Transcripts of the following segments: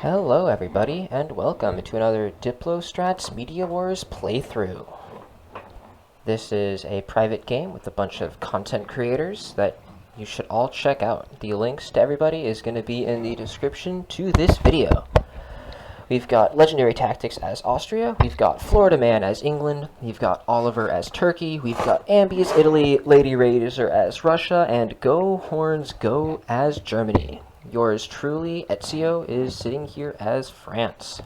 Hello everybody, and welcome to another DiploStrats Media Wars playthrough. This is a private game with a bunch of content creators that you should all check out. The links to everybody is going to be in the description to this video. We've got Legendary Tactics as Austria, we've got Florida Man as England, we've got Oliver as Turkey, we've got Ambi as Italy, Lady Razor as Russia, and Go Horns Go as Germany. Yours truly, Ezio, is sitting here as France.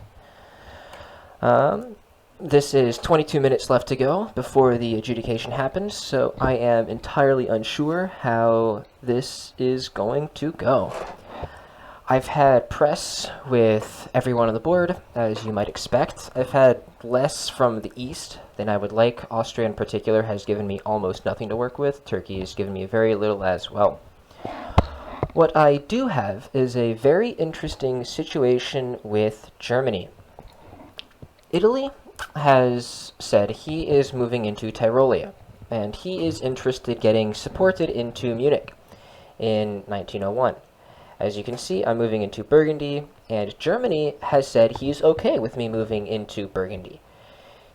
This is 22 minutes left to go before the adjudication happens, so I am entirely unsure how this is going to go. I've had press with everyone on the board, as you might expect. I've had less from the east than I would like. Austria in particular has given me almost nothing to work with. Turkey has given me very little as well. What I do have is a very interesting situation with Germany. Italy has said he is moving into Tyrolia, and he is interested in getting supported into Munich in 1901. As you can see, I'm moving into Burgundy, and Germany has said he's okay with me moving into Burgundy.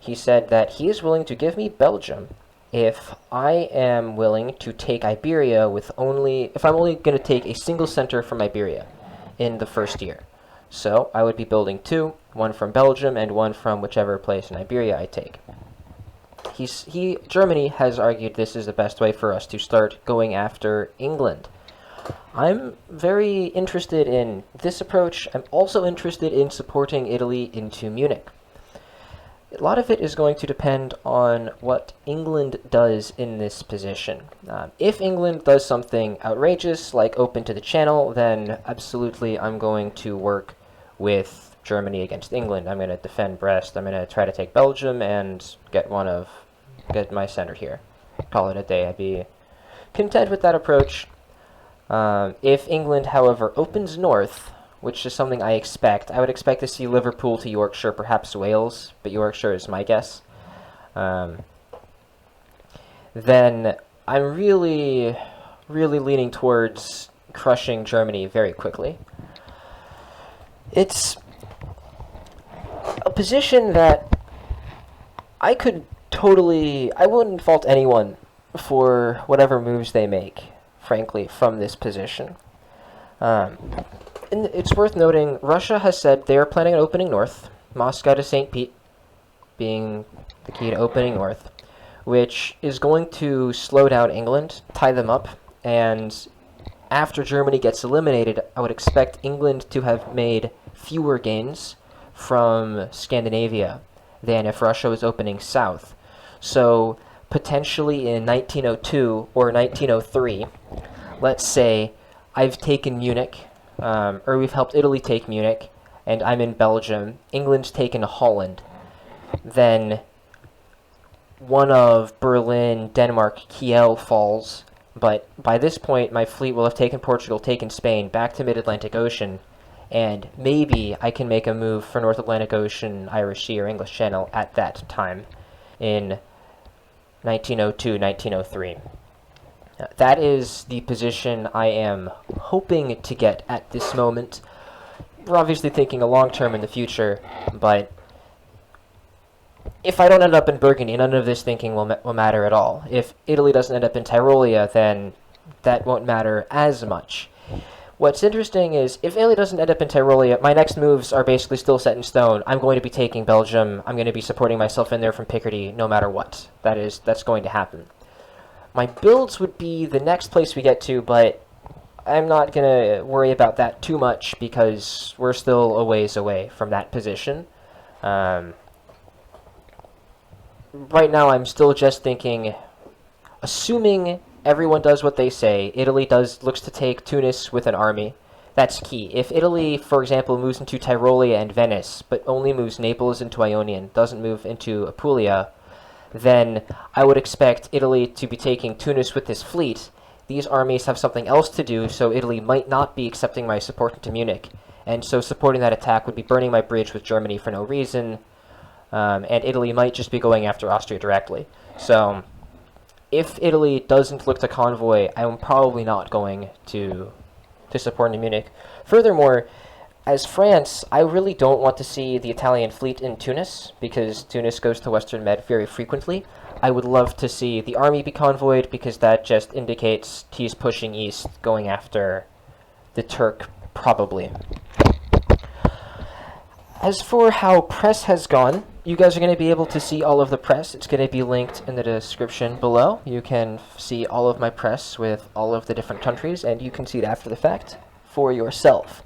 He said that he is willing to give me Belgium if I am willing to take Iberia if I'm only going to take a single center from Iberia in the first year. So I would be building two, one from Belgium and one from whichever place in Iberia I take. Germany has argued this is the best way for us to start going after England. I'm very interested in this approach. I'm also interested in supporting Italy into Munich. A lot of it is going to depend on what England does in this position. If England does something outrageous, like open to the channel, then absolutely I'm going to work with Germany against England. I'm going to defend Brest. I'm going to try to take Belgium and get my center here. Call it a day. I'd be content with that approach. If England, however, opens north, which is something I expect, I would expect to see Liverpool to Yorkshire, perhaps Wales, but Yorkshire is my guess. Then I'm really leaning towards crushing Germany very quickly. It's a position that I wouldn't fault anyone for whatever moves they make, frankly, from this position. And it's worth noting, Russia has said they are planning on opening north, Moscow to St. Pete being the key to opening north, which is going to slow down England, tie them up, and after Germany gets eliminated, I would expect England to have made fewer gains from Scandinavia than if Russia was opening south. So potentially in 1902 or 1903, let's say I've taken Munich, or we've helped Italy take Munich, and I'm in Belgium, England's taken Holland, then one of Berlin, Denmark, Kiel falls, but by this point my fleet will have taken Portugal, taken Spain, back to mid-Atlantic Ocean, and maybe I can make a move for North Atlantic Ocean, Irish Sea, or English Channel at that time in 1902, 1903. That is the position I am hoping to get at this moment. We're obviously thinking a long term in the future, but if I don't end up in Burgundy, none of this thinking will matter at all. If Italy doesn't end up in Tyrolia, then that won't matter as much. What's interesting is, if Italy doesn't end up in Tyrolia, my next moves are basically still set in stone. I'm going to be taking Belgium. I'm going to be supporting myself in there from Picardy no matter what. That's going to happen. My builds would be the next place we get to, but I'm not going to worry about that too much because we're still a ways away from that position. Right now I'm still just thinking, assuming everyone does what they say, Italy looks to take Tunis with an army. That's key. If Italy, for example, moves into Tyrolia and Venice, but only moves Naples into Ionian, doesn't move into Apulia, then I would expect Italy to be taking Tunis with this fleet. These armies have something else to do, so Italy might not be accepting my support into Munich. And so supporting that attack would be burning my bridge with Germany for no reason, and Italy might just be going after Austria directly. So if Italy doesn't look to convoy, I'm probably not going to support in Munich. Furthermore, as France, I really don't want to see the Italian fleet in Tunis, because Tunis goes to Western Med very frequently. I would love to see the army be convoyed, because that just indicates he's pushing east, going after the Turk, probably. As for how press has gone, you guys are going to be able to see all of the press. It's going to be linked in the description below. You can see all of my press with all of the different countries, and you can see it after the fact for yourself.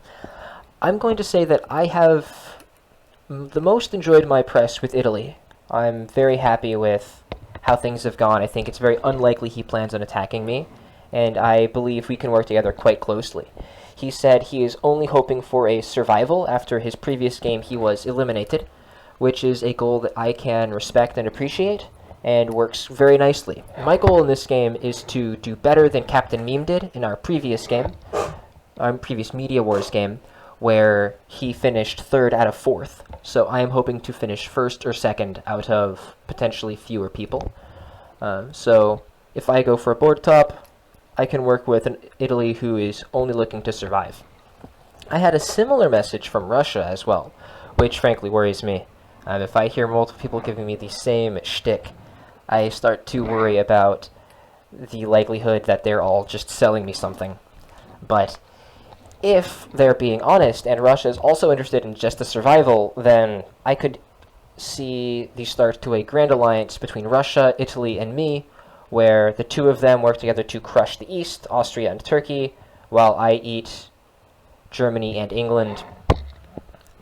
I'm going to say that I have the most enjoyed my press with Italy. I'm very happy with how things have gone. I think it's very unlikely he plans on attacking me, and I believe we can work together quite closely. He said he is only hoping for a survival. After his previous game, he was eliminated, which is a goal that I can respect and appreciate, and works very nicely. My goal in this game is to do better than Captain Meme did in our previous game, our previous Media Wars game, where he finished 3rd out of 4th. So I am hoping to finish 1st or 2nd out of potentially fewer people. So if I go for a board top, I can work with an Italy who is only looking to survive. I had a similar message from Russia as well, which frankly worries me. If I hear multiple people giving me the same shtick, I start to worry about the likelihood that they're all just selling me something. But if they're being honest, and Russia is also interested in just the survival, then I could see the start to a grand alliance between Russia, Italy, and me, where the two of them work together to crush the East, Austria and Turkey, while I eat Germany and England.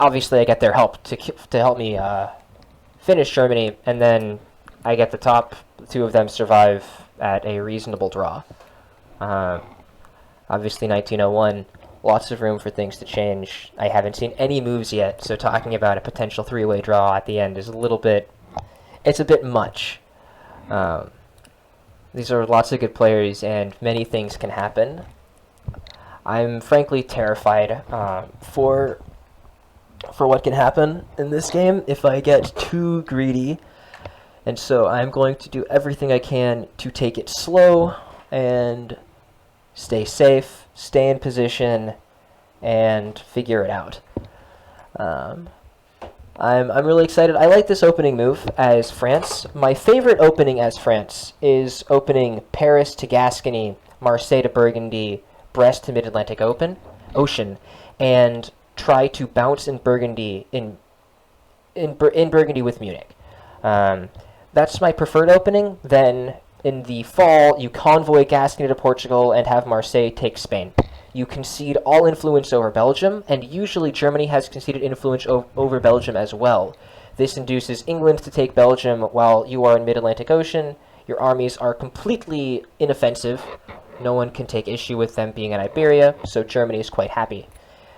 Obviously, I get their help to help me finish Germany, and then I get the top. The two of them survive at a reasonable draw. Obviously, 1901, lots of room for things to change. I haven't seen any moves yet, so talking about a potential three-way draw at the end is it's a bit much. These are lots of good players, and many things can happen. I'm frankly terrified for what can happen in this game if I get too greedy, and so I'm going to do everything I can to take it slow and stay safe, stay in position, and figure it out. I'm really excited. I like this opening move as France. My favorite opening as France is opening Paris to Gascony, Marseille to Burgundy, Brest to Mid-Atlantic Ocean, and try to bounce in Burgundy in Burgundy with Munich. That's my preferred opening. Then in the fall, you convoy Gascony to Portugal and have Marseille take Spain. You concede all influence over Belgium, and usually Germany has conceded influence over Belgium as well. This induces England to take Belgium while you are in Mid-Atlantic Ocean. Your armies are completely inoffensive. No one can take issue with them being in Iberia, so Germany is quite happy.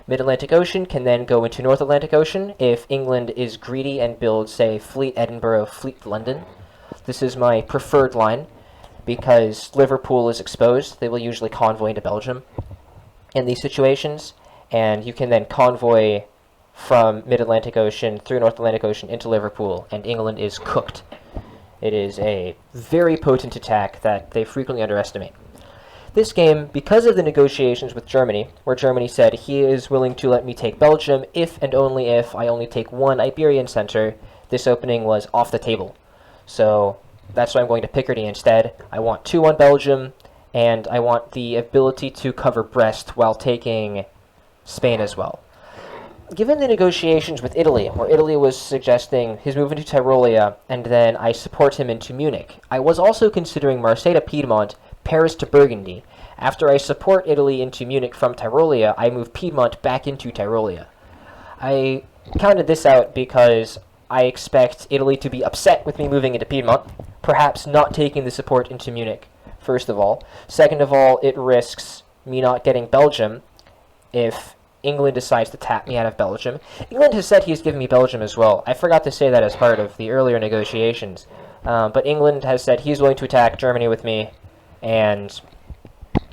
Mid-Atlantic Ocean can then go into North Atlantic Ocean if England is greedy and builds, say, Fleet Edinburgh, Fleet London. This is my preferred line, because Liverpool is exposed. They will usually convoy into Belgium in these situations, and you can then convoy from Mid-Atlantic Ocean through North Atlantic Ocean into Liverpool, and England is cooked. It is a very potent attack that they frequently underestimate. This game, because of the negotiations with Germany, where Germany said he is willing to let me take Belgium if and only if I only take one Iberian center, this opening was off the table. So that's why I'm going to Picardy instead. I want 2 on Belgium, and I want the ability to cover Brest while taking Spain as well. Given the negotiations with Italy, where Italy was suggesting his move into Tyrolia, and then I support him into Munich, I was also considering Marseille to Piedmont, Paris to Burgundy. After I support Italy into Munich from Tyrolia, I move Piedmont back into Tyrolia. I counted this out because I expect Italy to be upset with me moving into Piedmont, perhaps not taking the support into Munich, first of all. Second of all, it risks me not getting Belgium if England decides to tap me out of Belgium. England has said he's given me Belgium as well. I forgot to say that as part of the earlier negotiations. But England has said he's willing to attack Germany with me, and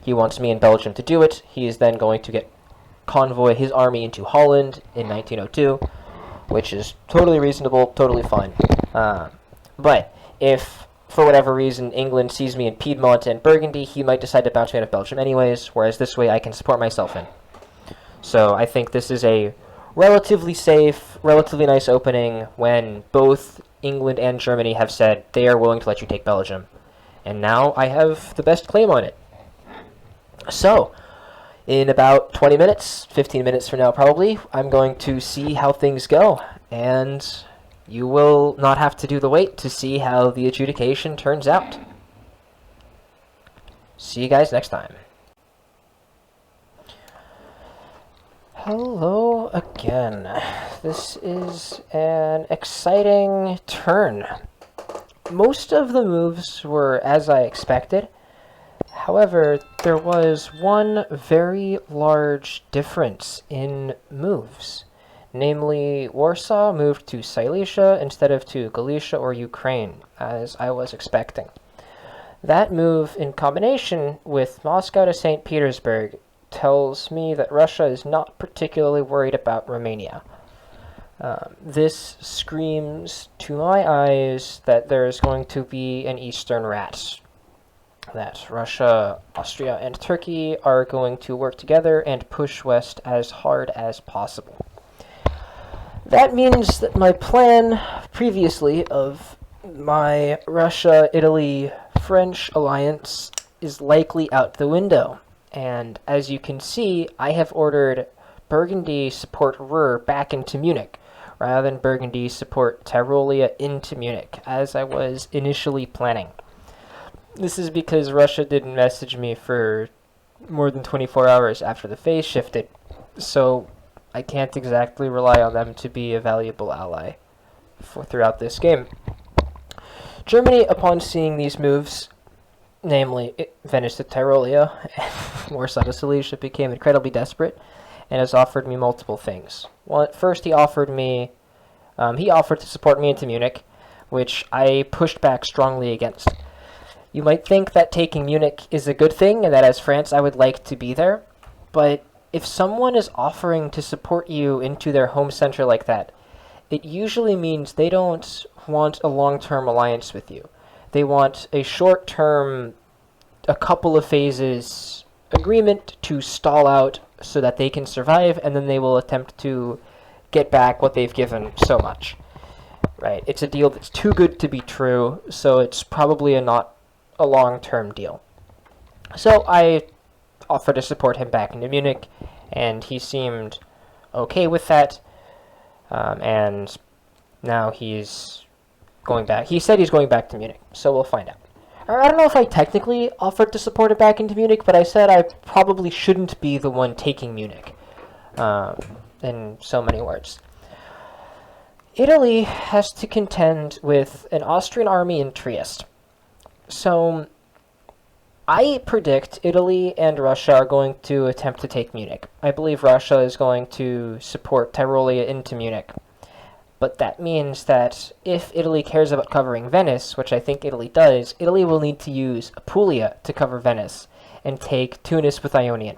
he wants me in Belgium to do it. He is then going to convoy his army into Holland in 1902, which is totally reasonable, totally fine. But if, for whatever reason, England sees me in Piedmont and Burgundy, he might decide to bounce me out of Belgium anyways, whereas this way I can support myself in. So I think this is a relatively safe, relatively nice opening when both England and Germany have said they are willing to let you take Belgium. And now I have the best claim on it. So, in about 20 minutes, 15 minutes from now probably, I'm going to see how things go. And you will not have to do the wait to see how the adjudication turns out. See you guys next time. Hello again. This is an exciting turn. Most of the moves were as I expected. However, there was one very large difference in moves. Namely, Warsaw moved to Silesia instead of to Galicia or Ukraine, as I was expecting. That move, in combination with Moscow to St. Petersburg, tells me that Russia is not particularly worried about Romania. This screams to my eyes that there is going to be an Eastern rat. That Russia, Austria, and Turkey are going to work together and push west as hard as possible. That means that my plan previously of my Russia-Italy-French alliance is likely out the window. And as you can see, I have ordered Burgundy support Ruhr back into Munich, rather than Burgundy support Tyrolia into Munich, as I was initially planning. This is because Russia didn't message me for more than 24 hours after the phase shifted, so I can't exactly rely on them to be a valuable ally throughout this game. Germany, upon seeing these moves, namely Venice to Tyrolia and Warsaw to Silesia, became incredibly desperate and has offered me multiple things. Well, first he offered to support me into Munich, which I pushed back strongly against. You might think that taking Munich is a good thing and that as France I would like to be there, but if someone is offering to support you into their home center like that, it usually means they don't want a long-term alliance with you. They want a short-term, a couple of phases agreement to stall out so that they can survive, and then they will attempt to get back what they've given so much. Right? It's a deal that's too good to be true, so it's probably not a long-term deal. So I offered to support him back into Munich, and he seemed okay with that, and now he's going back. He said he's going back to Munich, so we'll find out. I don't know if I technically offered to support it back into Munich, but I said I probably shouldn't be the one taking Munich, in so many words. Italy has to contend with an Austrian army in Trieste. So I predict Italy and Russia are going to attempt to take Munich. I believe Russia is going to support Tyrolia into Munich. But that means that if Italy cares about covering Venice, which I think Italy does, Italy will need to use Apulia to cover Venice and take Tunis with Ionian.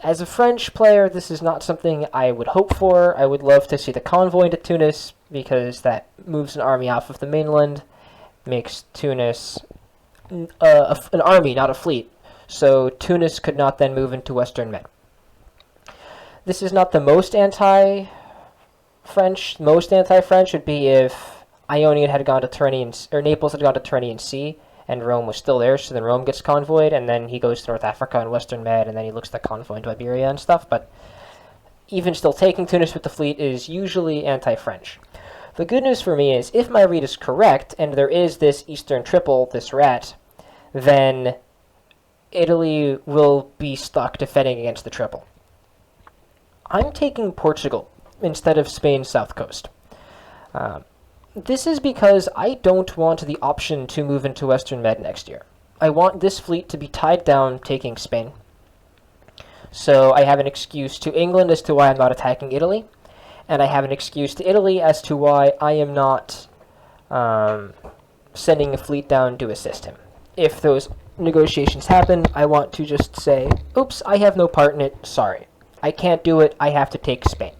As a French player, this is not something I would hope for. I would love to see the convoy into Tunis, because that moves an army off of the mainland, makes Tunis an army, not a fleet. So Tunis could not then move into Western Med. This is not the most anti-French. Most anti-French would be if Ionian had gone to Tyrrhenian, or Naples had gone to Tyrrhenian Sea, and Rome was still there, so then Rome gets convoyed, and then he goes to North Africa and Western Med, and then he looks at the convoy into Iberia and stuff, but even still taking Tunis with the fleet is usually anti-French. The good news for me is, if my read is correct, and there is this Eastern Triple, this rat, then Italy will be stuck defending against the Triple. I'm taking Portugal instead of Spain's south coast. This is because I don't want the option to move into Western Med next year. I want this fleet to be tied down taking Spain. So I have an excuse to England as to why I'm not attacking Italy, and I have an excuse to Italy as to why I am not sending a fleet down to assist him. If those negotiations happen, I want to just say, oops, I have no part in it, sorry. I can't do it, I have to take Spain.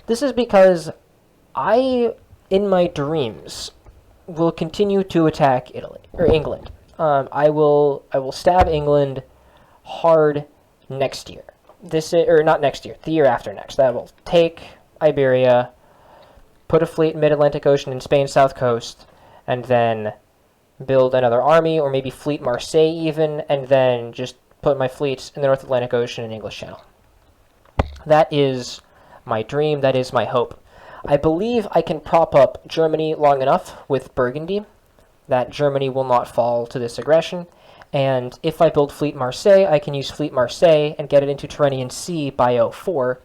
This is because I, in my dreams, will continue to attack England. I will stab England hard next year. or not next year, the year after next. That will take Iberia, put a fleet in mid-Atlantic Ocean in Spain's south coast, and then build another army, or maybe fleet Marseille even, and then just put my fleets in the North Atlantic Ocean and English Channel. That is my dream, that is my hope. I believe I can prop up Germany long enough with Burgundy that Germany will not fall to this aggression, and if I build Fleet Marseille, I can use Fleet Marseille and get it into Tyrrhenian Sea by 04,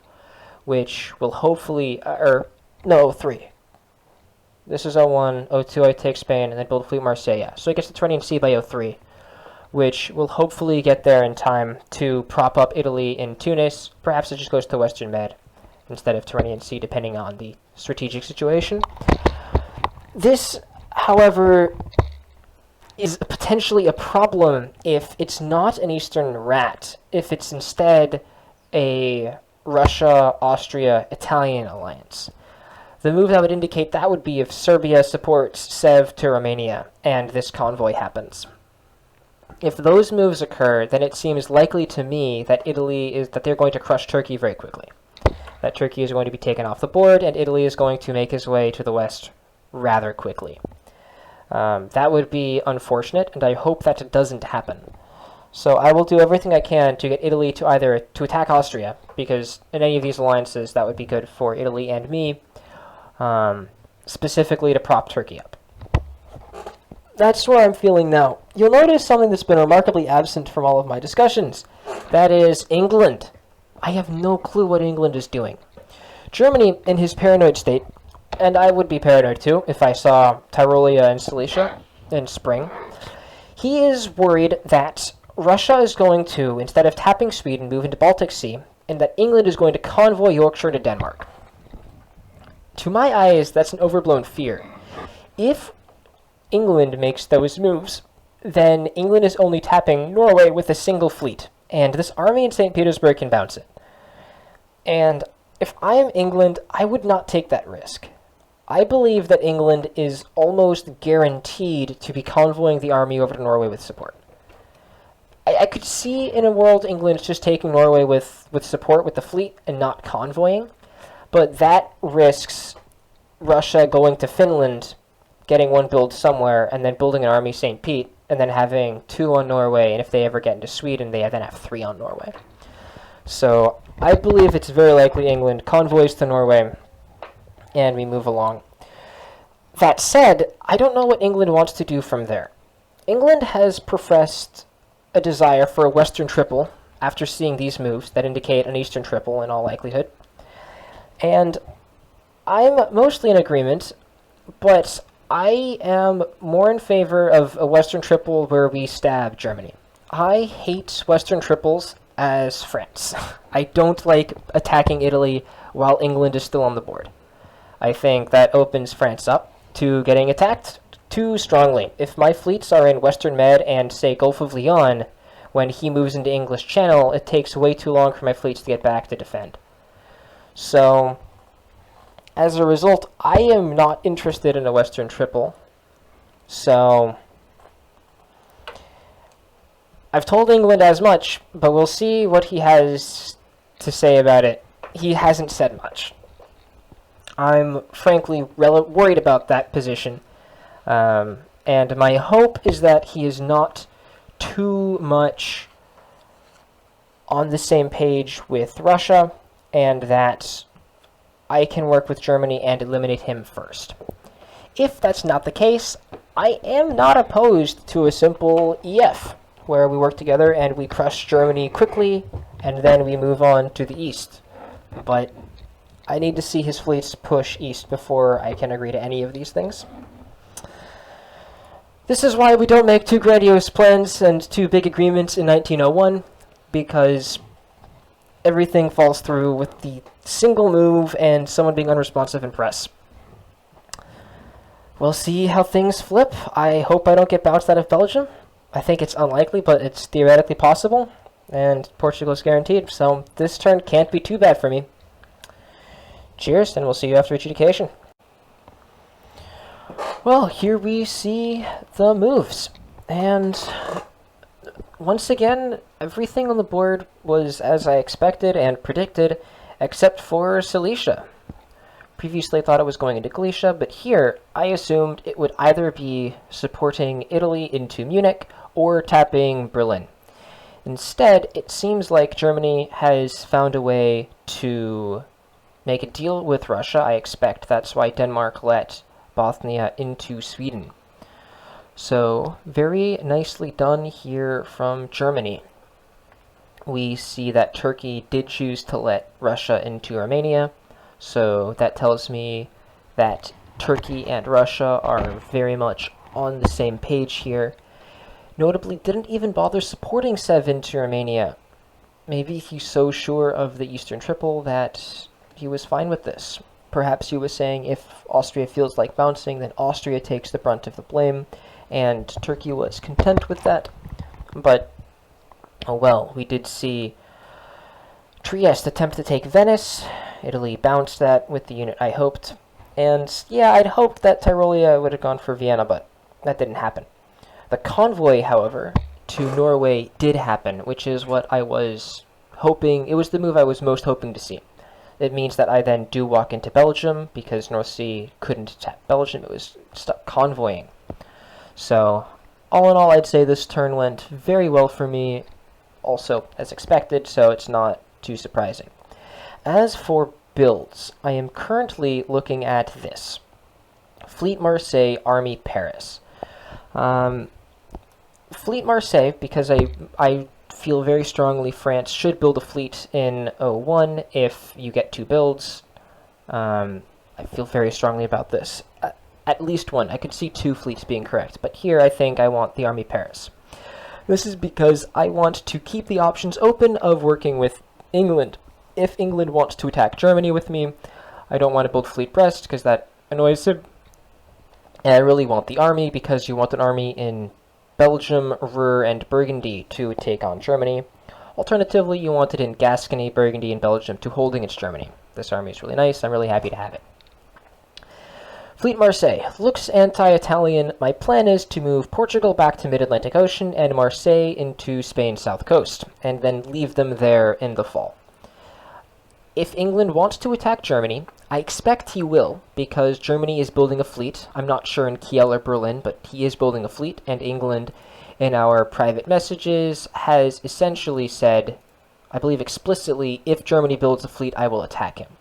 which will hopefully, 03. This is 01, 02 I take Spain, and then build Fleet Marseille, yeah. So it gets to Tyrrhenian Sea by 03, which will hopefully get there in time to prop up Italy in Tunis. Perhaps it just goes to Western Med instead of Tyrrhenian Sea, depending on the strategic situation. This, however, is potentially a problem if it's not an Eastern rat, if it's instead a Russia, Austria, Italian alliance. The move that would indicate that would be if Serbia supports Sev to Romania, and this convoy happens. If those moves occur, then it seems likely to me that they're going to crush Turkey very quickly. That Turkey is going to be taken off the board, and Italy is going to make his way to the west rather quickly. That would be unfortunate, and I hope that doesn't happen. So I will do everything I can to get Italy to attack Austria, because in any of these alliances, that would be good for Italy and me, specifically to prop Turkey up. That's where I'm feeling now. You'll notice something that's been remarkably absent from all of my discussions. That is England. I have no clue what England is doing. Germany, in his paranoid state, and I would be paranoid too if I saw Tyrolia and Silesia in spring, he is worried that Russia is going to, instead of tapping Sweden, move into Baltic Sea, and that England is going to convoy Yorkshire to Denmark. To my eyes, that's an overblown fear. If England makes those moves, then England is only tapping Norway with a single fleet, and this army in St. Petersburg can bounce it. And if I am England, I would not take that risk. I believe that England is almost guaranteed to be convoying the army over to Norway with support. I could see in a world England just taking Norway with support with the fleet and not convoying, but that risks Russia going to Finland, getting one build somewhere, and then building an army St. Pete, and then having 2 on Norway, and if they ever get into Sweden, they then have 3 on Norway. So I believe it's very likely England convoys to Norway, and we move along. That said, I don't know what England wants to do from there. England has professed a desire for a Western Triple after seeing these moves that indicate an Eastern Triple in all likelihood. And I'm mostly in agreement, but I am more in favor of a Western Triple where we stab Germany. I hate Western Triples as France. I don't like attacking Italy while England is still on the board. I think that opens France up to getting attacked too strongly. If my fleets are in Western Med and, say, Gulf of Lyon, when he moves into English Channel, it takes way too long for my fleets to get back to defend. So, as a result, I am not interested in a Western Triple. So, I've told England as much, but we'll see what he has to say about it. He hasn't said much. I'm frankly worried about that position. And my hope is that he is not too much on the same page with Russia, and that I can work with Germany and eliminate him first. If that's not the case, I am not opposed to a simple EF, where we work together and we crush Germany quickly, and then we move on to the east. But I need to see his fleets push east before I can agree to any of these things. This is why we don't make too grandiose plans and too big agreements in 1901, because everything falls through with the single move and someone being unresponsive in press. We'll see how things flip. I hope I don't get bounced out of Belgium. I think it's unlikely, but it's theoretically possible, and Portugal is guaranteed, so this turn can't be too bad for me. Cheers, and we'll see you after adjudication. Well, here we see the moves, and once again, everything on the board was as I expected and predicted, except for Silesia. Previously, I thought it was going into Galicia, but here, I assumed it would either be supporting Italy into Munich or tapping Berlin. Instead, it seems like Germany has found a way to make a deal with Russia. I expect that's why Denmark let Bothnia into Sweden. So, very nicely done here from Germany. We see that Turkey did choose to let Russia into Armenia, so that tells me that Turkey and Russia are very much on the same page here. Notably, didn't even bother supporting Sev into Armenia. Maybe he's so sure of the Eastern Triple that he was fine with this. Perhaps he was saying if Austria feels like bouncing, then Austria takes the brunt of the blame, and Turkey was content with that. But, oh well, we did see Trieste attempt to take Venice. Italy bounced that with the unit I hoped. And, yeah, I'd hoped that Tyrolia would have gone for Vienna, but that didn't happen. The convoy, however, to Norway did happen, which is what I was hoping. It was the move I was most hoping to see. It means that I then do walk into Belgium, because North Sea couldn't attack Belgium. It was stuck convoying. So, all in all, I'd say this turn went very well for me, also as expected, so it's not too surprising. As for builds, I am currently looking at this. Fleet Marseille, Army Paris. Fleet Marseille, because I feel very strongly France should build a fleet in 01 if you get 2 builds. I feel very strongly about this. At least 1. I could see 2 fleets being correct, but here I think I want the Army Paris. This is because I want to keep the options open of working with England. If England wants to attack Germany with me, I don't want to build Fleet Brest because that annoys him. And I really want the army because you want an army in Belgium, Ruhr, and Burgundy to take on Germany. Alternatively, you want it in Gascony, Burgundy, and Belgium to hold against Germany. This army is really nice. I'm really happy to have it. Fleet Marseille. Looks anti-Italian. My plan is to move Portugal back to mid-Atlantic Ocean and Marseille into Spain's south coast, and then leave them there in the fall. If England wants to attack Germany, I expect he will, because Germany is building a fleet. I'm not sure in Kiel or Berlin, but he is building a fleet, and England, in our private messages, has essentially said, I believe explicitly, if Germany builds a fleet, I will attack him.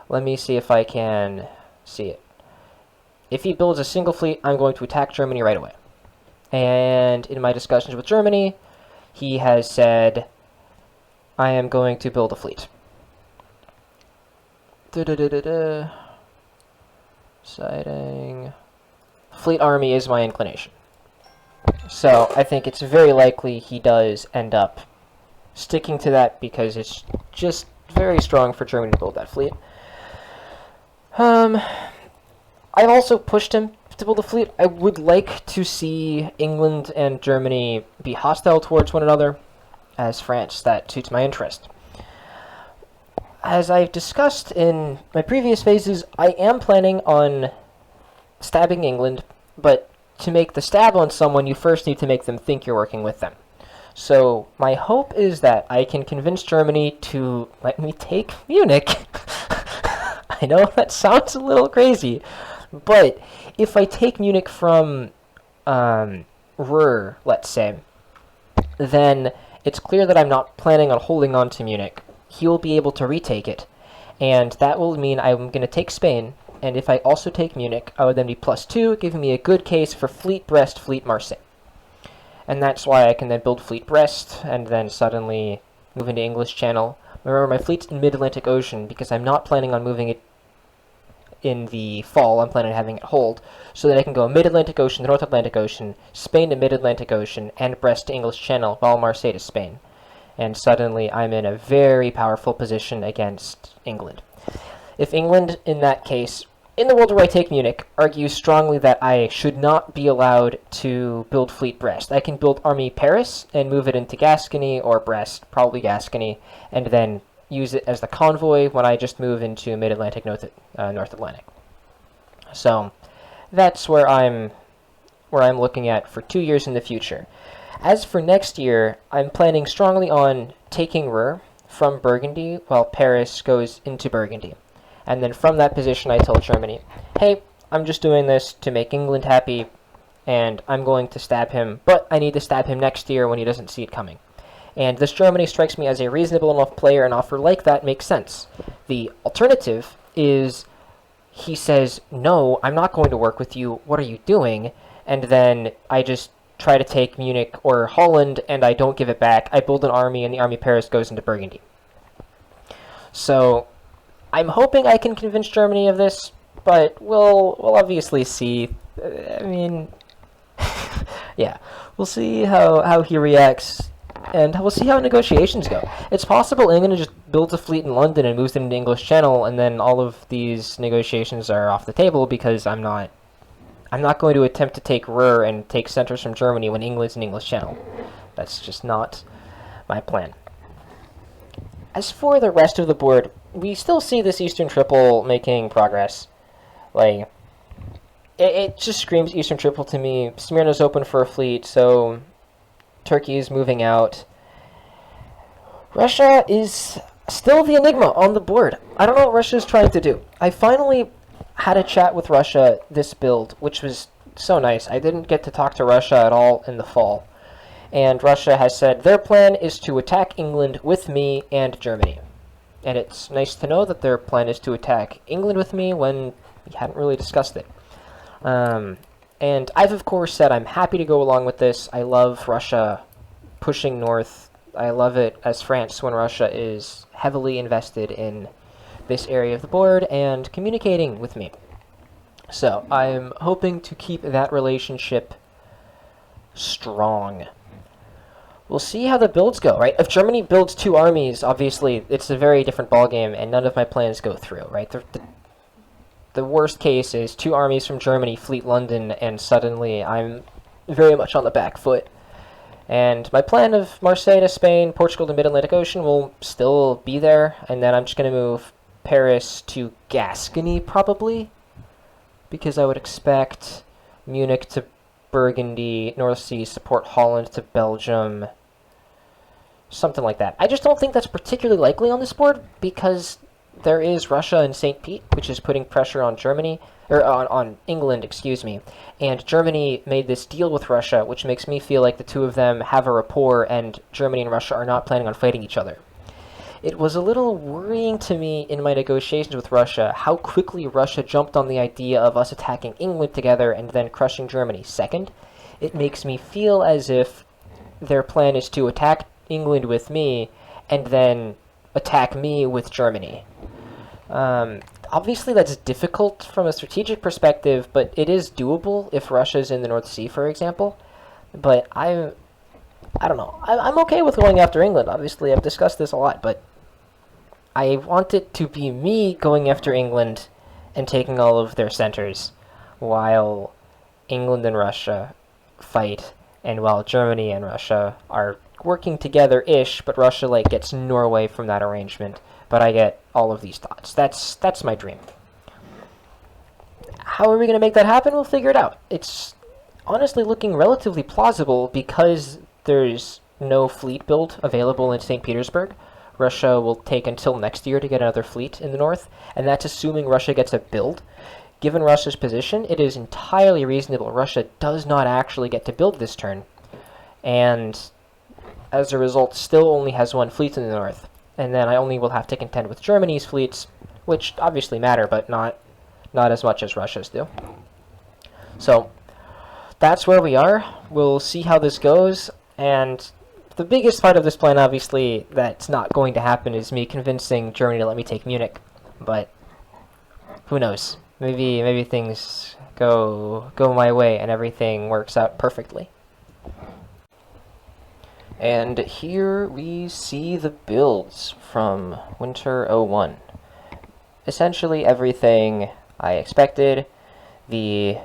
Let me see if I can see it. If he builds a single fleet, I'm going to attack Germany right away. And in my discussions with Germany, he has said, I am going to build a fleet. Sighting. Fleet army is my inclination. So I think it's very likely he does end up sticking to that because it's just very strong for Germany to build that fleet. I've also pushed him to build a fleet. I would like to see England and Germany be hostile towards one another. As France, that suits my interest. As I've discussed in my previous phases, I am planning on stabbing England, but to make the stab on someone, you first need to make them think you're working with them. So my hope is that I can convince Germany to let me take Munich. I know that sounds a little crazy, but if I take Munich from Ruhr, let's say, then it's clear that I'm not planning on holding on to Munich. He'll be able to retake it, and that will mean I'm going to take Spain, and if I also take Munich, I would then be +2, giving me a good case for Fleet Brest, Fleet Marseille. And that's why I can then build Fleet Brest, and then suddenly move into English Channel. Remember, my fleet's in mid-Atlantic Ocean, because I'm not planning on moving it in the fall. I'm planning on having it hold, so that I can go mid-Atlantic Ocean to North Atlantic Ocean, Spain to mid-Atlantic Ocean, and Brest to English Channel, while Marseille to Spain. And suddenly I'm in a very powerful position against England. If England, in that case, in the world where I take Munich, argues strongly that I should not be allowed to build Fleet Brest, I can build Army Paris and move it into Gascony or Brest, probably Gascony, and then use it as the convoy when I just move into mid-Atlantic, North Atlantic. So that's where I'm looking at for 2 years in the future. As for next year, I'm planning strongly on taking Ruhr from Burgundy while Paris goes into Burgundy. And then from that position, I tell Germany, hey, I'm just doing this to make England happy, and I'm going to stab him, but I need to stab him next year when he doesn't see it coming. And this Germany strikes me as a reasonable enough player, an offer like that makes sense. The alternative is he says, no, I'm not going to work with you, what are you doing? And then I just try to take Munich or Holland, and I don't give it back. I build an army, and the army Paris goes into Burgundy. So I'm hoping I can convince Germany of this, but we'll obviously see. I mean, yeah, we'll see how he reacts, and we'll see how negotiations go. It's possible England just builds a fleet in London and moves them into English Channel, and then all of these negotiations are off the table because I'm not going to attempt to take Ruhr and take centers from Germany when England's in English Channel. That's just not my plan. As for the rest of the board, we still see this Eastern Triple making progress. Like, it just screams Eastern Triple to me. Smyrna's open for a fleet, so Turkey is moving out. Russia is still the enigma on the board. I don't know what Russia's trying to do. I finally had a chat with Russia this build, which was so nice. I didn't get to talk to Russia at all in the fall. And Russia has said their plan is to attack England with me and Germany. And it's nice to know that their plan is to attack England with me when we hadn't really discussed it. And I've, of course, said I'm happy to go along with this. I love Russia pushing north. I love it as France when Russia is heavily invested in this area of the board and communicating with me. So I'm hoping to keep that relationship strong. We'll see how the builds go, right? If Germany builds 2 armies, obviously it's a very different ballgame, and none of my plans go through, right? The worst case is 2 armies from Germany fleet London, and suddenly I'm very much on the back foot. And my plan of Marseille to Spain, Portugal to Mid-Atlantic Ocean will still be there, and then I'm just going to move Paris to Gascony, probably, because I would expect Munich to Burgundy, North Sea, support Holland to Belgium, something like that. I just don't think that's particularly likely on this board, because there is Russia and St. Pete, which is putting pressure on Germany, or on England, excuse me, and Germany made this deal with Russia, which makes me feel like the two of them have a rapport, and Germany and Russia are not planning on fighting each other. It was a little worrying to me in my negotiations with Russia how quickly Russia jumped on the idea of us attacking England together and then crushing Germany. Second, it makes me feel as if their plan is to attack England with me and then attack me with Germany. Obviously, that's difficult from a strategic perspective, but it is doable if Russia's in the North Sea, for example. But I don't know. I'm okay with going after England. Obviously, I've discussed this a lot, but I want it to be me going after England and taking all of their centers while England and Russia fight, and while Germany and Russia are working together-ish, but Russia gets Norway from that arrangement, but I get all of these thoughts. That's my dream. How are we going to make that happen? We'll figure it out. It's honestly looking relatively plausible because there's no fleet build available in St. Petersburg. Russia will take until next year to get another fleet in the north, and that's assuming Russia gets a build. Given Russia's position, it is entirely reasonable Russia does not actually get to build this turn, and as a result still only has 1 fleet in the north. And then I only will have to contend with Germany's fleets, which obviously matter, but not as much as Russia's do. So that's where we are. We'll see how this goes, and the biggest part of this plan, obviously, that's not going to happen is me convincing Germany to let me take Munich. But who knows? Maybe things go my way and everything works out perfectly. And here we see the builds from Winter 01. Essentially everything I expected. The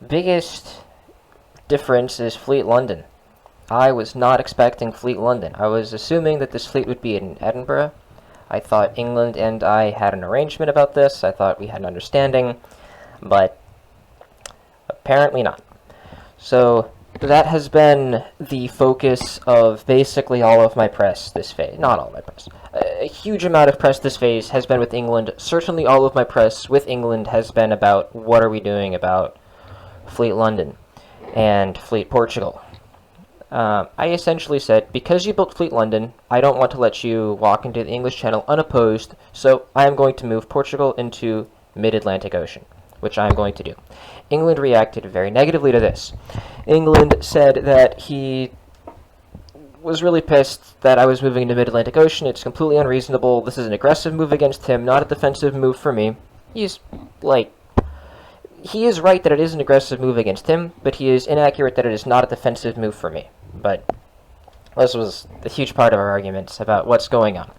biggest difference is Fleet London. I was not expecting Fleet London. I was assuming that this fleet would be in Edinburgh. I thought England and I had an arrangement about this. I thought we had an understanding, but apparently not. So that has been the focus of basically all of my press this phase. Not all of my press. A huge amount of press this phase has been with England. Certainly all of my press with England has been about what are we doing about Fleet London and Fleet Portugal. I essentially said, because you built Fleet London, I don't want to let you walk into the English Channel unopposed, so I am going to move Portugal into mid-Atlantic Ocean, which I am going to do. England reacted very negatively to this. England said that he was really pissed that I was moving into mid-Atlantic Ocean. It's completely unreasonable. This is an aggressive move against him, not a defensive move for me. He is right that it is an aggressive move against him, but he is inaccurate that it is not a defensive move for me. But this was a huge part of our arguments about what's going on.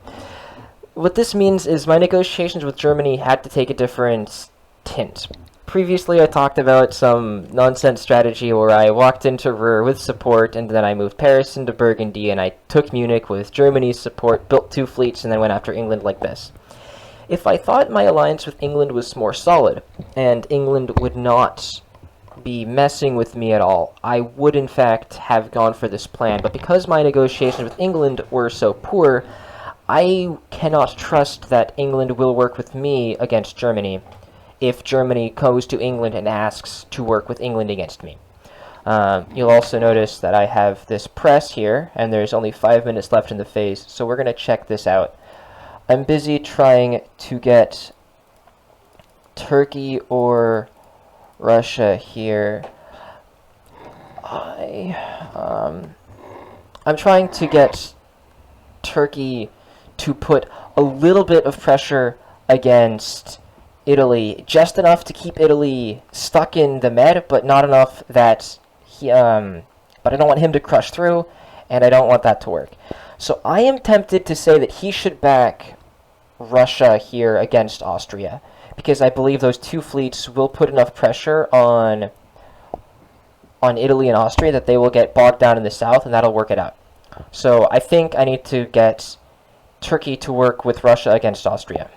What this means is my negotiations with Germany had to take a different tint. Previously, I talked about some nonsense strategy where I walked into Ruhr with support, and then I moved Paris into Burgundy, and I took Munich with Germany's support, built 2 fleets, and then went after England like this. If I thought my alliance with England was more solid, and England would not be messing with me at all, I would in fact have gone for this plan. But because my negotiations with England were so poor, I cannot trust that England will work with me against Germany if Germany goes to England and asks to work with England against me. You'll also notice that I have this press here, and there's only 5 minutes left in the phase, so we're going to check this out. I'm busy trying to get Turkey or Russia here. I'm trying to get Turkey to put a little bit of pressure against Italy, just enough to keep Italy stuck in the Med, but not enough that but I don't want him to crush through, and I don't want that to work. So I am tempted to say that he should back Russia here against Austria, because I believe those 2 fleets will put enough pressure on Italy and Austria that they will get bogged down in the south, and that'll work it out. So I think I need to get Turkey to work with Russia against Austria.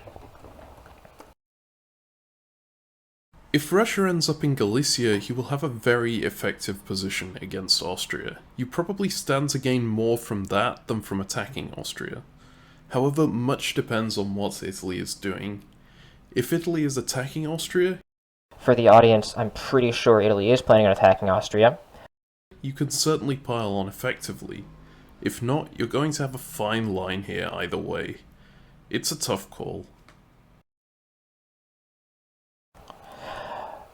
If Russia ends up in Galicia, he will have a very effective position against Austria. You probably stand to gain more from that than from attacking Austria. However, much depends on what Italy is doing. If Italy is attacking Austria... For the audience, I'm pretty sure Italy is planning on attacking Austria. You can certainly pile on effectively. If not, you're going to have a fine line here either way. It's a tough call.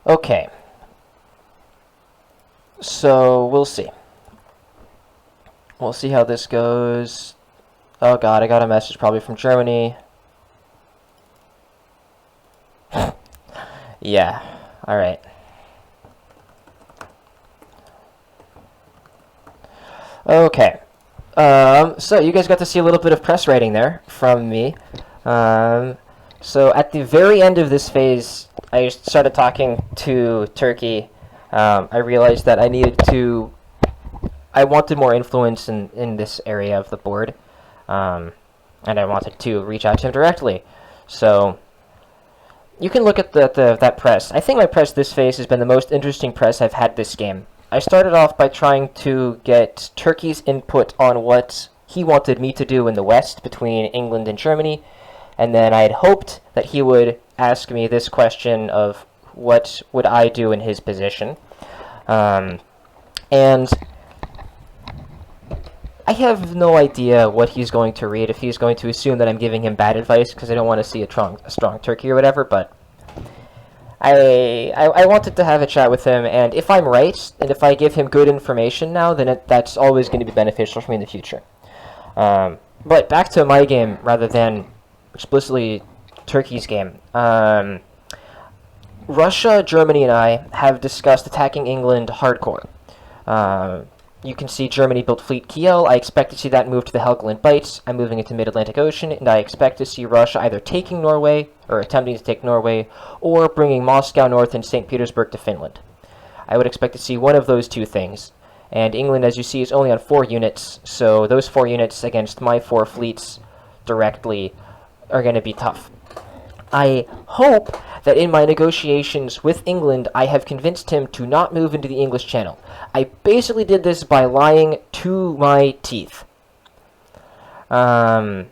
Okay. So, we'll see. We'll see how this goes. Oh god, I got a message probably from Germany. Yeah, alright. Okay. So you guys got to see a little bit of press writing there from me. So at the very end of this phase, I started talking to Turkey. I realized that I wanted more influence in this area of the board. And I wanted to reach out to him directly. So you can look at that press. I think my press this phase has been the most interesting press I've had this game. I started off by trying to get Turkey's input on what he wanted me to do in the West between England and Germany, and then I had hoped that he would ask me this question of what would I do in his position. And I have no idea what he's going to read, if he's going to assume that I'm giving him bad advice, because I don't want to see a strong Turkey or whatever, but I wanted to have a chat with him, and if I'm right, and if I give him good information now, then that's always going to be beneficial for me in the future. But back to my game, rather than explicitly Turkey's game. Russia, Germany, and I have discussed attacking England hardcore. You can see Germany built Fleet Kiel. I expect to see that move to the Helgoland Bights. I'm moving into mid-Atlantic Ocean, and I expect to see Russia either taking Norway, or attempting to take Norway, or bringing Moscow north and St. Petersburg to Finland. I would expect to see one of those 2 things. And England, as you see, is only on 4 units, so those 4 units against my 4 fleets directly are going to be tough. I hope that in my negotiations with England, I have convinced him to not move into the English Channel. I basically did this by lying to my teeth. I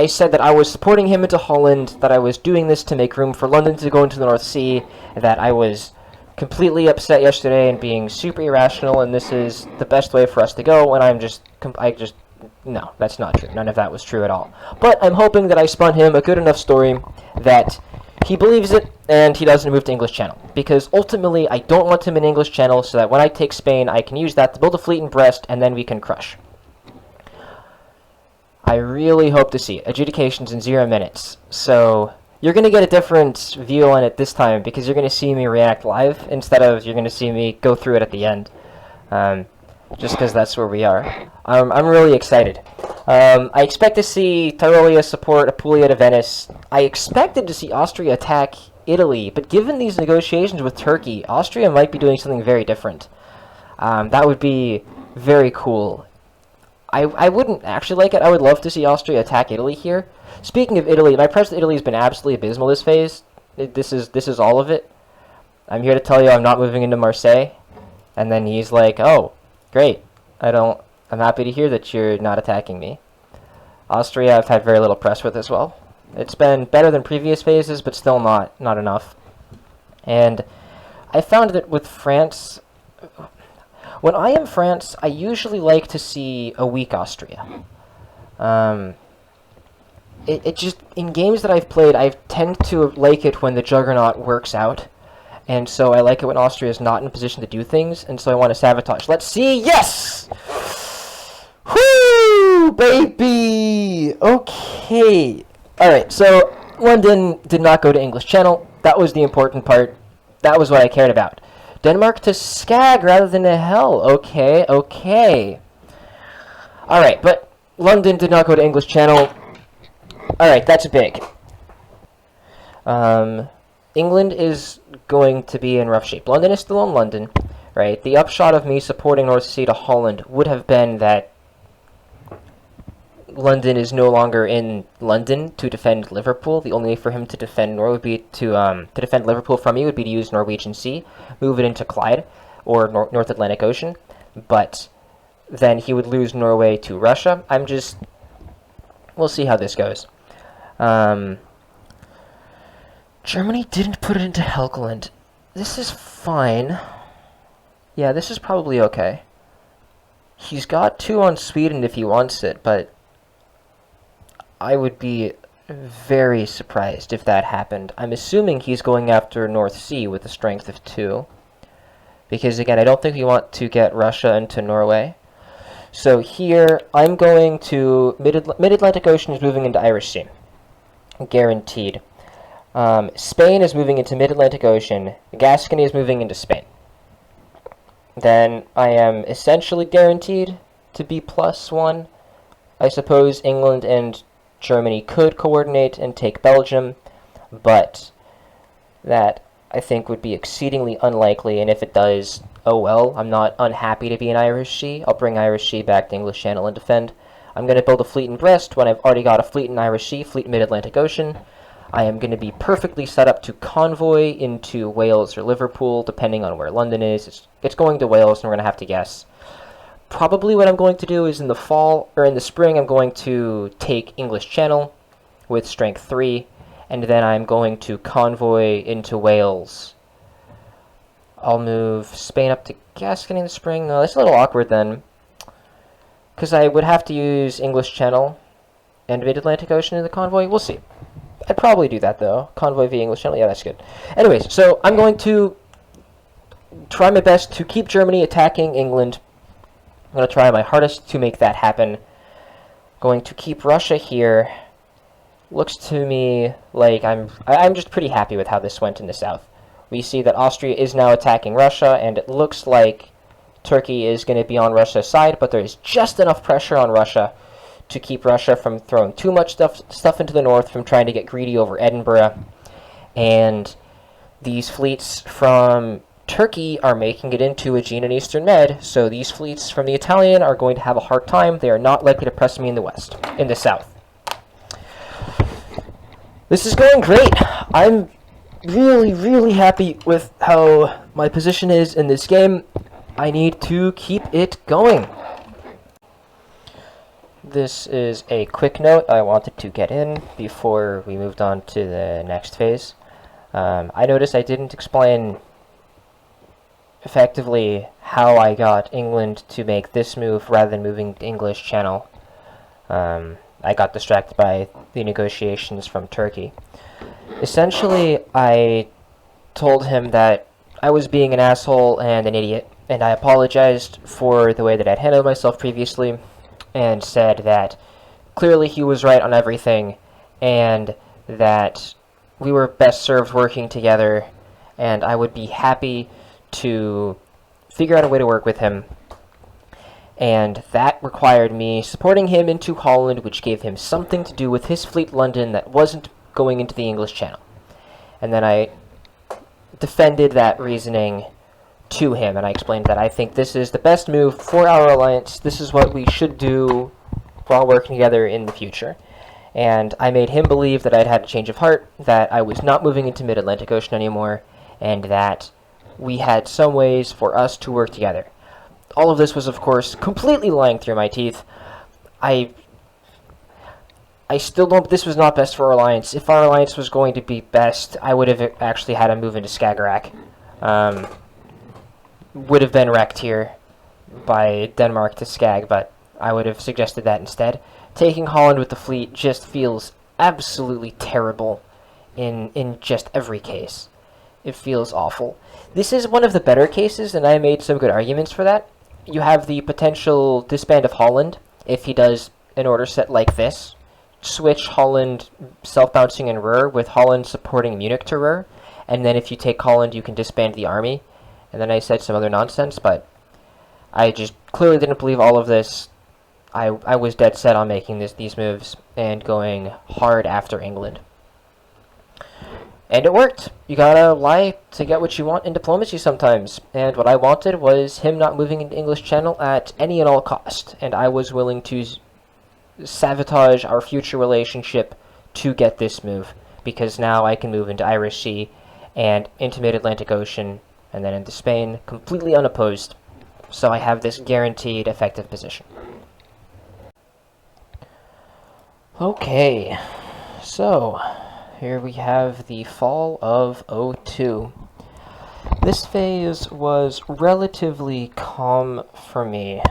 said that I was supporting him into Holland, that I was doing this to make room for London to go into the North Sea, that I was completely upset yesterday and being super irrational, and this is the best way for us to go, and no, that's not true. None of that was true at all. But I'm hoping that I spun him a good enough story that he believes it and he doesn't move to English Channel. Because ultimately, I don't want him in English Channel so that when I take Spain, I can use that to build a fleet in Brest and then we can crush. I really hope to see it. Adjudications in 0 minutes. So you're going to get a different view on it this time because you're going to see me react live instead of you're going to see me go through it at the end. Just because that's where we are. I'm really excited. I expect to see Tyrolia support Apulia to Venice. I expected to see Austria attack Italy, but given these negotiations with Turkey, Austria might be doing something very different. That would be very cool. I wouldn't actually like it. I would love to see Austria attack Italy here. Speaking of Italy, my press to Italy has been absolutely abysmal this phase. This is all of it. I'm here to tell you I'm not moving into Marseille. And then he's like, oh, great. I'm happy to hear that you're not attacking me. Austria I've had very little press with as well. It's been better than previous phases, but still not enough. And I found that with France, when I am France, I usually like to see a weak Austria. It just, in games that I've played, I tend to like it when the Juggernaut works out. And so I like it when Austria is not in a position to do things, and so I want to sabotage. Let's see! Yes! Whoo! Baby! Okay. Alright, so London did not go to English Channel. That was the important part. That was what I cared about. Denmark to Skag rather than to Hell. Okay. Alright, but London did not go to English Channel. Alright, that's big. England is going to be in rough shape. London is still in London, right? The upshot of me supporting North Sea to Holland would have been that London is no longer in London to defend Liverpool. The only way for him to defend to defend Liverpool from me would be to use Norwegian Sea, move it into Clyde or North Atlantic Ocean, but then he would lose Norway to Russia. We'll see how this goes. Germany didn't put it into Helgoland. This is fine. Yeah, this is probably okay. He's got 2 on Sweden if he wants it, but I would be very surprised if that happened. I'm assuming he's going after North Sea with a strength of 2. Because, again, I don't think we want to get Russia into Norway. So here, I'm going to... Mid-Atlantic Ocean is moving into Irish Sea. Guaranteed. Spain is moving into Mid-Atlantic Ocean. Gascony is moving into Spain. Then I am essentially guaranteed to be +1. I suppose England and Germany could coordinate and take Belgium, but that I think would be exceedingly unlikely, and if it does, oh well. I'm not unhappy to be in Irish Sea. I'll bring Irish Sea back to English Channel and defend. I'm going to build a fleet in Brest when I've already got a fleet in Irish Sea, fleet in Mid-Atlantic Ocean. I am going to be perfectly set up to convoy into Wales or Liverpool, depending on where London is. It's going to Wales, and we're going to have to guess. Probably what I'm going to do is in the fall, or in the spring, I'm going to take English Channel with strength 3, and then I'm going to convoy into Wales. I'll move Spain up to Gascony in the spring. No, that's a little awkward then, because I would have to use English Channel and Mid-Atlantic Ocean in the convoy. We'll see. I'd probably do that, though. Convoy via English Channel. Yeah, that's good. Anyways, so I'm going to try my best to keep Germany attacking England. I'm going to try my hardest to make that happen. Going to keep Russia here. Looks to me like I'm just pretty happy with how this went in the south. We see that Austria is now attacking Russia, and it looks like Turkey is going to be on Russia's side, but there is just enough pressure on Russia to keep Russia from throwing too much stuff into the north, from trying to get greedy over Edinburgh. And these fleets from Turkey are making it into Aegean and Eastern Med, so these fleets from the Italian are going to have a hard time. They are not likely to press me in the south. This is going great. I'm really, really happy with how my position is in this game. I need to keep it going. This is a quick note I wanted to get in before we moved on to the next phase. I noticed I didn't explain effectively how I got England to make this move rather than moving to English Channel. I got distracted by the negotiations from Turkey. Essentially, I told him that I was being an asshole and an idiot, and I apologized for the way that I'd handled myself previously, and said that clearly he was right on everything, and that we were best served working together, and I would be happy to figure out a way to work with him. And that required me supporting him into Holland, which gave him something to do with his fleet London that wasn't going into the English Channel. And then I defended that reasoning to him, and I explained that I think this is the best move for our alliance. This is what we should do while working together in the future. And I made him believe that I'd had a change of heart, that I was not moving into Mid-Atlantic Ocean anymore, and that we had some ways for us to work together. All of this was, of course, completely lying through my teeth. I still don't... This was not best for our alliance. If our alliance was going to be best, I would have actually had a move into Skagerrak. Would have been wrecked here by Denmark to Skag, but I would have suggested that instead. Taking Holland with the fleet just feels absolutely terrible in just every case. It feels awful. This is one of the better cases, and I made some good arguments for that. You have the potential disband of Holland if he does an order set like this. Switch Holland self-bouncing in Ruhr with Holland supporting Munich to Ruhr, and then if you take Holland you can disband the army. And then I said some other nonsense, but I just clearly didn't believe all of this. I was dead set on making these moves and going hard after England. And it worked. You gotta lie to get what you want in diplomacy sometimes. And what I wanted was him not moving into English Channel at any and all cost. And I was willing to sabotage our future relationship to get this move. Because now I can move into Irish Sea and into Mid-Atlantic Ocean and then into Spain completely unopposed. So I have this guaranteed effective position. Okay, so here we have the fall of '02. This phase was relatively calm for me.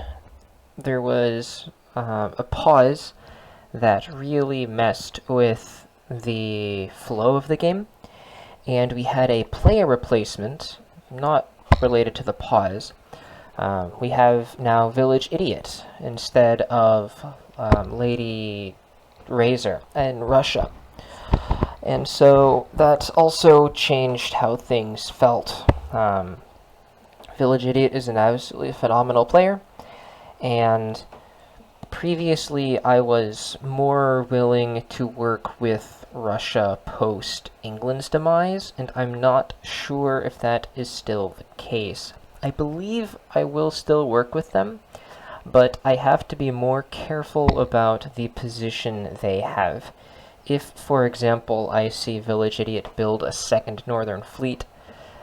There was a pause that really messed with the flow of the game, and we had a player replacement, not related to the pause. We have now Village Idiot instead of Lady Razor in Russia. And so that also changed how things felt. Village Idiot is an absolutely phenomenal player, and previously I was more willing to work with Russia post England's demise, and I'm not sure if that is still the case. I believe I will still work with them, but I have to be more careful about the position they have. If, for example, I see Village Idiot build a second Northern Fleet,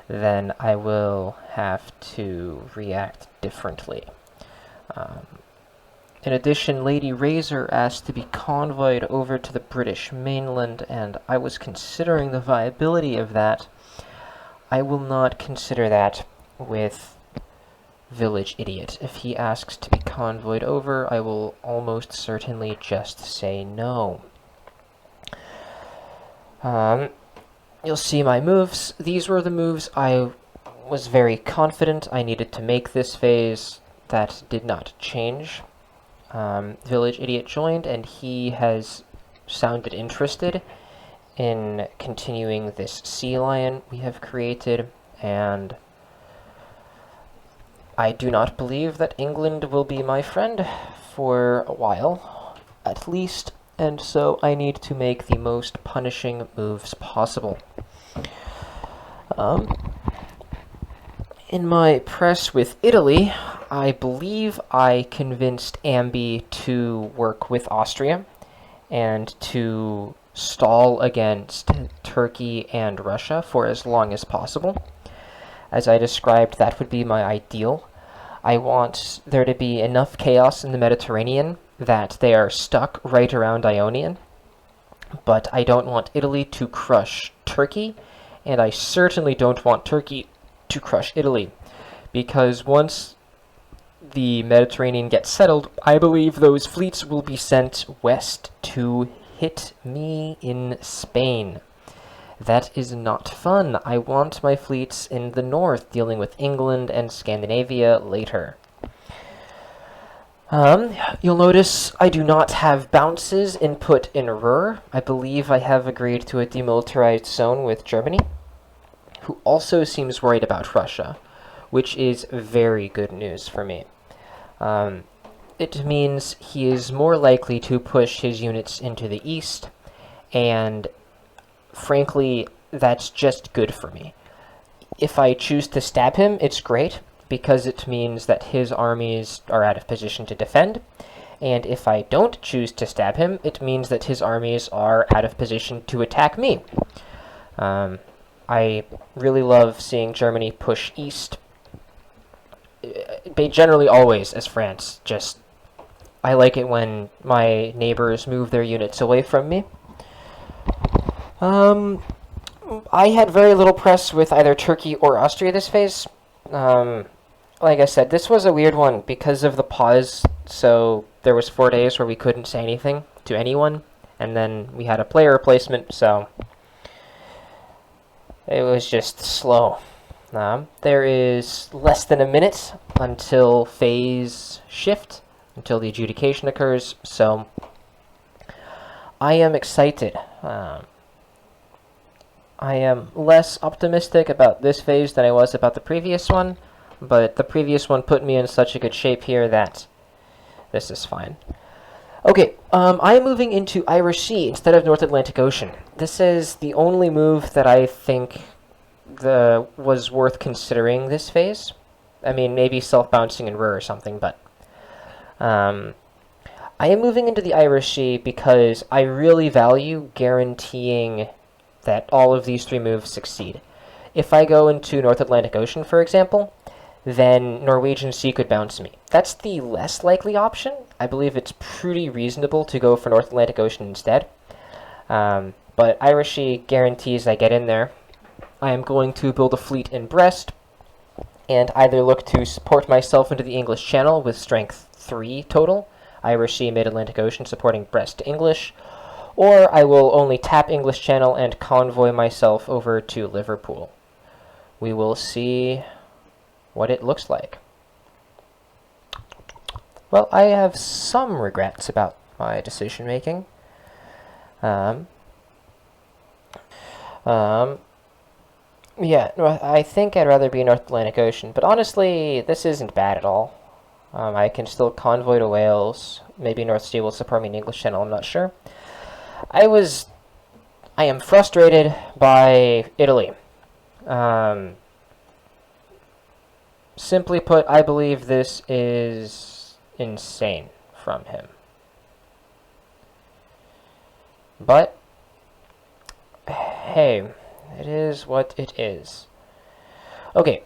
then I will have to react differently. In addition, Lady Razor asked to be convoyed over to the British mainland, and I was considering the viability of that. I will not consider that with Village Idiot. If he asks to be convoyed over, I will almost certainly just say no. You'll see my moves. These were the moves I was very confident I needed to make this phase. That did not change. Village Idiot joined, and he has sounded interested in continuing this sea lion we have created, and I do not believe that England will be my friend for a while, at least, and so I need to make the most punishing moves possible. In my press with Italy, I believe I convinced Ambi to work with Austria and to stall against Turkey and Russia for as long as possible. As I described, that would be my ideal. I want there to be enough chaos in the Mediterranean that they are stuck right around Ionian, but I don't want Italy to crush Turkey, and I certainly don't want Turkey to crush Italy, because once the Mediterranean gets settled, I believe those fleets will be sent west to hit me in Spain. That is not fun. I want my fleets in the north, dealing with England and Scandinavia later. You'll notice I do not have bounces input in Ruhr. I believe I have agreed to a demilitarized zone with Germany, who also seems worried about Russia, which is very good news for me. It means he is more likely to push his units into the east, and frankly, that's just good for me. If I choose to stab him, it's great, because it means that his armies are out of position to defend, and if I don't choose to stab him, it means that his armies are out of position to attack me. I really love seeing Germany push east. Generally always as France, just I like it when my neighbors move their units away from me. I had very little press with either Turkey or Austria this phase. Like I said, this was a weird one because of the pause, so there was 4 days where we couldn't say anything to anyone, and then we had a player replacement, so it was just slow. There is less than a minute until phase shift, until the adjudication occurs, so I am excited. I am less optimistic about this phase than I was about the previous one, but the previous one put me in such a good shape here that this is fine. Okay, I am moving into Irish Sea instead of North Atlantic Ocean. This is the only move that I think was worth considering this phase. I mean, maybe self-bouncing in Ruhr or something, but I am moving into the Irish Sea because I really value guaranteeing that all of these 3 moves succeed. If I go into North Atlantic Ocean, for example, then Norwegian Sea could bounce me. That's the less likely option. I believe it's pretty reasonable to go for North Atlantic Ocean instead. But Irish Sea guarantees I get in there. I am going to build a fleet in Brest, and either look to support myself into the English Channel with strength 3 total, Irish Sea, Mid-Atlantic Ocean supporting Brest to English, or I will only tap English Channel and convoy myself over to Liverpool. We will see what it looks like. Well, I have some regrets about my decision making. Yeah, I think I'd rather be North Atlantic Ocean, but honestly, this isn't bad at all. I can still convoy to Wales. Maybe North Sea will support me in English Channel, I'm not sure. I am frustrated by Italy. Simply put, I believe this is insane from him. But, hey, it is what it is. Okay,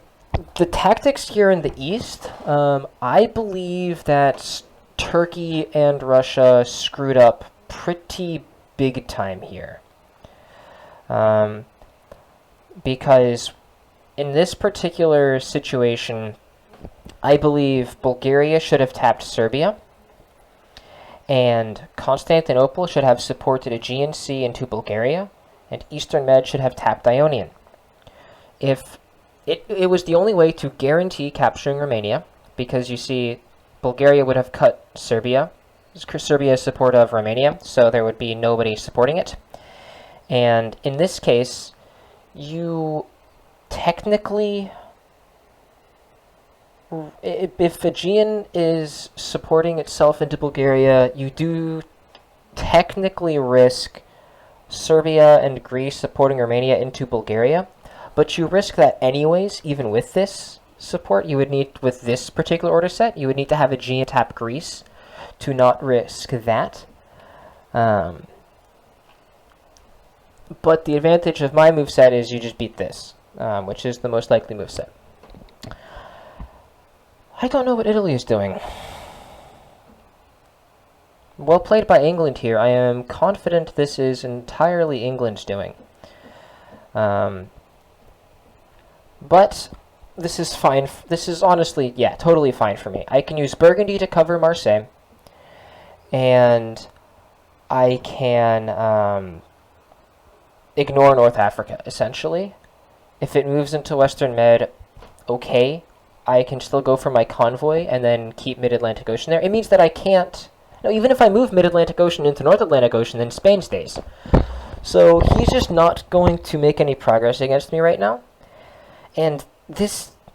the tactics here in the east, I believe that Turkey and Russia screwed up pretty big time here. Because in this particular situation, I believe Bulgaria should have tapped Serbia, and Constantinople should have supported Aegean Sea into Bulgaria, and Eastern Med should have tapped Ionian. If it was the only way to guarantee capturing Romania, because you see, Bulgaria would have cut Serbia. Serbia is support of Romania, so there would be nobody supporting it. And in this case, you technically, if Aegean is supporting itself into Bulgaria, you do technically risk Serbia and Greece supporting Romania into Bulgaria, but you risk that anyways, even with this support. You would need, with this particular order set, you would need to have Aegean tap Greece to not risk that. But the advantage of my moveset is you just beat this, which is the most likely moveset. I don't know what Italy is doing. Well played by England here. I am confident this is entirely England's doing. But this is fine. This is honestly, yeah, totally fine for me. I can use Burgundy to cover Marseille. And I can ignore North Africa, essentially. If it moves into Western Med, okay. I can still go for my convoy and then keep Mid-Atlantic Ocean there. It means that I can't... No, even if I move Mid-Atlantic Ocean into North Atlantic Ocean, then Spain stays. So he's just not going to make any progress against me right now. And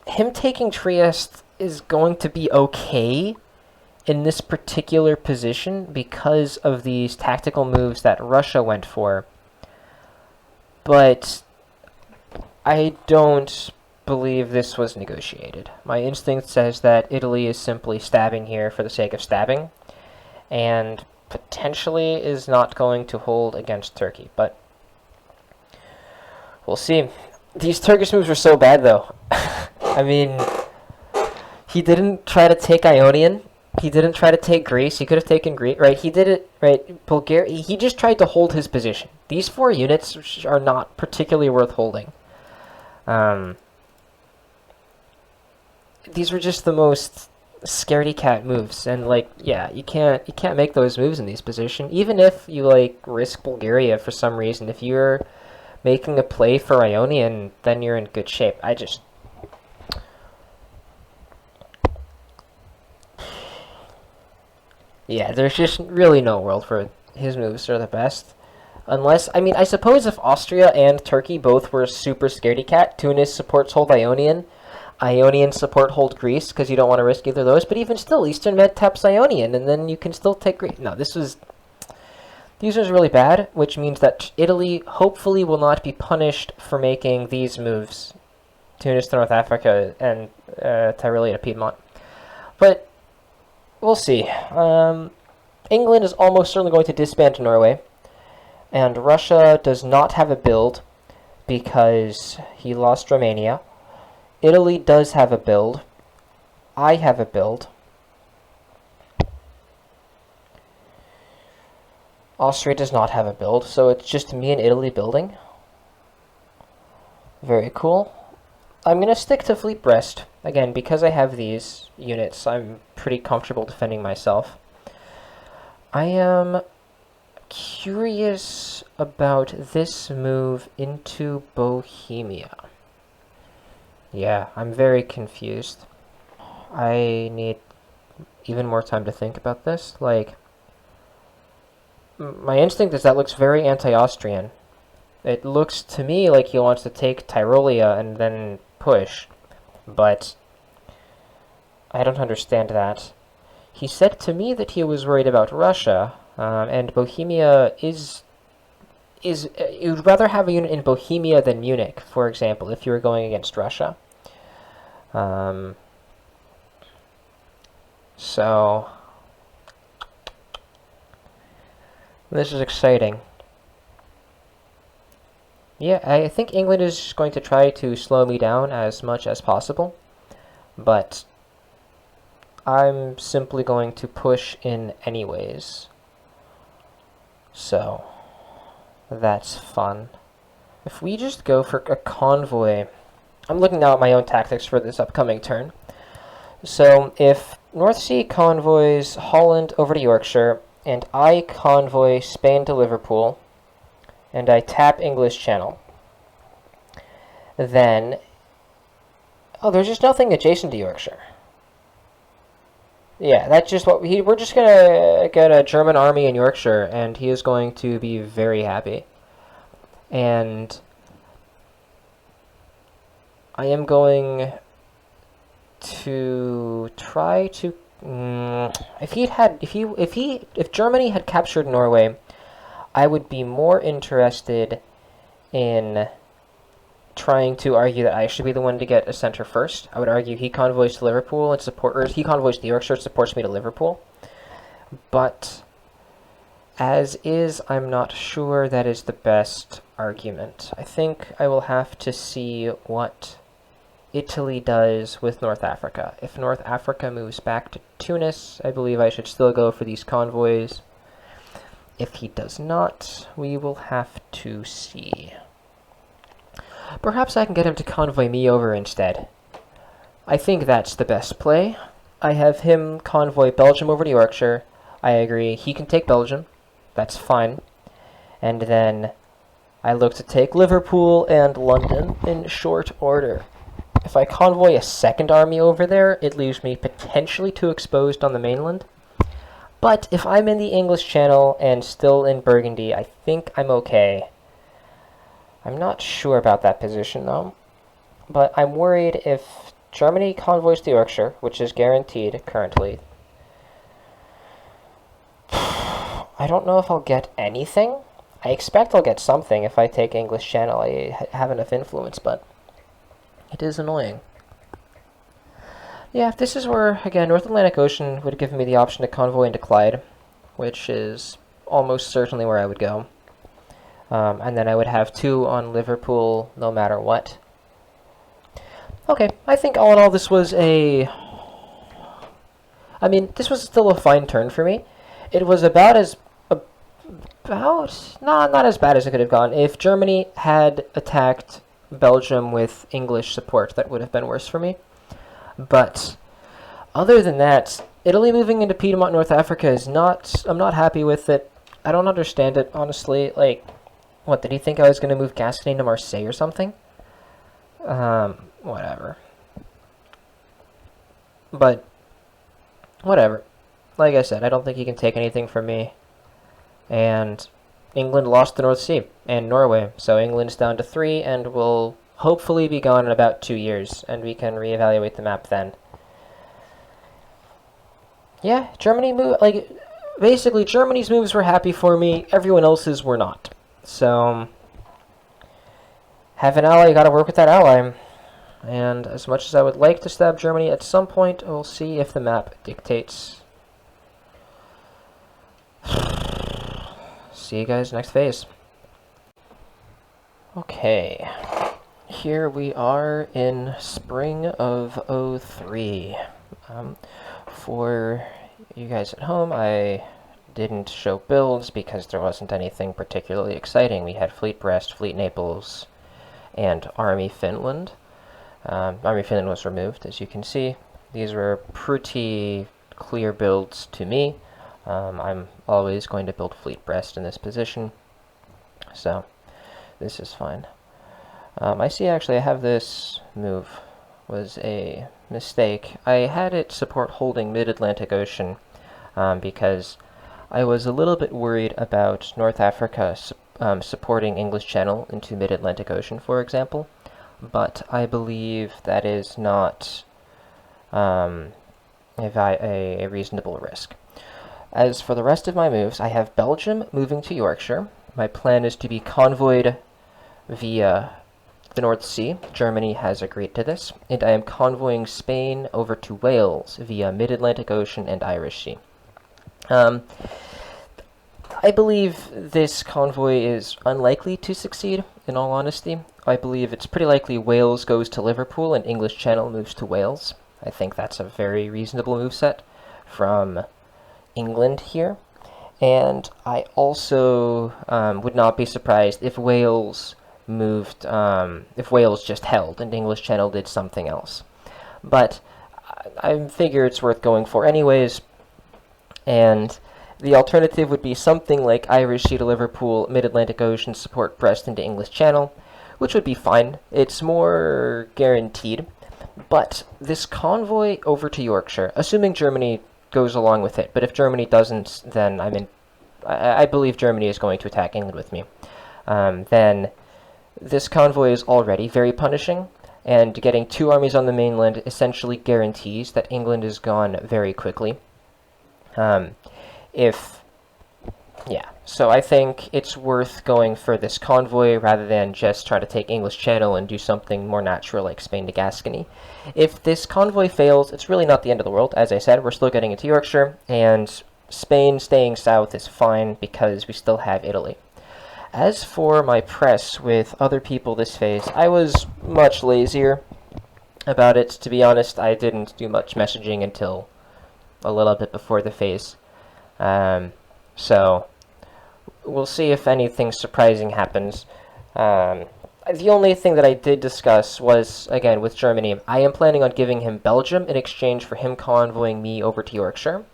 him taking Trieste is going to be okay in this particular position because of these tactical moves that Russia went for. But I don't believe this was negotiated. My instinct says that Italy is simply stabbing here for the sake of stabbing, and potentially is not going to hold against Turkey, but we'll see. These Turkish moves are so bad, though. I mean, he didn't try to take Ionian. He didn't try to take Greece. He could have taken Greece, right? He did it, right? Bulgaria. He just tried to hold his position. These 4 units are not particularly worth holding. These were just the most scaredy cat moves, and like, yeah, you can't make those moves in these positions. Even if you like risk Bulgaria for some reason, if you're making a play for Ionian, then you're in good shape. Yeah, there's just really no world for his moves are the best. Unless, I mean, I suppose if Austria and Turkey both were super scaredy cat, Tunis supports hold Ionian, Ionian support hold Greece, because you don't want to risk either of those, but even still, Eastern Med taps Ionian, and then you can still take Greece. No, these are really bad, which means that Italy hopefully will not be punished for making these moves. Tunis to North Africa and Tyrolia to Piedmont. But we'll see. England is almost certainly going to disband Norway, and Russia does not have a build because he lost Romania. Italy does have a build. I have a build. Austria does not have a build, so it's just me and Italy building. Very cool. I'm going to stick to Fleet Brest. Again, because I have these units, I'm pretty comfortable defending myself. I am curious about this move into Bohemia. Yeah, I'm very confused. I need even more time to think about this. Like, my instinct is that looks very anti-Austrian. It looks to me like he wants to take Tyrolia and then push, but I don't understand that. He said to me that he was worried about Russia, and Bohemia you'd rather have a unit in Bohemia than Munich, for example, if you were going against Russia. So this is exciting. Yeah, I think England is going to try to slow me down as much as possible, but I'm simply going to push in anyways. So that's fun. If we just go for a convoy, I'm looking now at my own tactics for this upcoming turn. So if North Sea convoys Holland over to Yorkshire, and I convoy Spain to Liverpool, and I tap English Channel, then... Oh, there's just nothing adjacent to Yorkshire. Yeah, that's just what we're just gonna get a German army in Yorkshire, and he is going to be very happy. And I am going to try to if Germany had captured Norway, I would be more interested in trying to argue that I should be the one to get a center first. I would argue he convoys to Liverpool and he convoys to Yorkshire, supports me to Liverpool. But As is, I'm not sure that is the best argument. I think I will have to see what Italy does with North Africa. If North Africa moves back to Tunis, I believe I should still go for these convoys. If he does not, we will have to see. Perhaps I can get him to convoy me over instead. I think that's the best play. I have him convoy Belgium over to Yorkshire. I agree. He can take Belgium. That's fine. And then I look to take Liverpool and London in short order. If I convoy a second army over there, it leaves me potentially too exposed on the mainland. But if I'm in the English Channel and still in Burgundy, I think I'm okay. I'm not sure about that position, though. But I'm worried if Germany convoys to Yorkshire, which is guaranteed currently. I don't know if I'll get anything. I expect I'll get something if I take English Channel. I have enough influence, but it is annoying. Yeah, if this is where, again, North Atlantic Ocean would give me the option to convoy into Clyde, which is almost certainly where I would go. And then I would have 2 on Liverpool no matter what. Okay, I think all in all this was this was still a fine turn for me. It was not as bad as it could have gone. If Germany had attacked Belgium with English support, that would have been worse for me. But other than that, Italy moving into Piedmont, North Africa is not... I'm not happy with it. I don't understand it, honestly. Like, what, did he think I was going to move Gascony to Marseille or something? Whatever. But, whatever. Like I said, I don't think he can take anything from me. And England lost the North Sea and Norway, so England's down to 3 and will hopefully be gone in about 2 years, and we can reevaluate the map then. Yeah, Germany basically Germany's moves were happy for me, everyone else's were not. So, have an ally, you gotta work with that ally. And as much as I would like to stab Germany, at some point we'll see if the map dictates. See you guys next phase. Okay, here we are in spring of 03. For you guys at home, I didn't show builds because there wasn't anything particularly exciting. We had Fleet Brest, Fleet Naples, and Army Finland. Army Finland was removed, as you can see. These were pretty clear builds to me. I'm always going to build Fleet Brest in this position, so this is fine. I see actually I have this move was a mistake. I had it support holding mid-Atlantic Ocean because I was a little bit worried about North Africa supporting English Channel into mid-Atlantic Ocean, for example, but I believe that is not a reasonable risk. As for the rest of my moves, I have Belgium moving to Yorkshire. My plan is to be convoyed via the North Sea. Germany has agreed to this. And I am convoying Spain over to Wales via Mid-Atlantic Ocean and Irish Sea. I believe this convoy is unlikely to succeed, in all honesty. I believe it's pretty likely Wales goes to Liverpool and English Channel moves to Wales. I think that's a very reasonable moveset from England here, and I also would not be surprised if Wales moved, if Wales just held and English Channel did something else. But I figure it's worth going for anyways, and the alternative would be something like Irish Sea to Liverpool, Mid-Atlantic Ocean, support Brest into English Channel, which would be fine. It's more guaranteed, but this convoy over to Yorkshire, assuming Germany goes along with it, but if Germany doesn't, then I believe Germany is going to attack England with me. Then this convoy is already very punishing, and getting 2 armies on the mainland essentially guarantees that England is gone very quickly. So I think it's worth going for this convoy rather than just try to take English Channel and do something more natural like Spain to Gascony. If this convoy fails, it's really not the end of the world. As I said, we're still getting into Yorkshire, and Spain staying south is fine because we still have Italy. As for my press with other people this phase, I was much lazier about it. To be honest, I didn't do much messaging until a little bit before the phase. So we'll see if anything surprising happens. The only thing that I did discuss was, again, with Germany. I am planning on giving him Belgium in exchange for him convoying me over to Yorkshire.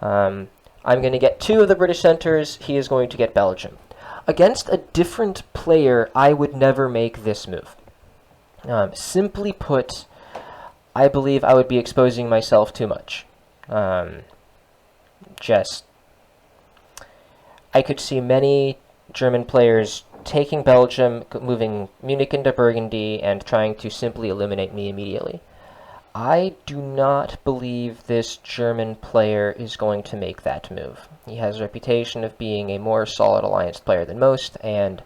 I'm going to get 2 of the British centers. He is going to get Belgium. Against a different player, I would never make this move. Simply put, I believe I would be exposing myself too much. I could see many German players taking Belgium, moving Munich into Burgundy, and trying to simply eliminate me immediately. I do not believe this German player is going to make that move. He has a reputation of being a more solid alliance player than most, and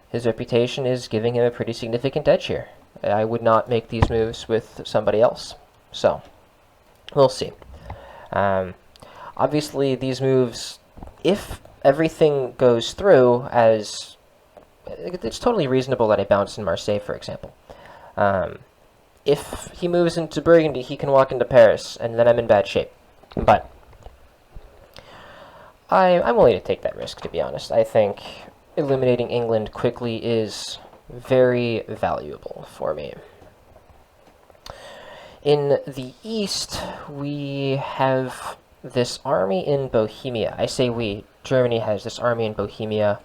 his reputation is giving him a pretty significant edge here. I would not make these moves with somebody else. So, we'll see. Obviously, these moves, if everything goes through as... It's totally reasonable that I bounce in Marseille, for example. If he moves into Burgundy, he can walk into Paris, and then I'm in bad shape. But I'm willing to take that risk, to be honest. I think eliminating England quickly is very valuable for me. In the east, we have this army in Bohemia. I say we. Germany has this army in Bohemia.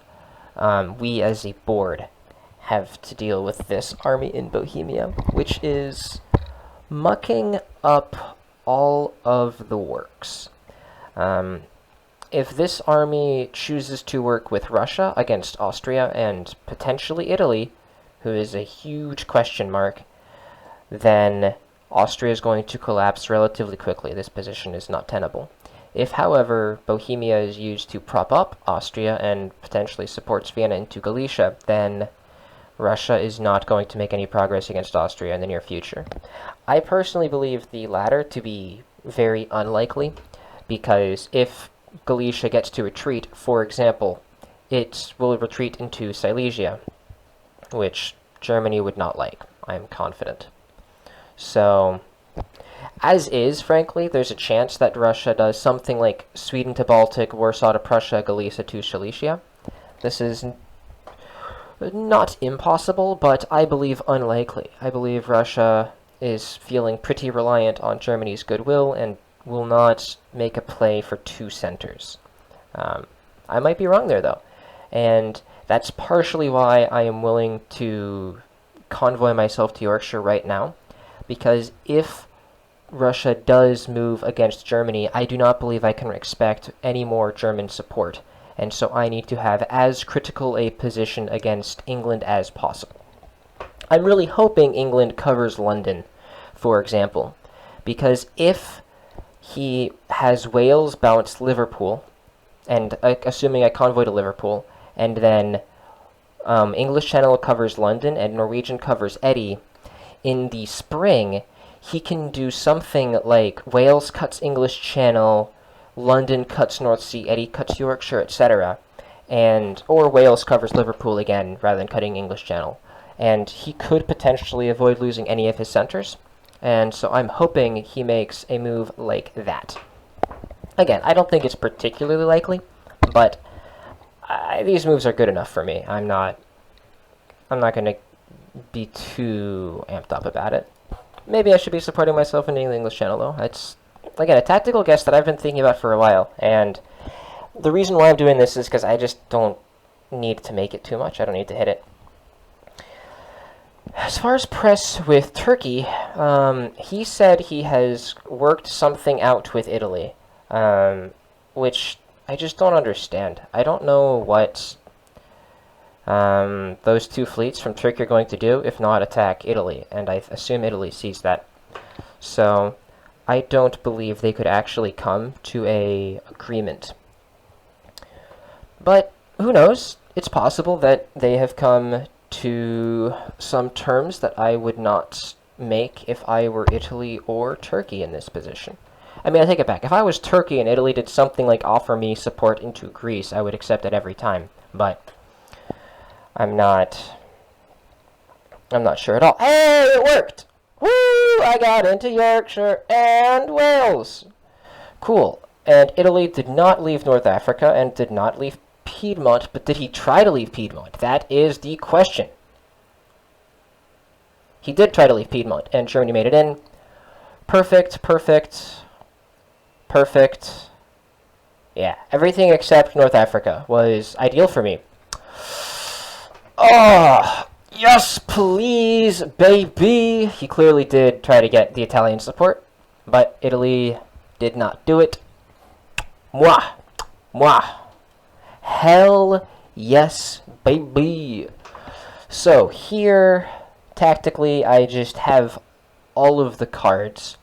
We, as a board, have to deal with this army in Bohemia, which is mucking up all of the works. If this army chooses to work with Russia against Austria and potentially Italy, who is a huge question mark, then Austria is going to collapse relatively quickly. This position is not tenable. If, however, Bohemia is used to prop up Austria and potentially supports Vienna into Galicia, then Russia is not going to make any progress against Austria in the near future. I personally believe the latter to be very unlikely, because if Galicia gets to retreat, for example, it will retreat into Silesia, which Germany would not like, I'm confident. So, as is, frankly, there's a chance that Russia does something like Sweden to Baltic, Warsaw to Prussia, Galicia to Silesia. This is not impossible, but I believe unlikely. I believe Russia is feeling pretty reliant on Germany's goodwill and will not make a play for 2 centers. I might be wrong there, though. And that's partially why I am willing to convoy myself to Yorkshire right now, because if Russia does move against Germany, I do not believe I can expect any more German support, and so I need to have as critical a position against England as possible. I'm really hoping England covers London, for example, because if he has Wales bounce Liverpool, and assuming I convoy to Liverpool, and then English Channel covers London and Norwegian covers Eddie, in the spring, he can do something like Wales cuts English Channel, London cuts North Sea, Eddie cuts Yorkshire, etc. Or Wales covers Liverpool again, rather than cutting English Channel. And he could potentially avoid losing any of his centers. And so I'm hoping he makes a move like that. Again, I don't think it's particularly likely, but these moves are good enough for me. I'm not going to be too amped up about it. Maybe I should be supporting myself in the English Channel, though. It's, again, a tactical guess that I've been thinking about for a while, and the reason why I'm doing this is because I just don't need to make it too much. I don't need to hit it. As far as press with Turkey, he said he has worked something out with Italy, which I just don't understand. I don't know what those 2 fleets from Turkey are going to do, if not attack Italy, and I assume Italy sees that. So I don't believe they could actually come to an agreement. But who knows? It's possible that they have come to some terms that I would not make if I were Italy or Turkey in this position. I mean, I take it back. If I was Turkey and Italy did something like offer me support into Greece, I would accept it every time. But I'm not sure at all. Hey, it worked! Woo! I got into Yorkshire and Wales. Cool. And Italy did not leave North Africa and did not leave Piedmont, but did he try to leave Piedmont? That is the question. He did try to leave Piedmont, and Germany made it in. Perfect, perfect, perfect. Yeah, everything except North Africa was ideal for me. Oh, yes, please, baby. He clearly did try to get the Italian support, but Italy did not do it. Mwah, mwah. Hell yes, baby. So here, tactically, I just have all of the cards.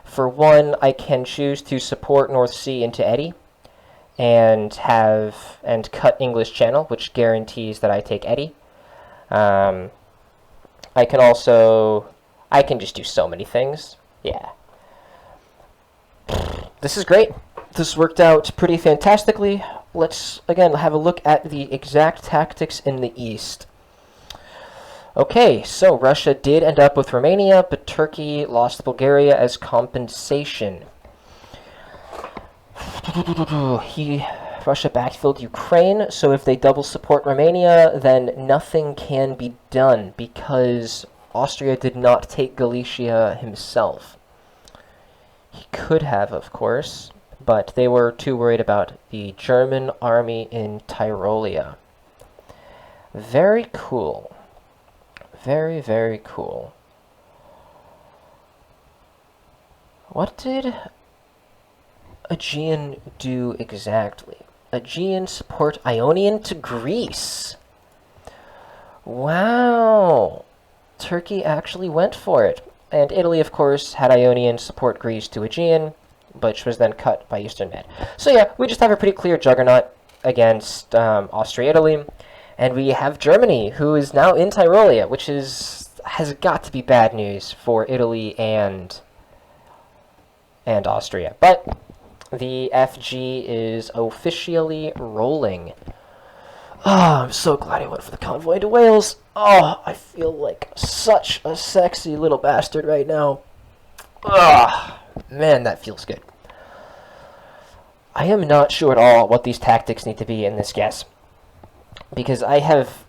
For one, I can choose to support North Sea into Eddy and cut English Channel, which guarantees that I take Eddy. I can just do so many things. Yeah. This is great. This worked out pretty fantastically. Let's, again, have a look at the exact tactics in the East. Okay, so Russia did end up with Romania, but Turkey lost Bulgaria as compensation. Russia backfilled Ukraine, so if they double support Romania, then nothing can be done, because Austria did not take Galicia himself. He could have, of course, but they were too worried about the German army in Tyrolia. Very cool. Very, very cool. What did Aegean do exactly? Aegean support Ionian to Greece. Wow. Turkey actually went for it. And Italy, of course, had Ionian support Greece to Aegean, which was then cut by Eastern Med. So yeah, we just have a pretty clear juggernaut against Austria-Italy. And we have Germany, who is now in Tyrolia, which has got to be bad news for Italy and Austria. But the FG is officially rolling. Oh, I'm so glad I went for the convoy to Wales. Oh, I feel like such a sexy little bastard right now. Oh, man, that feels good. I am not sure at all what these tactics need to be in this guess, because I have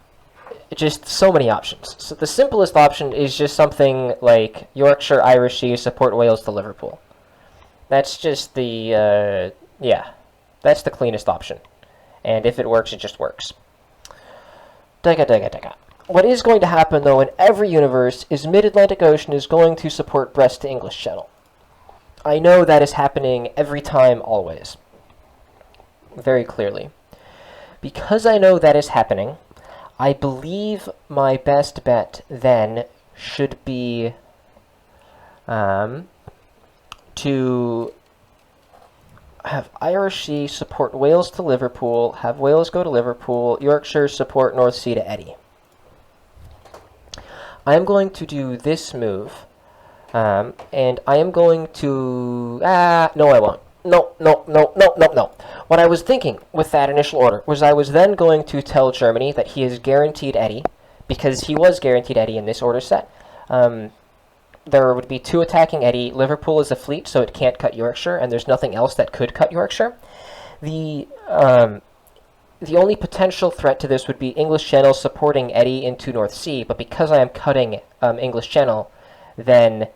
just so many options. So the simplest option is just something like Yorkshire, Irish Sea, support Wales to Liverpool. That's just the, yeah, that's the cleanest option. And if it works, it just works. Dega, dega, dega. What is going to happen, though, in every universe is Mid-Atlantic Ocean is going to support Brest to English Channel. I know that is happening every time, always. Very clearly. Because I know that is happening, I believe my best bet then should be to have Irish Sea support Wales to Liverpool, have Wales go to Liverpool, Yorkshire support North Sea to Eddy. I am going to do this move, and I am going to... no, I won't. No. What I was thinking with that initial order was I was then going to tell Germany that he is guaranteed Eddy, because he was guaranteed Eddy in this order set. There would be 2 attacking Eddy. Liverpool is a fleet, so it can't cut Yorkshire, and there's nothing else that could cut Yorkshire. The only potential threat to this would be English Channel supporting Eddy into North Sea, but because I am cutting English Channel, then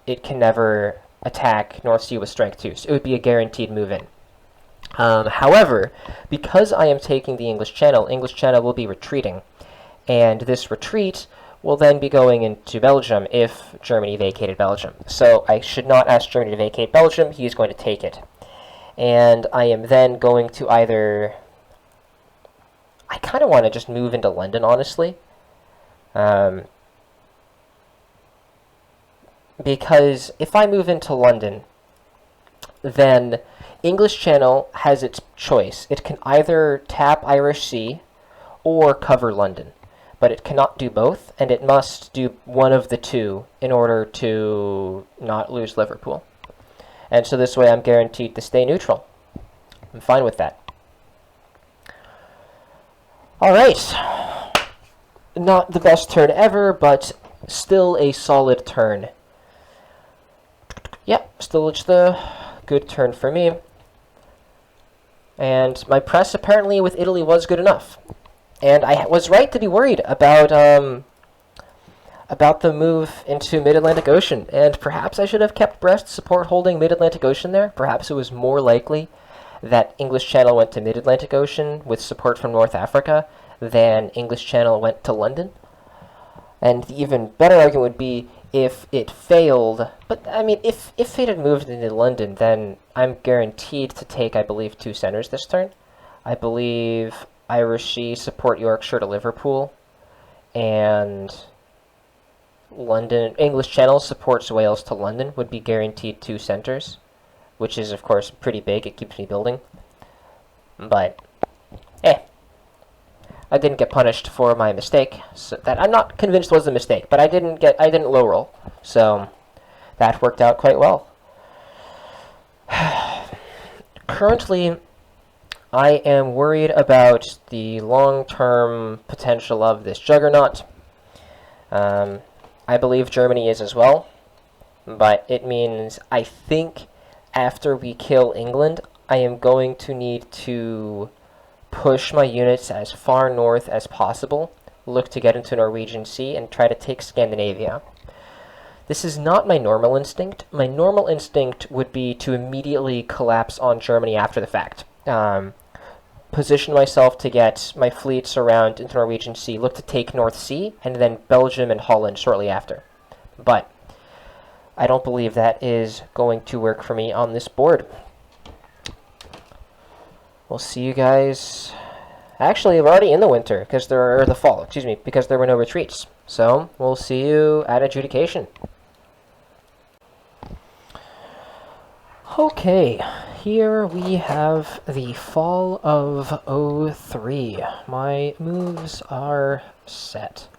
it can never attack North Sea with Strength 2, so it would be a guaranteed move in. However, because I am taking the English Channel will be retreating, and this retreat will then be going into Belgium if Germany vacated Belgium. So I should not ask Germany to vacate Belgium, he is going to take it. And I am then going to either... I kind of want to just move into London, honestly. Because if I move into London, then English Channel has its choice. It can either tap Irish Sea or cover London. But it cannot do both, and it must do one of the two in order to not lose Liverpool. And so this way I'm guaranteed to stay neutral. I'm fine with that. Alright. Not the best turn ever, but still a solid turn. Yep, still just a good turn for me. And my press apparently with Italy was good enough. And I was right to be worried about the move into Mid-Atlantic Ocean. And perhaps I should have kept Brest support holding Mid-Atlantic Ocean there. Perhaps it was more likely that English Channel went to Mid-Atlantic Ocean with support from North Africa than English Channel went to London. And the even better argument would be if it failed. But, I mean, if it had moved into London, then I'm guaranteed to take, I believe, 2 centers this turn. I believe Irish support Yorkshire to Liverpool, and English Channel supports Wales to London would be guaranteed 2 centers, which is, of course, pretty big. It keeps me building. But, I didn't get punished for my mistake, so that I'm not convinced was a mistake, but I didn't low roll, so that worked out quite well. Currently, I am worried about the long-term potential of this juggernaut. I believe Germany is as well, but it means I think after we kill England, I am going to need to push my units as far north as possible, look to get into Norwegian Sea, and try to take Scandinavia. This is not my normal instinct. My normal instinct would be to immediately collapse on Germany after the fact. Position myself to get my fleets around into Norwegian Sea, look to take North Sea, and then Belgium and Holland shortly after. But I don't believe that is going to work for me on this board. We'll see you guys. Actually, we're already in the winter, because the fall, excuse me, because there were no retreats. So, we'll see you at adjudication. Okay, here we have the fall of 03. My moves are set.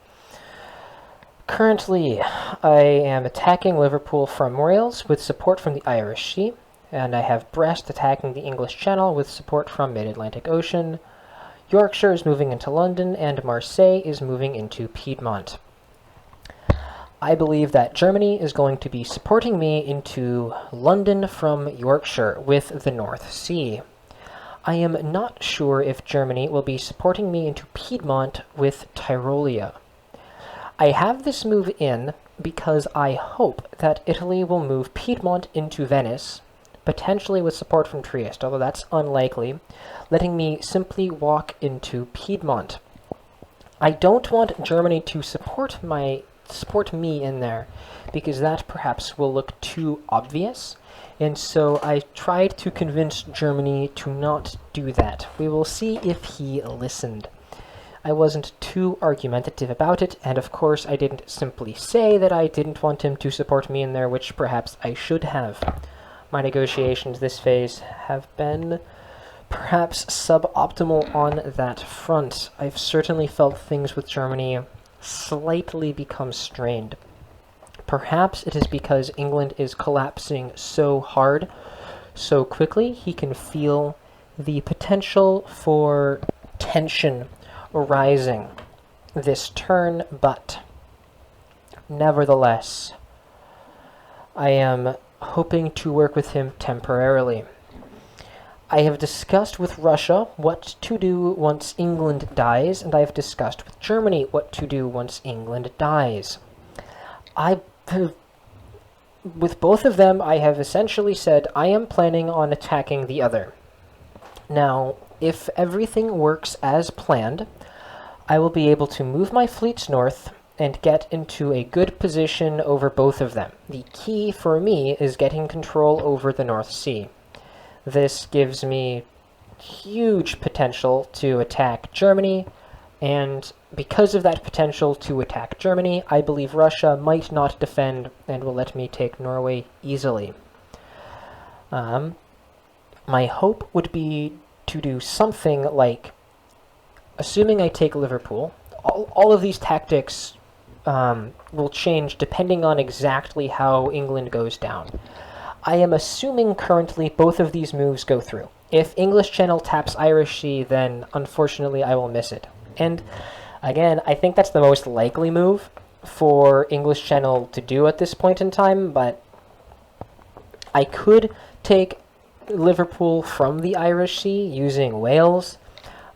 Currently, I am attacking Liverpool from Wales with support from the Irish Sea, and I have Brest attacking the English Channel with support from Mid-Atlantic Ocean. Yorkshire is moving into London, and Marseille is moving into Piedmont. I believe that Germany is going to be supporting me into London from Yorkshire with the North Sea. I am not sure if Germany will be supporting me into Piedmont with Tyrolia. I have this move in because I hope that Italy will move Piedmont into Venice, potentially with support from Trieste, although that's unlikely, letting me simply walk into Piedmont. I don't want Germany to support me in there, because that perhaps will look too obvious, and so I tried to convince Germany to not do that. We will see if he listened. I wasn't too argumentative about it, and of course I didn't simply say that I didn't want him to support me in there, which perhaps I should have. My negotiations this phase have been perhaps suboptimal on that front. I've certainly felt things with Germany slightly become strained. Perhaps it is because England is collapsing so hard, so quickly, he can feel the potential for tension arising this turn, but nevertheless, I am hoping to work with him temporarily. I have discussed with Russia what to do once England dies, and I have discussed with Germany what to do once England dies. With both of them, I have essentially said I am planning on attacking the other. Now, if everything works as planned, I will be able to move my fleets north and get into a good position over both of them. The key for me is getting control over the North Sea. This gives me huge potential to attack Germany, and because of that potential to attack Germany, I believe Russia might not defend and will let me take Norway easily. My hope would be to do something like, assuming I take Liverpool, all of these tactics will change depending on exactly how England goes down. I am assuming currently both of these moves go through. If English Channel taps Irish Sea, then unfortunately I will miss it. And again, I think that's the most likely move for English Channel to do at this point in time, but I could take Liverpool from the Irish Sea using Wales,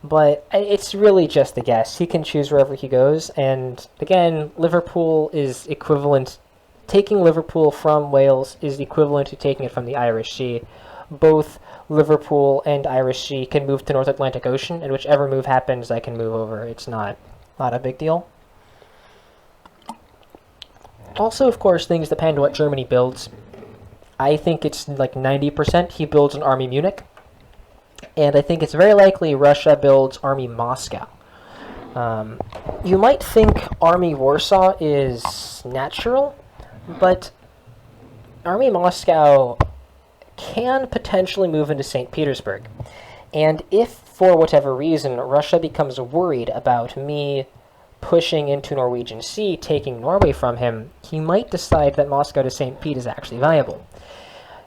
but it's really just a guess. He can choose wherever he goes, and again, Liverpool is equivalent. Taking Liverpool from Wales is equivalent to taking it from the Irish Sea. Both Liverpool and Irish Sea can move to North Atlantic Ocean, and whichever move happens, I can move over. It's not a big deal. Also, of course, things depend on what Germany builds. I think it's like 90% he builds an Army Munich, and I think it's very likely Russia builds Army Moscow. You might think Army Warsaw is natural, but Army Moscow can potentially move into St. Petersburg. And if, for whatever reason, Russia becomes worried about me pushing into Norwegian Sea, taking Norway from him, he might decide that Moscow to St. Pete is actually viable.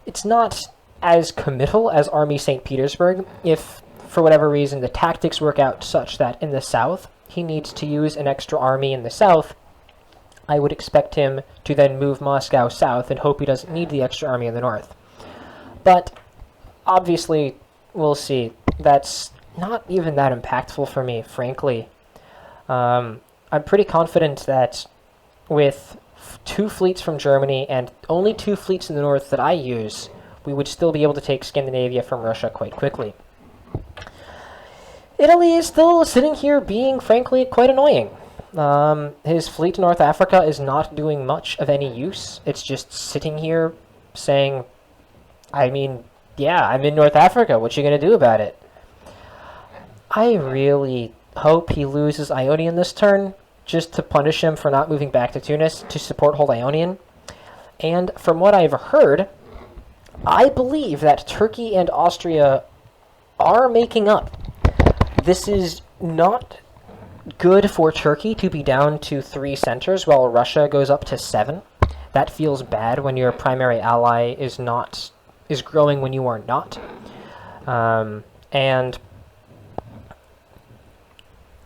It's not as committal as Army St. Petersburg if, for whatever reason, the tactics work out such that in the south, he needs to use an extra army in the south. I would expect him to then move Moscow south and hope he doesn't need the extra army in the north. But, obviously, we'll see. That's not even that impactful for me, frankly. I'm pretty confident that with 2 fleets from Germany and only 2 fleets in the north that I use, we would still be able to take Scandinavia from Russia quite quickly. Italy is still sitting here being, frankly, quite annoying. His fleet in North Africa is not doing much of any use. It's just sitting here saying, I mean, yeah, I'm in North Africa. What you gonna do about it? I really hope he loses Ionian this turn, just to punish him for not moving back to Tunis to support hold Ionian. And from what I've heard, I believe that Turkey and Austria are making up. This is not good for Turkey to be down to 3 centers while Russia goes up to 7. That feels bad when your primary ally is growing when you are not. And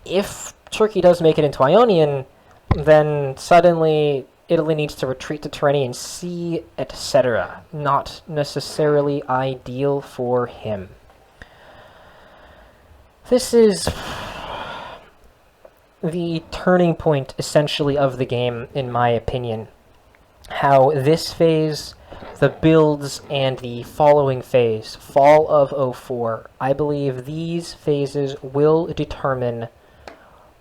if Turkey does make it into Ionian, then suddenly Italy needs to retreat to Tyrrhenian Sea, etc. Not necessarily ideal for him. This is the turning point, essentially, of the game, in my opinion. How this phase, the builds, and the following phase, Fall of 04, I believe these phases will determine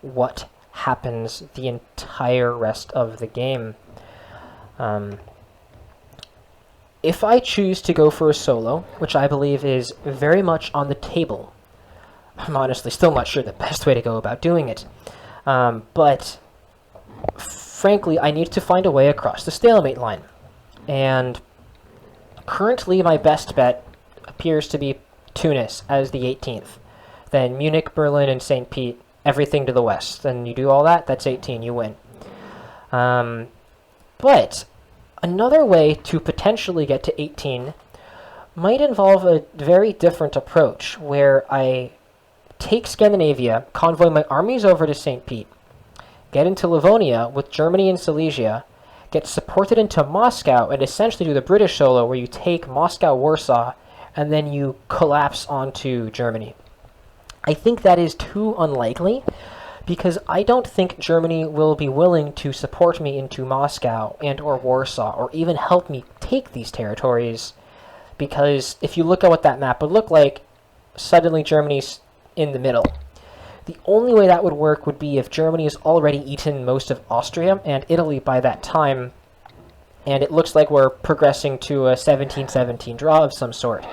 what happens the entire rest of the game. If I choose to go for a solo, which I believe is very much on the table, I'm honestly still not sure the best way to go about doing it. But frankly, I need to find a way across the stalemate line. And currently my best bet appears to be Tunis as the 18th. Then Munich, Berlin, and St. Pete, everything to the west. Then you do all that, that's 18, you win. But another way to potentially get to 18 might involve a very different approach, where I take Scandinavia, convoy my armies over to St. Pete, get into Livonia with Germany and Silesia, get supported into Moscow, and essentially do the British solo where you take Moscow, Warsaw, and then you collapse onto Germany. I think that is too unlikely, because I don't think Germany will be willing to support me into Moscow and or Warsaw, or even help me take these territories, because if you look at what that map would look like, suddenly Germany's in the middle. The only way that would work would be if Germany has already eaten most of Austria and Italy by that time, and it looks like we're progressing to a 17-17 draw of some sort.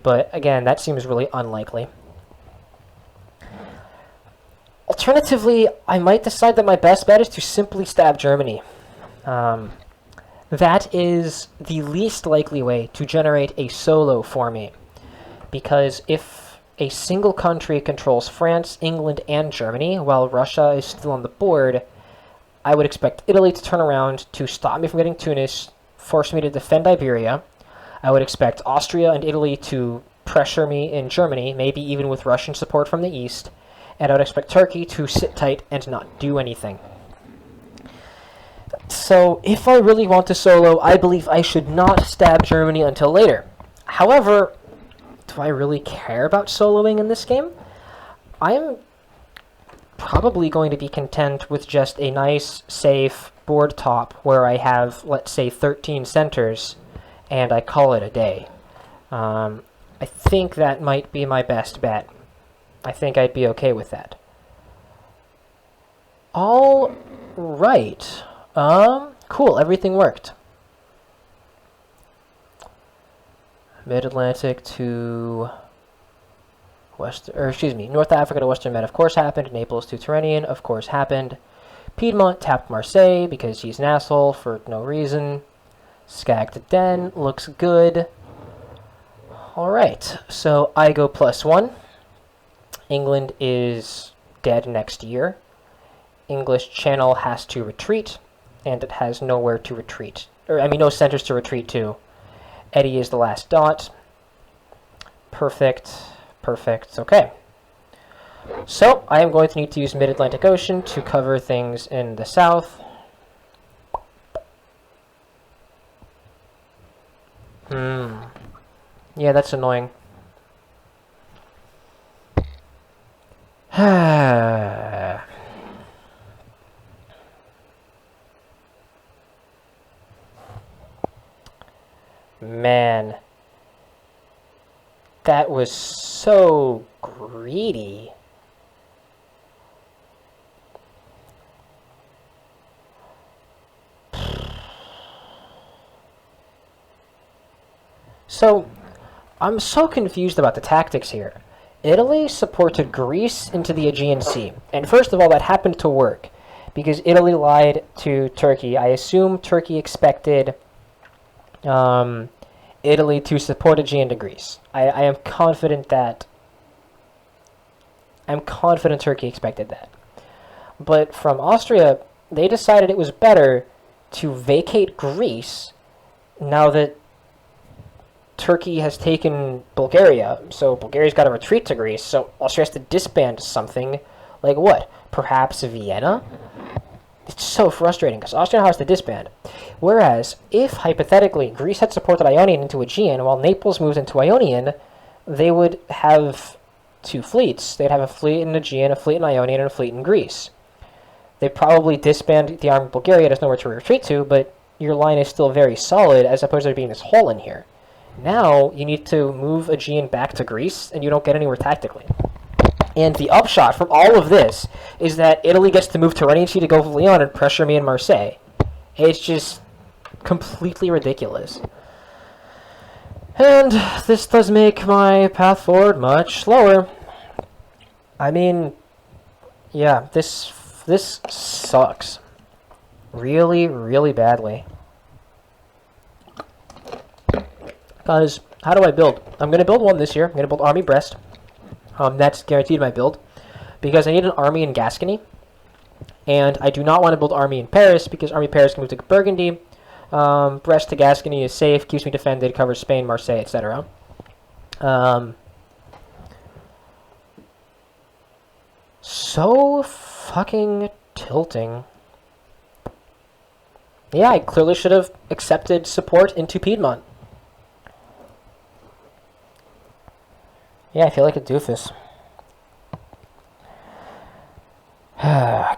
But again, that seems really unlikely. Alternatively, I might decide that my best bet is to simply stab Germany. That is the least likely way to generate a solo for me, because if a single country controls France, England, and Germany, while Russia is still on the board, I would expect Italy to turn around to stop me from getting Tunis, force me to defend Iberia. I would expect Austria and Italy to pressure me in Germany, maybe even with Russian support from the east, and I would expect Turkey to sit tight and not do anything. So, if I really want to solo, I believe I should not stab Germany until later. However, do I really care about soloing in this game? I'm probably going to be content with just a nice, safe board top where I have, let's say, 13 centers, and I call it a day. I think that might be my best bet. I think I'd be okay with that. All right. Cool. Everything worked. Mid-Atlantic to North Africa to Western Med, of course, happened. Naples to Tyrrhenian, of course, happened. Piedmont tapped Marseille because he's an asshole for no reason. Skag to Den, looks good. Alright, so I go +1. England is dead next year. English Channel has to retreat, and it has nowhere to retreat. No centers to retreat to. Eddie is the last dot. Perfect. Okay. So, I am going to need to use Mid-Atlantic Ocean to cover things in the south. Yeah, that's annoying. Man. That was so greedy. So, I'm so confused about the tactics here. Italy supported Greece into the Aegean Sea. And first of all, that happened to work, because Italy lied to Turkey. I assume Turkey expected Italy to support Aegean to Greece. I am confident that... I'm confident Turkey expected that. But from Austria, they decided it was better to vacate Greece now that Turkey has taken Bulgaria, so Bulgaria's got to retreat to Greece, so Austria has to disband something. Like what? Perhaps Vienna? It's so frustrating, because Austria has to disband. Whereas, if, hypothetically, Greece had supported Ionian into Aegean, while Naples moves into Ionian, they would have two fleets. They'd have a fleet in Aegean, a fleet in Ionian, and a fleet in Greece. They'd probably disband the army of Bulgaria, there's nowhere to retreat to, but your line is still very solid, as opposed to there being this hole in here. Now, you need to move Aegean back to Greece, and you don't get anywhere tactically. And the upshot from all of this is that Italy gets to move Tyrrhenian Sea to Gulf of Leon and pressure me in Marseille. It's just completely ridiculous. And this does make my path forward much slower. I mean, yeah, this sucks. Really, really badly. Because, how do I build? I'm going to build one this year. I'm going to build Army Brest. That's guaranteed my build. Because I need an army in Gascony. And I do not want to build army in Paris, because Army Paris can move to Burgundy. Brest to Gascony is safe, keeps me defended, covers Spain, Marseille, etc. So fucking tilting. Yeah, I clearly should have accepted support into Piedmont. Yeah, I feel like a doofus.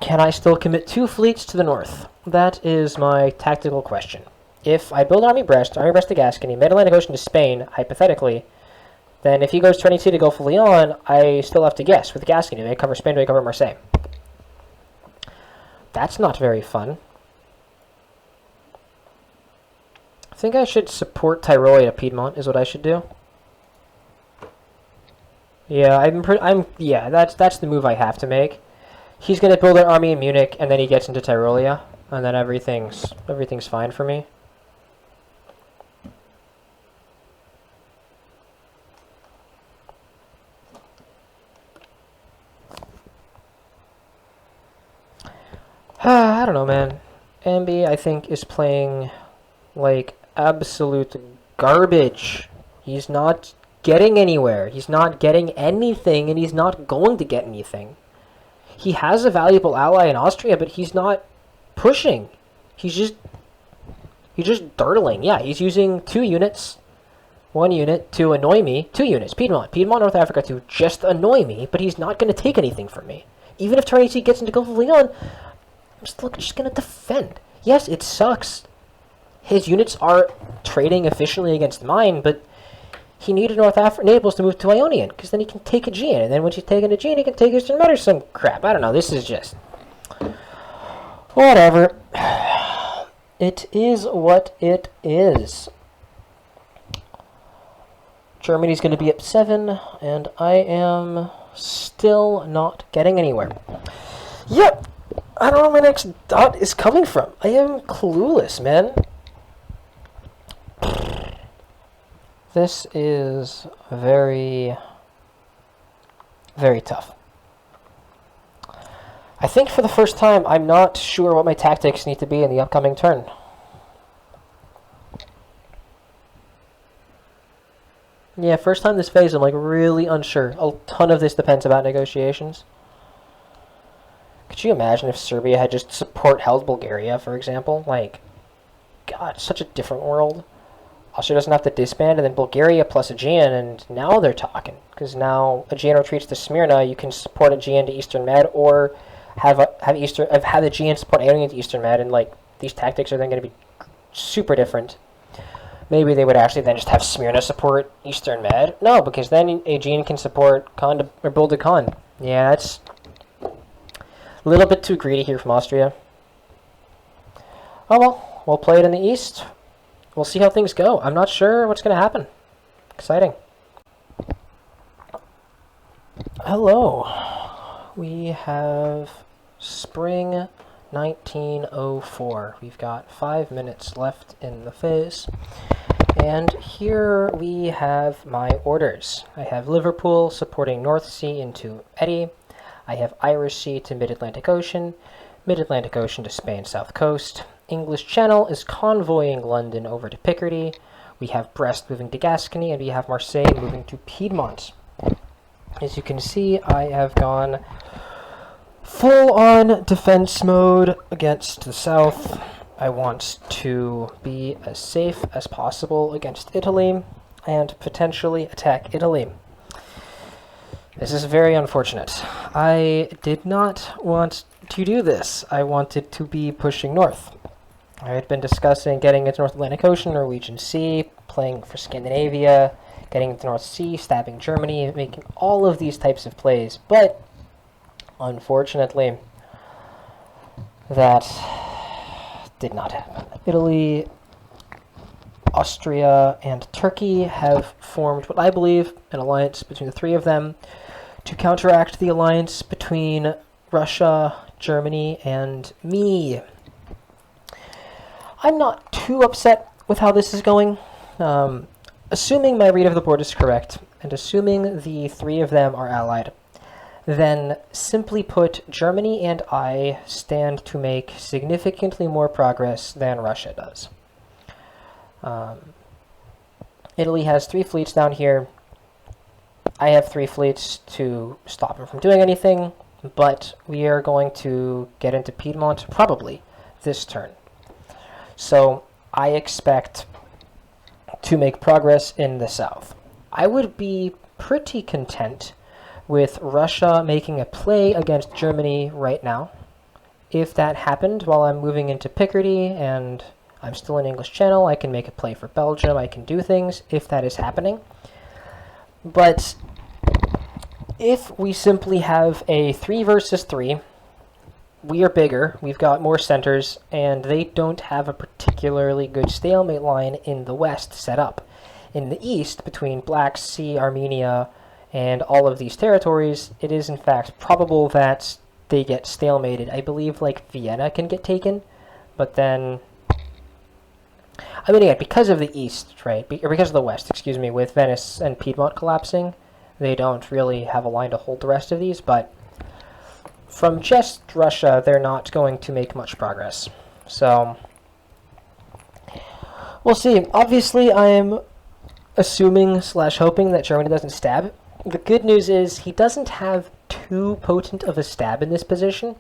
Can I still commit 2 fleets to the north? That is my tactical question. If I build Army Brest to Gascony, Mid-Atlantic Ocean to Spain, hypothetically, then if he goes Tyrrhenian Sea to Gulf of Leon, I still have to guess. With Gascony, do I cover Spain, do I cover Marseille? That's not very fun. I think I should support Tyrolia to Piedmont, is what I should do. Yeah, yeah, that's the move I have to make. He's gonna build an army in Munich, and then he gets into Tyrolia, and then everything's fine for me. I don't know, man. Ambi, I think, is playing like absolute garbage. He's not getting anywhere. He's not getting anything, and he's not going to get anything. He has a valuable ally in Austria, but he's not pushing. He's just dirtling. Yeah, he's using 2 units, 1 unit to annoy me. 2 units, Piedmont, North Africa, to just annoy me, but he's not going to take anything from me. Even if Ternate gets into Gulf of Leon, I'm still just going to defend. Yes, it sucks. His units are trading efficiently against mine, but he needed Naples to move to Ionian, because then he can take Aegean, and then once he's taken Aegean, he can take Eastern Med or some crap. I don't know, this is just... whatever. It is what it is. Germany's going to be at 7, and I am still not getting anywhere. Yep! I don't know where my next dot is coming from. I am clueless, man. This is very, very tough. I think for the first time, I'm not sure what my tactics need to be in the upcoming turn. Yeah, first time this phase, I'm like really unsure. A ton of this depends about negotiations. Could you imagine if Serbia had just support held Bulgaria, for example? Like, God, such a different world. Austria doesn't have to disband, and then Bulgaria plus Aegean, and now they're talking. Because now Aegean retreats to Smyrna, you can support Aegean to Eastern Med, or have Aegean support Ionian to Eastern Med, and like these tactics are then going to be super different. Maybe they would actually then just have Smyrna support Eastern Med. No, because then Aegean can support Khan or Bull to Khan. Yeah, that's a little bit too greedy here from Austria. Oh well, we'll play it in the East. We'll see how things go. I'm not sure what's going to happen. Exciting. Hello. We have spring 1904. We've got 5 minutes left in the phase. And here we have my orders. I have Liverpool supporting North Sea into Eddie. I have Irish Sea to Mid-Atlantic Ocean. Mid-Atlantic Ocean to Spain South Coast. English Channel is convoying London over to Picardy. We have Brest moving to Gascony, and we have Marseille moving to Piedmont. As you can see, I have gone full-on defense mode against the south. I want to be as safe as possible against Italy and potentially attack Italy. This is very unfortunate. I did not want to do this. I wanted to be pushing north. I had been discussing getting into North Atlantic Ocean, Norwegian Sea, playing for Scandinavia, getting into North Sea, stabbing Germany, making all of these types of plays, but unfortunately, that did not happen. Italy, Austria, and Turkey have formed what I believe an alliance between the 3 of them to counteract the alliance between Russia, Germany, and me. I'm not too upset with how this is going. Assuming my read of the board is correct, and assuming the 3 of them are allied, then simply put, Germany and I stand to make significantly more progress than Russia does. Italy has 3 fleets down here. I have 3 fleets to stop him from doing anything, but we are going to get into Piedmont probably this turn. So I expect to make progress in the south. I would be pretty content with Russia making a play against Germany right now. If that happened while I'm moving into Picardy and I'm still in English Channel, I can make a play for Belgium, I can do things if that is happening. But if we simply have a 3 versus 3, we are bigger, we've got more centers, and they don't have a particularly good stalemate line in the west set up. In the east, between Black Sea, Armenia, and all of these territories, it is in fact probable that they get stalemated. I believe like Vienna can get taken, but then... I mean, again, because of the east, right, or because of the west, excuse me, with Venice and Piedmont collapsing, they don't really have a line to hold the rest of these, but from just Russia, they're not going to make much progress. So, We'll see. Obviously, I am assuming slash hoping that Germany doesn't stab. The good news is he doesn't have too potent of a stab in this position.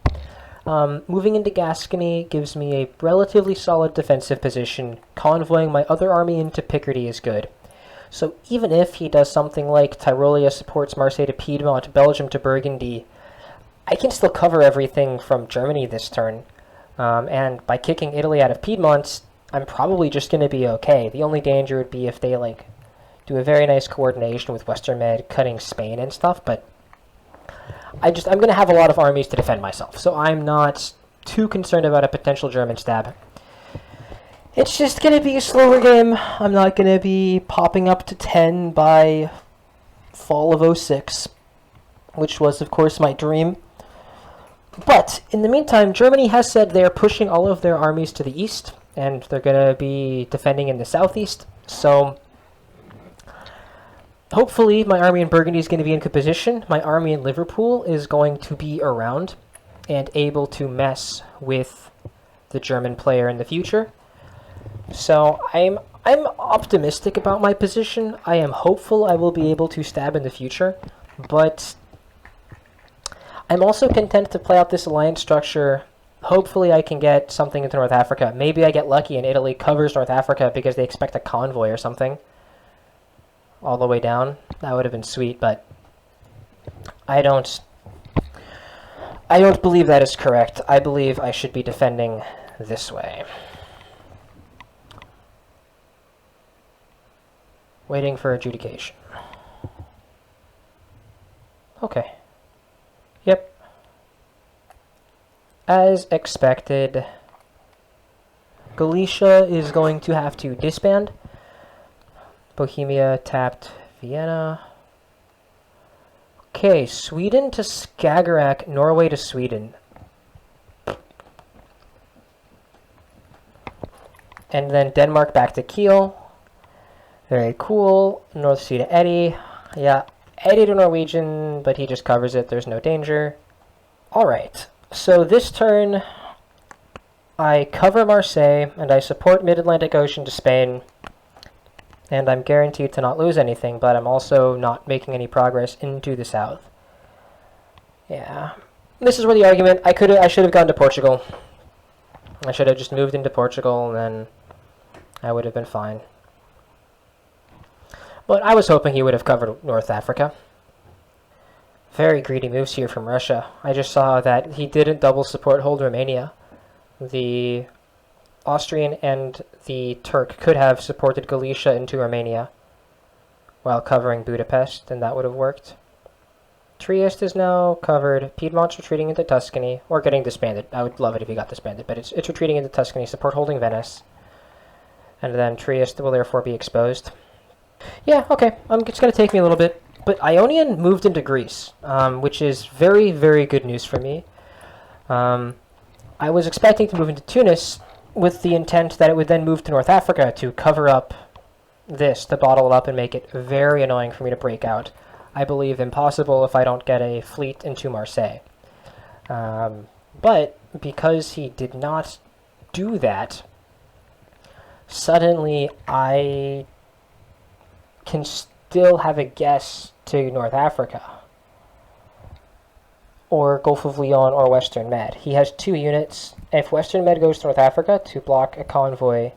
Moving into Gascony gives me a relatively solid defensive position. Convoying my other army into Picardy is good. So even if he does something like Tyrolia supports Marseille to Piedmont, Belgium to Burgundy, I can still cover everything from Germany this turn. And by kicking Italy out of Piedmont, I'm probably just going to be okay. The only danger would be if they do a very nice coordination with Western Med, cutting Spain and stuff, but I'm going to have a lot of armies to defend myself, so I'm not too concerned about a potential German stab. It's just going to be a slower game. I'm not going to be popping up to 10 by fall of 06, which was, of course, my dream. But, in the meantime, Germany has said they are pushing all of their armies to the east, and they're going to be defending in the southeast, so hopefully my army in Burgundy is going to be in good position. My army in Liverpool is going to be around and able to mess with the German player in the future. So I'm optimistic about my position. I am hopeful I will be able to stab in the future, but I'm also content to play out this alliance structure. Hopefully I can get something into North Africa. Maybe I get lucky and Italy covers North Africa because they expect a convoy or something all the way down. That would have been sweet, but I don't believe that is correct. I believe I should be defending this way. Waiting for adjudication. Okay. Yep. As expected, Galicia is going to have to disband. Bohemia tapped Vienna. Okay, Sweden to Skagerrak, Norway to Sweden. And then Denmark back to Kiel. Very cool. North Sea to Eddie. Yeah, Eddie to Norwegian, but he just covers it. There's no danger. Alright, so this turn, I cover Marseille, and I support Mid-Atlantic Ocean to Spain. And I'm guaranteed to not lose anything, but I'm also not making any progress into the south. Yeah. This is where the argument, I should have gone to Portugal. I should have just moved into Portugal, and then I would have been fine. But I was hoping he would have covered North Africa. Very greedy moves here from Russia. I just saw that he didn't double support hold Romania. The Austrian and the Turk could have supported Galicia into Romania while covering Budapest, and that would have worked. Trieste is now covered. Piedmont's retreating into Tuscany, or getting disbanded. I would love it if he got disbanded, but it's retreating into Tuscany, support holding Venice. And then Trieste will therefore be exposed. Yeah, okay, it's going to take me a little bit. But Ionian moved into Greece, which is very, very good news for me. I was expecting to move into Tunis with the intent that it would then move to North Africa to cover up this, to bottle it up and make it very annoying for me to break out. I believe impossible if I don't get a fleet into Marseille. But because he did not do that, suddenly I can still have a guess to North Africa, or Gulf of Lyon, or Western Med. He has 2 units. If Western Med goes to North Africa to block a convoy,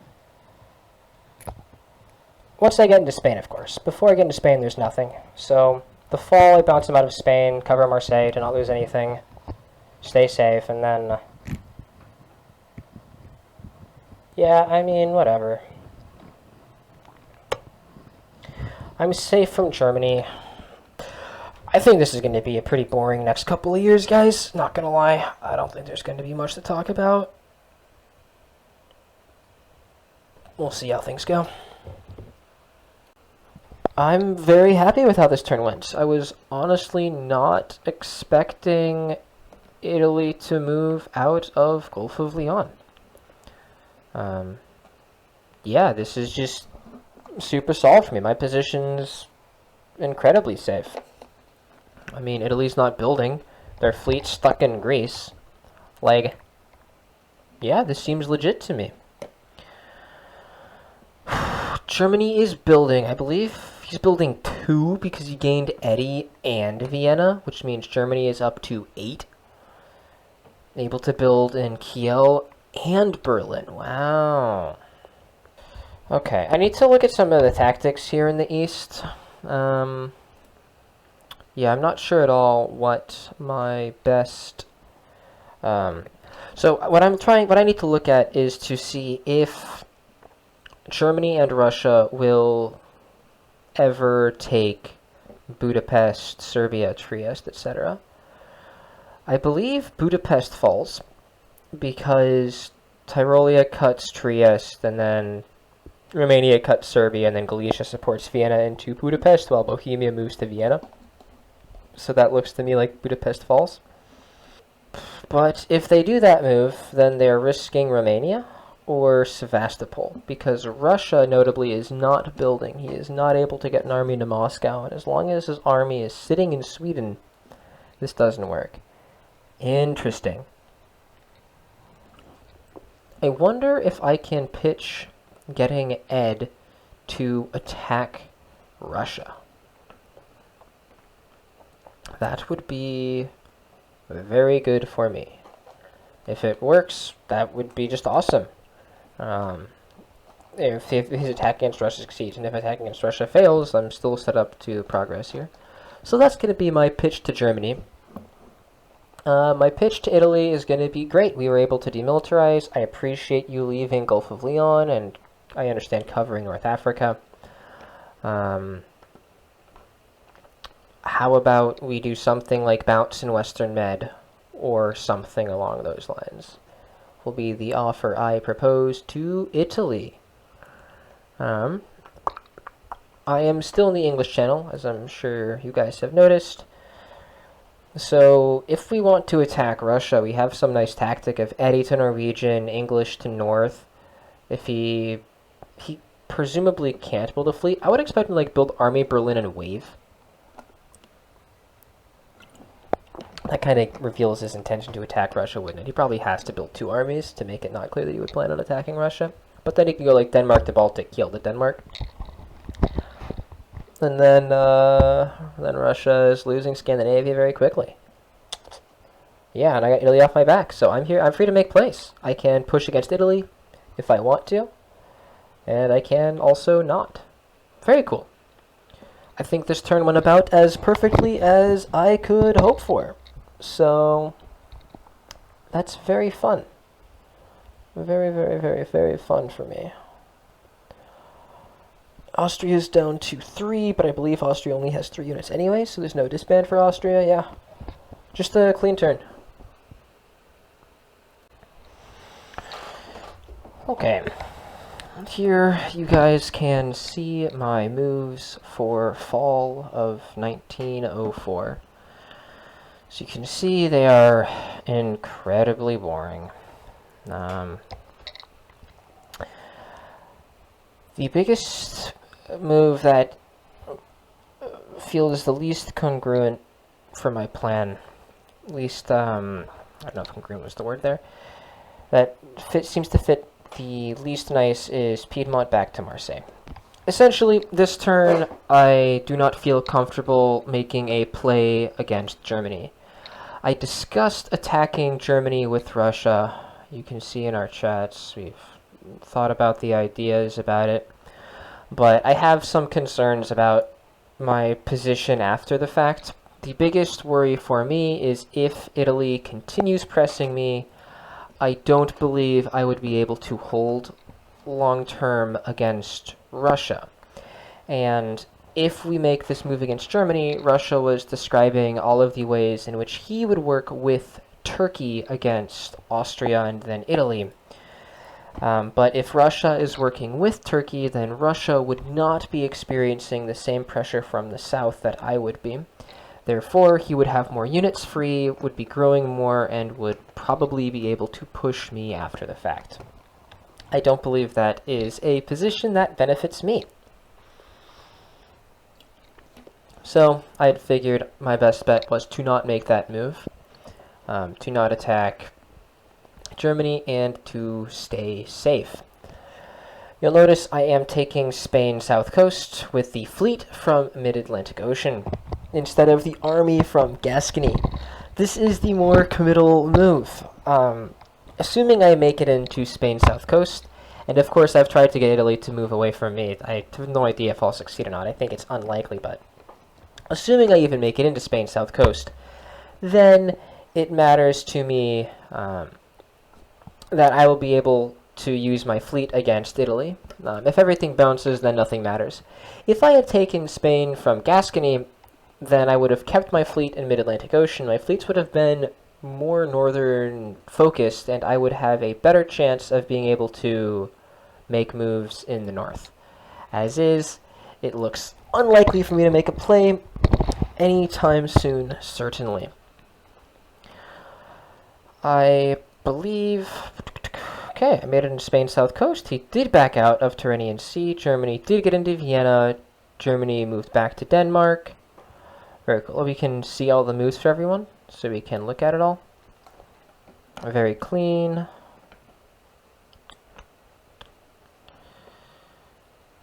once I get into Spain, of course. Before I get into Spain, there's nothing. So the fall, I bounce him out of Spain, cover Marseille to not lose anything, stay safe, and then yeah, I mean, whatever. I'm safe from Germany. I think this is going to be a pretty boring next couple of years, guys. Not going to lie. I don't think there's going to be much to talk about. We'll see how things go. I'm very happy with how this turn went. I was honestly not expecting Italy to move out of Gulf of Lyon. Yeah, this is just super solid for me. My position's incredibly safe. I mean, Italy's not building. Their fleet's stuck in Greece. Like, yeah, this seems legit to me. Germany is building, I believe he's building 2 because he gained Eddie and Vienna, which means Germany is up to 8. Able to build in Kiel and Berlin. Wow. Okay, I need to look at some of the tactics here in the east. Yeah, I'm not sure at all what my best... so what I need to look at is to see if Germany and Russia will ever take Budapest, Serbia, Trieste, etc. I believe Budapest falls because Tyrolia cuts Trieste, and then Romania cuts Serbia, and then Galicia supports Vienna into Budapest, while Bohemia moves to Vienna. So that looks to me like Budapest falls. But if they do that move, then they're risking Romania or Sevastopol, because Russia, notably, is not building. He is not able to get an army to Moscow, and as long as his army is sitting in Sweden, this doesn't work. Interesting. I wonder if I can pitch getting Ed to attack Russia. That would be very good for me. If it works, that would be just awesome. If his attack against Russia succeeds, and if attack against Russia fails, I'm still set up to progress here. So that's going to be my pitch to Germany. My pitch to Italy is going to be great. We were able to demilitarize. I appreciate you leaving Gulf of Leon, and I understand covering North Africa. How about we do something like bounce in Western Med, or something along those lines? Will be the offer I propose to Italy. I am still in the English channel, as I'm sure you guys have noticed. So, if we want to attack Russia, we have some nice tactic of Eddie to Norwegian, English to North. If he presumably can't build a fleet, I would expect him to like build Army Berlin and Wave. That kind of reveals his intention to attack Russia, wouldn't it? He probably has to build 2 armies to make it not clear that he would plan on attacking Russia. But then he can go like Denmark to Baltic, Kiel to Denmark. And then Russia is losing Scandinavia very quickly. Yeah, and I got Italy off my back, so I'm here. I'm free to make plays. I can push against Italy if I want to, and I can also not. Very cool. I think this turn went about as perfectly as I could hope for. So that's very fun. Very, very, very, very fun for me. Austria's down to 3, but I believe Austria only has 3 units anyway, so there's no disband for Austria. Yeah, just a clean turn. Okay, here you guys can see my moves for fall of 1904. So you can see they are incredibly boring. The biggest move that feels the least congruent for my plan, least, I don't know if congruent was the word there, that seems to fit the least nice is Piedmont back to Marseille. Essentially, this turn, I do not feel comfortable making a play against Germany. I discussed attacking Germany with Russia. You can see in our chats, we've thought about the ideas about it. But I have some concerns about my position after the fact. The biggest worry for me is if Italy continues pressing me, I don't believe I would be able to hold long-term against Russia. And if we make this move against Germany, Russia was describing all of the ways in which he would work with Turkey against Austria and then Italy. But if Russia is working with Turkey, then Russia would not be experiencing the same pressure from the south that I would be. Therefore, he would have more units free, would be growing more, and would probably be able to push me after the fact. I don't believe that is a position that benefits me. So, I had figured my best bet was to not make that move, to not attack Germany, and to stay safe. You'll notice I am taking Spain's south coast with the fleet from mid-Atlantic Ocean instead of the army from Gascony. This is the more committal move. Assuming I make it into Spain's south coast, and of course I've tried to get Italy to move away from me. I have no idea if I'll succeed or not. I think it's unlikely, but assuming I even make it into Spain's south coast, then it matters to me that I will be able to use my fleet against Italy. If everything bounces, then nothing matters. If I had taken Spain from Gascony, then I would have kept my fleet in mid-Atlantic Ocean. My fleets would have been more northern focused, and I would have a better chance of being able to make moves in the north. As is, it looks unlikely for me to make a play anytime soon, certainly. I believe... Okay, I made it into Spain's south coast. He did back out of Tyrrhenian Sea. Germany did get into Vienna. Germany moved back to Denmark. Very cool. We can see all the moves for everyone, so we can look at it all. Very clean.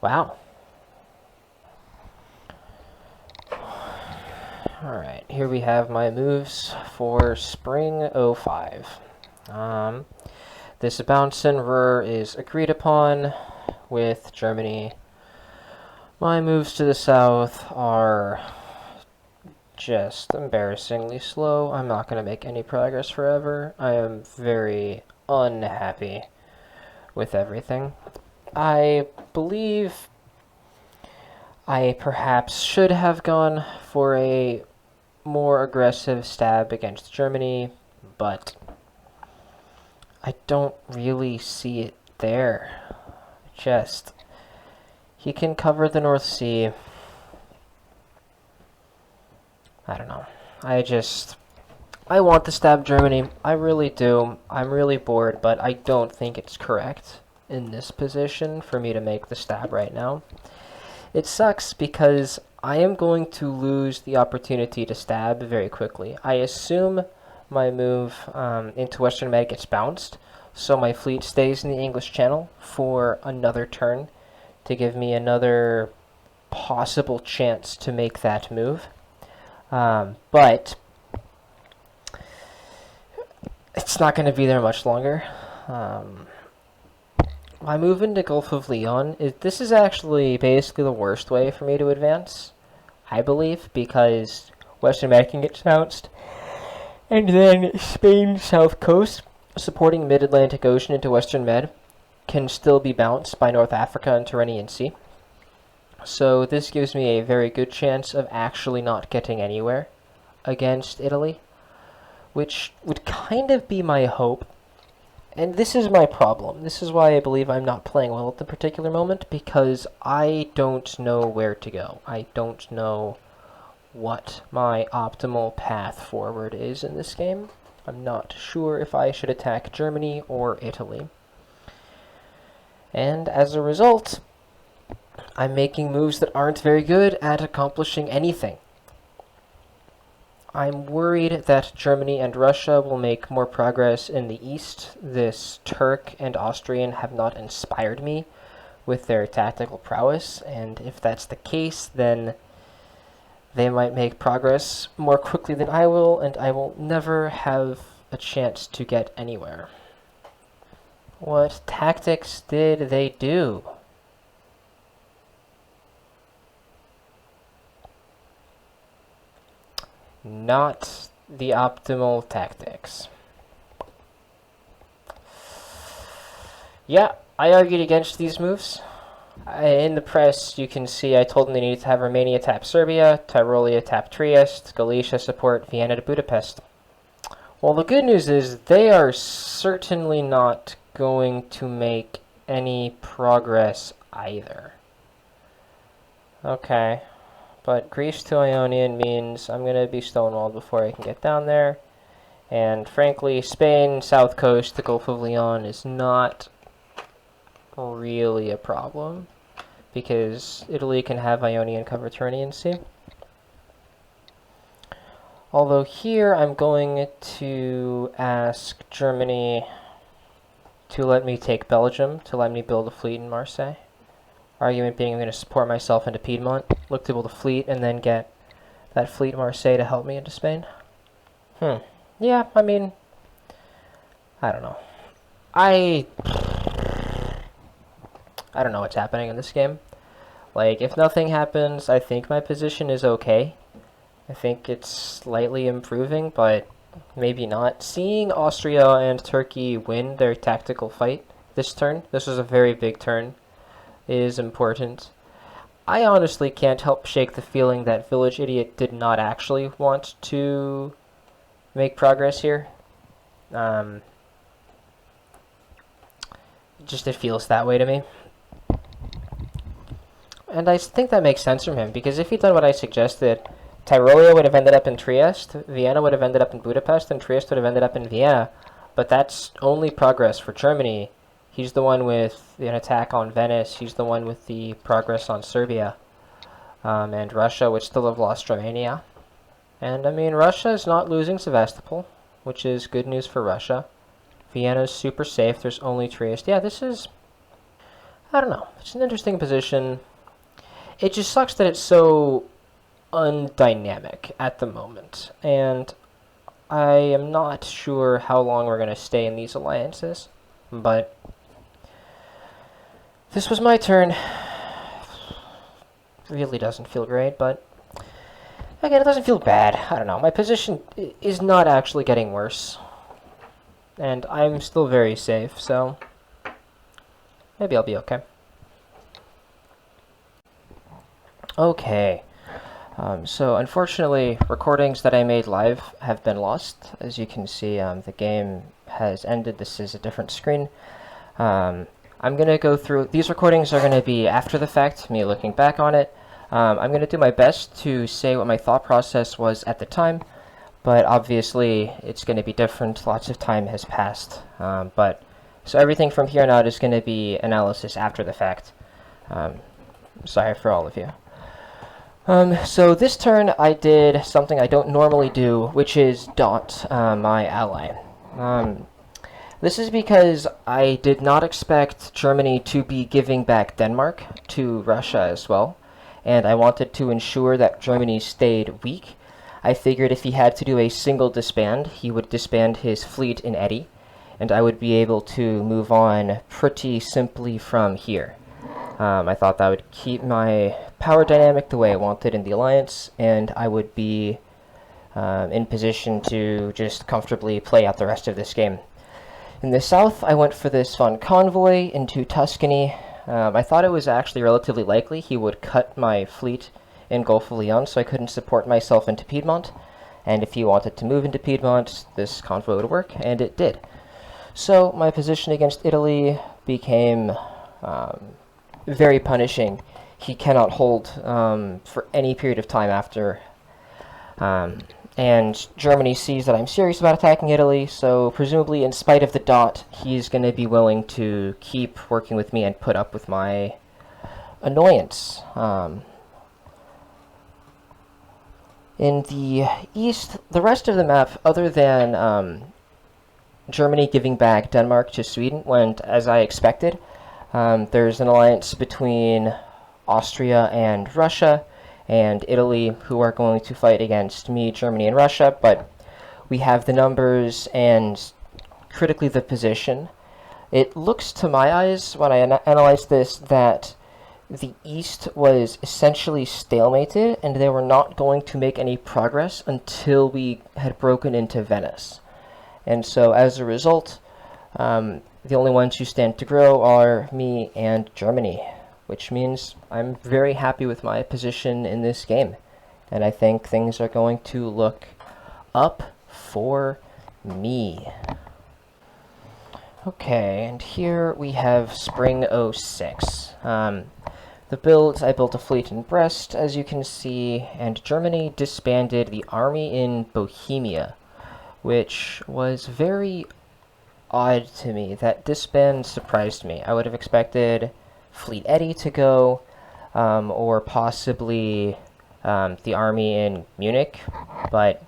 Wow. Alright, here we have my moves for Spring 05. This bounce and Ruhr is agreed upon with Germany. My moves to the south are just embarrassingly slow. I'm not going to make any progress forever. I am very unhappy with everything. I believe I perhaps should have gone for a more aggressive stab against Germany, but I don't really see it there. He can cover the North Sea. I don't know. I want to stab Germany. I really do. I'm really bored, but I don't think it's correct in this position for me to make the stab right now. It sucks because I am going to lose the opportunity to stab very quickly. I assume my move into Western Med gets bounced, so my fleet stays in the English Channel for another turn to give me another possible chance to make that move. But it's not going to be there much longer. My move into Gulf of Leon, this is actually basically the worst way for me to advance, I believe, because Western Med can get bounced, and then Spain's south coast, supporting mid-Atlantic Ocean into Western Med, can still be bounced by North Africa and Tyrrhenian Sea. So this gives me a very good chance of actually not getting anywhere against Italy, which would kind of be my hope. And this is my problem. This is why I believe I'm not playing well at the particular moment, because I don't know where to go. I don't know what my optimal path forward is in this game. I'm not sure if I should attack Germany or Italy. And as a result, I'm making moves that aren't very good at accomplishing anything. I'm worried that Germany and Russia will make more progress in the east. This Turk and Austrian have not inspired me with their tactical prowess, and if that's the case, then they might make progress more quickly than I will, and I will never have a chance to get anywhere. What tactics did they do? Not the optimal tactics. Yeah, I argued against these moves. In the press, you can see I told them they needed to have Romania tap Serbia, Tyrolia tap Trieste, Galicia support Vienna to Budapest. Well, the good news is they are certainly not going to make any progress either. Okay. But Greece to Ionian means I'm going to be stonewalled before I can get down there. And frankly, Spain, south coast, the Gulf of Leon is not really a problem, because Italy can have Ionian cover Tyrrhenian Sea. Although here I'm going to ask Germany to let me take Belgium, to let me build a fleet in Marseille. Argument being I'm going to support myself into Piedmont, look to build a fleet, and then get that fleet in Marseille to help me into Spain. Yeah, I mean, I don't know. I don't know what's happening in this game. Like, if nothing happens, I think my position is okay. I think it's slightly improving, but maybe not. Seeing Austria and Turkey win their tactical fight this turn, this was a very big turn, is important. I honestly can't help shake the feeling that Village Idiot did not actually want to make progress here. Just it feels that way to me. And I think that makes sense from him, because if he'd done what I suggested, Tyrolia would have ended up in Trieste, Vienna would have ended up in Budapest, and Trieste would have ended up in Vienna. But that's only progress for Germany. He's the one with an attack on Venice. He's the one with the progress on Serbia. And Russia would still have lost Romania. And, I mean, Russia is not losing Sevastopol, which is good news for Russia. Vienna's super safe. There's only Trieste. Yeah, this is... I don't know. It's an interesting position. It just sucks that it's so undynamic at the moment. And I am not sure how long we're going to stay in these alliances. But this was my turn. Really doesn't feel great, but again, it doesn't feel bad. I don't know. My position is not actually getting worse. And I'm still very safe, so maybe I'll be okay. Okay. So unfortunately, recordings that I made live have been lost. As you can see, the game has ended. This is a different screen. I'm going to go through... These recordings are going to be after the fact, me looking back on it. I'm going to do my best to say what my thought process was at the time, but obviously it's going to be different. Lots of time has passed. So everything from here on out is going to be analysis after the fact. Sorry for all of you. So this turn I did something I don't normally do, which is dot my ally. This is because I did not expect Germany to be giving back Denmark to Russia as well, and I wanted to ensure that Germany stayed weak. I figured if he had to do a single disband, he would disband his fleet in Eddy, and I would be able to move on pretty simply from here. I thought that would keep my power dynamic the way I wanted in the alliance, and I would be in position to just comfortably play out the rest of this game. In the south, I went for this fun convoy into Tuscany. I thought it was actually relatively likely he would cut my fleet in Gulf of Leon, so I couldn't support myself into Piedmont. And if he wanted to move into Piedmont, this convoy would work, and it did. So my position against Italy became very punishing. He cannot hold for any period of time after. And Germany sees that I'm serious about attacking Italy, so presumably in spite of the dot, he's going to be willing to keep working with me and put up with my annoyance. In the east, the rest of the map, other than Germany giving back Denmark to Sweden, went as I expected. There's an alliance between Austria and Russia, and Italy, who are going to fight against me, Germany, and Russia, but we have the numbers and critically the position. It looks to my eyes, when I analyze this, that the East was essentially stalemated, and they were not going to make any progress until we had broken into Venice. And so, as a result, the only ones who stand to grow are me and Germany, which means I'm very happy with my position in this game. And I think things are going to look up for me. Okay, and here we have Spring 06. The builds, I built a fleet in Brest, as you can see, and Germany disbanded the army in Bohemia, which was very odd to me. That disband surprised me. I would have expected Fleet Eddy to go, or possibly the army in Munich, but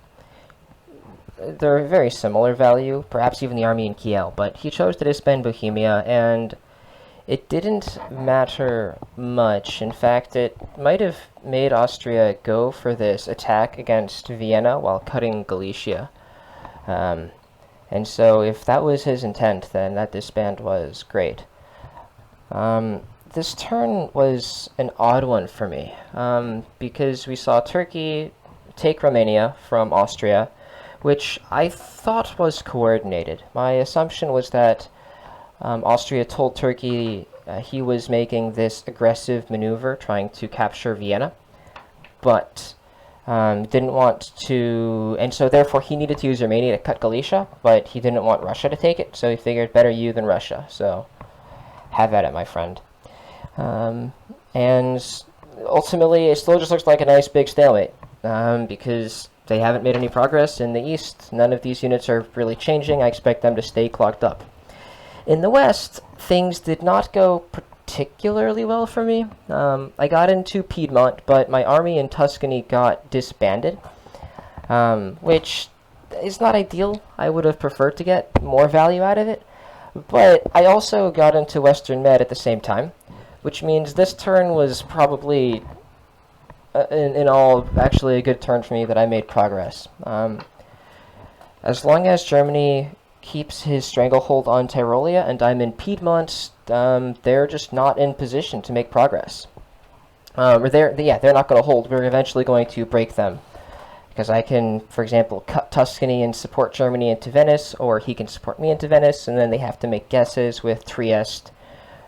they're a very similar value, perhaps even the army in Kiel, but he chose to disband Bohemia, and it didn't matter much. In fact, it might have made Austria go for this attack against Vienna while cutting Galicia. And so if that was his intent, then that disband was great. This turn was an odd one for me, because we saw Turkey take Romania from Austria, which I thought was coordinated. My assumption was that Austria told Turkey he was making this aggressive maneuver trying to capture Vienna, but didn't want to, and so therefore he needed to use Romania to cut Galicia, but he didn't want Russia to take it, so he figured better you than Russia, so have at it, my friend. And ultimately, it still just looks like a nice big stalemate, because they haven't made any progress in the east. None of these units are really changing. I expect them to stay clogged up. In the west, things did not go particularly well for me. I got into Piedmont, but my army in Tuscany got disbanded, which is not ideal. I would have preferred to get more value out of it. But I also got into Western Med at the same time, which means this turn was probably, in all, actually a good turn for me that I made progress. As long as Germany keeps his stranglehold on Tyrolia and I'm in Piedmont, they're just not in position to make progress. They're not going to hold. We're eventually going to break them. Because I can, for example, cut Tuscany and support Germany into Venice, or he can support me into Venice, and then they have to make guesses with Trieste,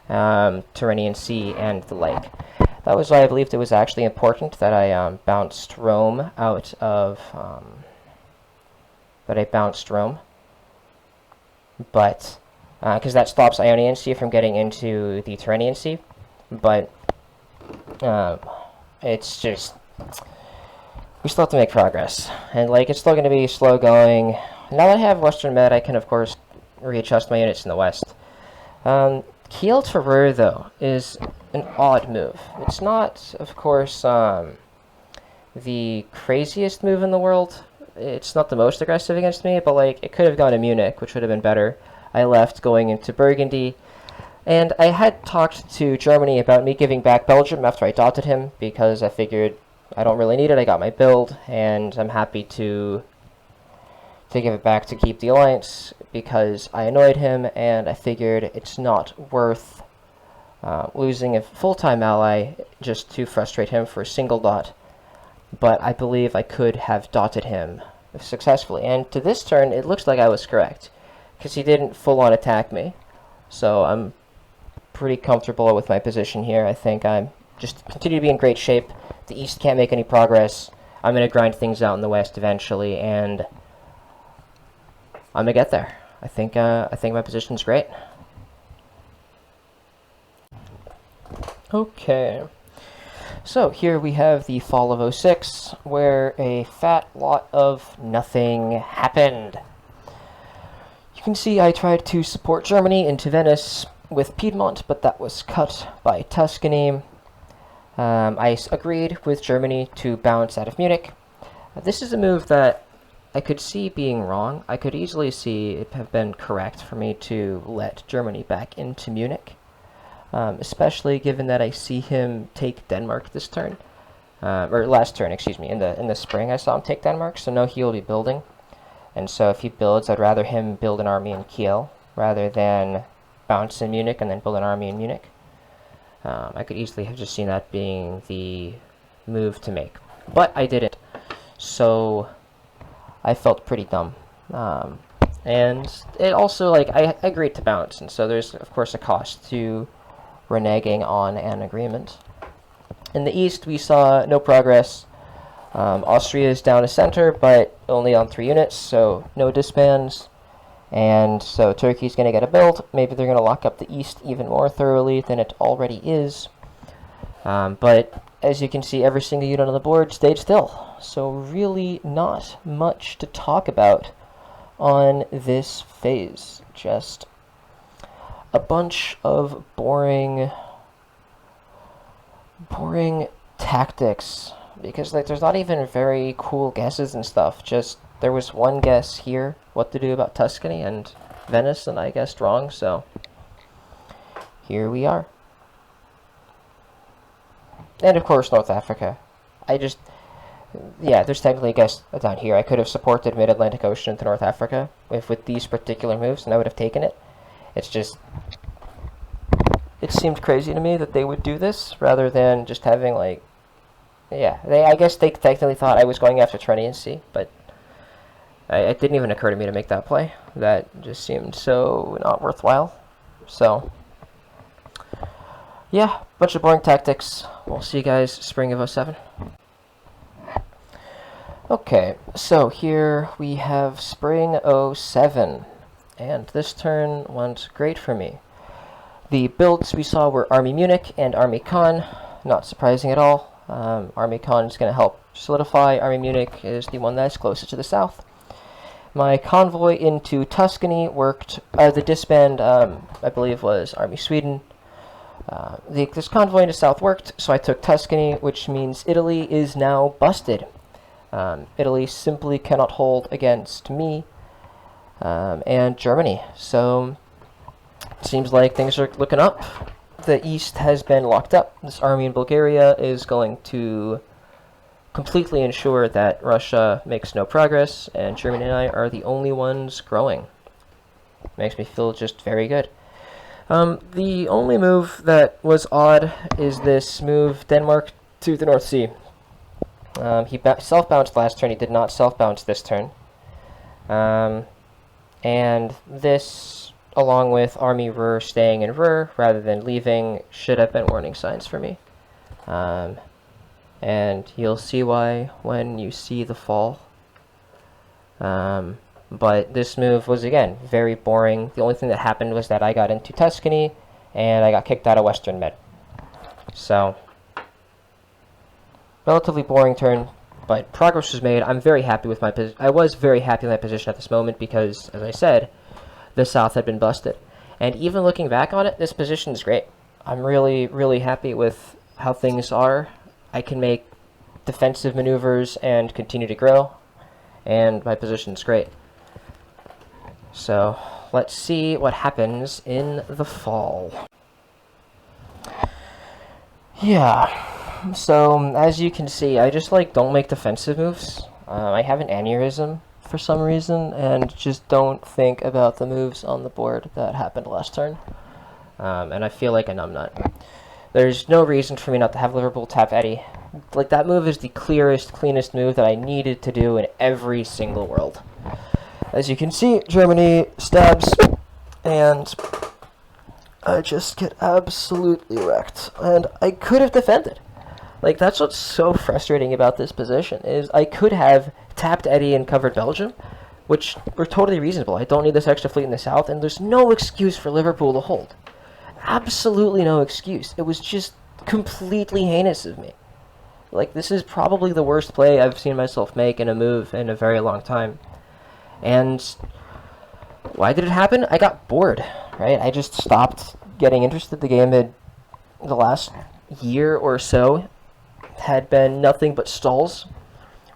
Tyrrhenian Sea, and the like. That was why I believed it was actually important that I bounced Rome out of... But, because that stops Ionian Sea from getting into the Tyrrhenian Sea. But, it's just... we still have to make progress. And, like, it's still going to be slow going. Now that I have Western Med, I can, of course, readjust my units in the west. Kiel to Ruhr, though, is an odd move. It's not, of course, the craziest move in the world. It's not the most aggressive against me, but, like, it could have gone to Munich, which would have been better. I left going into Burgundy. And I had talked to Germany about me giving back Belgium after I dotted him, because I figured I don't really need it. I got my build, and I'm happy to give it back to keep the alliance, because I annoyed him, and I figured it's not worth losing a full-time ally just to frustrate him for a single dot. But I believe I could have dotted him successfully. And to this turn, it looks like I was correct, because he didn't full-on attack me. So I'm pretty comfortable with my position here. I think I'm just continue to be in great shape. The east can't make any progress. I'm going to grind things out in the west eventually, and I'm going to get there. I think my position's great. Okay. So here we have the fall of 06, where a fat lot of nothing happened. You can see I tried to support Germany into Venice with Piedmont, but that was cut by Tuscany. I agreed with Germany to bounce out of Munich. This is a move that I could see being wrong. I could easily see it have been correct for me to let Germany back into Munich. Especially given that I see him take Denmark this turn, or last turn, excuse me. In the spring, I saw him take Denmark, so no, he will be building. And so if he builds, I'd rather him build an army in Kiel rather than bounce in Munich and then build an army in Munich. I could easily have just seen that being the move to make, but I didn't. So I felt pretty dumb. And it also, like, I agreed to bounce, and so there's of course a cost to reneging on an agreement. In the east, we saw no progress. Austria is down a center, but only on 3 units, so no disbands. And so Turkey's going to get a build. Maybe they're going to lock up the east even more thoroughly than it already is. But as you can see, every single unit on the board stayed still. So really not much to talk about on this phase. Just a bunch of boring tactics, because like there's not even very cool guesses and stuff, just there was one guess here what to do about Tuscany and Venice, and I guessed wrong, so here we are. And of course, North Africa. Yeah, there's technically a guess down here. I could have supported Mid-Atlantic Ocean to North Africa with these particular moves, and I would have taken it. It's just, it seemed crazy to me that they would do this, rather than just having, like, yeah, I guess they technically thought I was going after Trinity Sea, but it didn't even occur to me to make that play. That just seemed so not worthwhile. So, yeah, bunch of boring tactics. We'll see you guys spring of 07. Okay, so here we have spring 07, and this turn went great for me. The builds we saw were Army Munich and Army Con, not surprising at all. Army Con is going to help solidify. Army Munich is the one that's closest to the south. My convoy into Tuscany worked. The disband, I believe, was Army Sweden. This convoy into south worked, so I took Tuscany, which means Italy is now busted. Italy simply cannot hold against me and Germany. So it seems like things are looking up. The east has been locked up. This army in Bulgaria is going to completely ensure that Russia makes no progress, and Germany and I are the only ones growing. Makes me feel just very good. The only move that was odd is this move Denmark to the North Sea. He self-bounced last turn. He did not self-bounce this turn. And this, along with Army Ruhr staying in Ruhr rather than leaving, should have been warning signs for me. And you'll see why when you see the fall. But this move was, again, very boring. The only thing that happened was that I got into Tuscany, and I got kicked out of Western Med. So, relatively boring turn, but progress was made. I'm very happy with my position. I was very happy with my position at this moment because, as I said, the South had been busted. And even looking back on it, this position is great. I'm really, really happy with how things are. I can make defensive maneuvers and continue to grow, and my position's great. So, let's see what happens in the fall. Yeah, so as you can see, I just don't make defensive moves. I have an aneurysm for some reason, and just don't think about the moves on the board that happened last turn. And I feel like a numbnut. There's no reason for me not to have Liverpool tap Eddie. That move is the clearest, cleanest move that I needed to do in every single world. As you can see, Germany stabs, and I just get absolutely wrecked. And I could have defended. That's what's so frustrating about this position, is I could have tapped Eddie and covered Belgium, which were totally reasonable. I don't need this extra fleet in the south, and there's no excuse for Liverpool to hold. Absolutely no excuse. It was just completely heinous of me. This is probably the worst play I've seen myself make in a move in a very long time. And why did it happen? I got bored, right? I just stopped getting interested. The game had, the last year or so, had been nothing but stalls,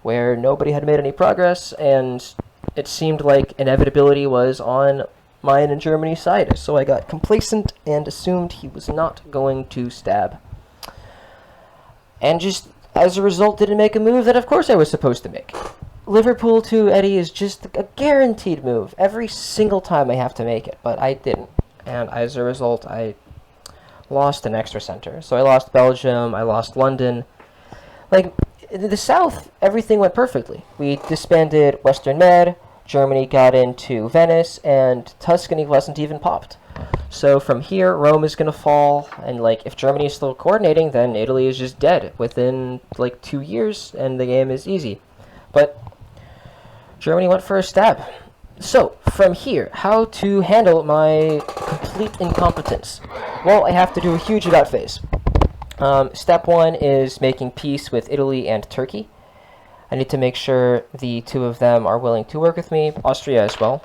where nobody had made any progress, and it seemed like inevitability was on mine and Germany's side. So I got complacent and assumed he was not going to stab. And just, as a result, didn't make a move that of course I was supposed to make. Liverpool to Eddie is just a guaranteed move. Every single time I have to make it, but I didn't. And as a result, I lost an extra center. So I lost Belgium, I lost London. In the south, everything went perfectly. We disbanded Western Med, Germany got into Venice, and Tuscany wasn't even popped. So from here, Rome is going to fall, and if Germany is still coordinating, then Italy is just dead within 2 years, and the game is easy. But Germany went for a stab. So, from here, how to handle my complete incompetence? Well, I have to do a huge about phase. Step 1 is making peace with Italy and Turkey. I need to make sure the two of them are willing to work with me, Austria as well.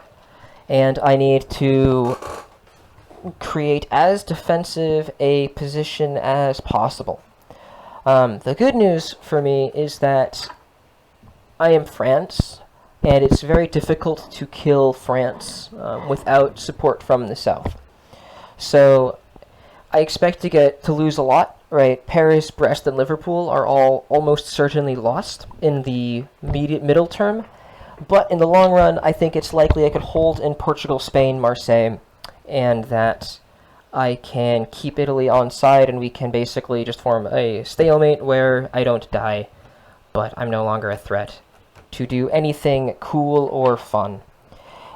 And I need to create as defensive a position as possible. The good news for me is that I am France. and it's very difficult to kill France without support from the south. So I expect to lose a lot, right? Paris, Brest, and Liverpool are all almost certainly lost in the middle term, but in the long run, I think it's likely I could hold in Portugal, Spain, Marseille, and that I can keep Italy on side, and we can basically just form a stalemate where I don't die, but I'm no longer a threat to do anything cool or fun.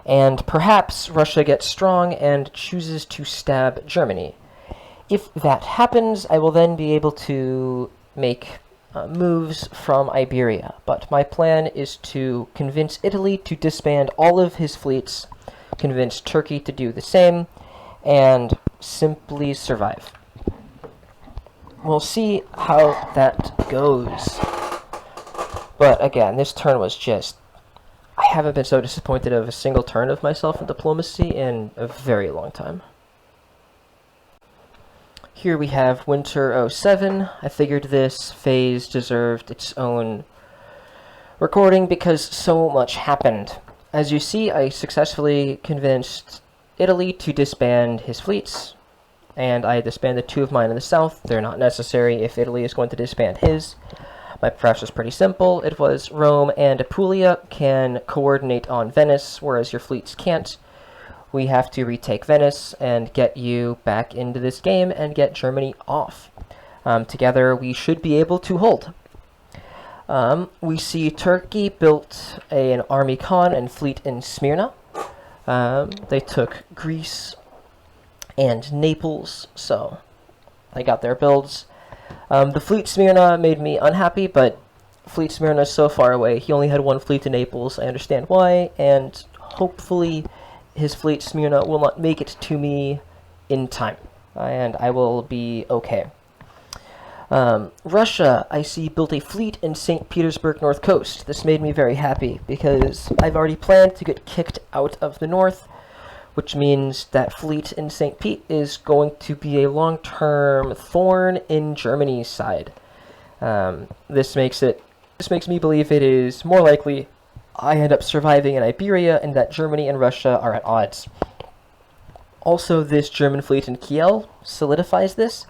And perhaps Russia gets strong and chooses to stab Germany. If that happens, I will then be able to make moves from Iberia. But my plan is to convince Italy to disband all of his fleets, convince Turkey to do the same, and simply survive. We'll see how that goes. But again, this turn was just... I haven't been so disappointed of a single turn of myself in diplomacy in a very long time. Here we have Winter 07. I figured this phase deserved its own recording because so much happened. As you see, I successfully convinced Italy to disband his fleets, and I disbanded 2 of mine in the south. They're not necessary if Italy is going to disband his. My preference was pretty simple. It was Rome and Apulia can coordinate on Venice, whereas your fleets can't. We have to retake Venice and get you back into this game and get Germany off. Together, we should be able to hold. We see Turkey built an army con and fleet in Smyrna. They took Greece and Naples, so they got their builds. The fleet Smyrna made me unhappy, but fleet Smyrna is so far away. He only had 1 fleet in Naples. I understand why, and hopefully his fleet Smyrna will not make it to me in time, and I will be okay. Russia, I see, built a fleet in St. Petersburg North Coast. This made me very happy, because I've already planned to get kicked out of the north, which means that fleet in St. Pete is going to be a long-term thorn in Germany's side. This makes me believe it is more likely I end up surviving in Iberia and that Germany and Russia are at odds. Also, this German fleet in Kiel solidifies this.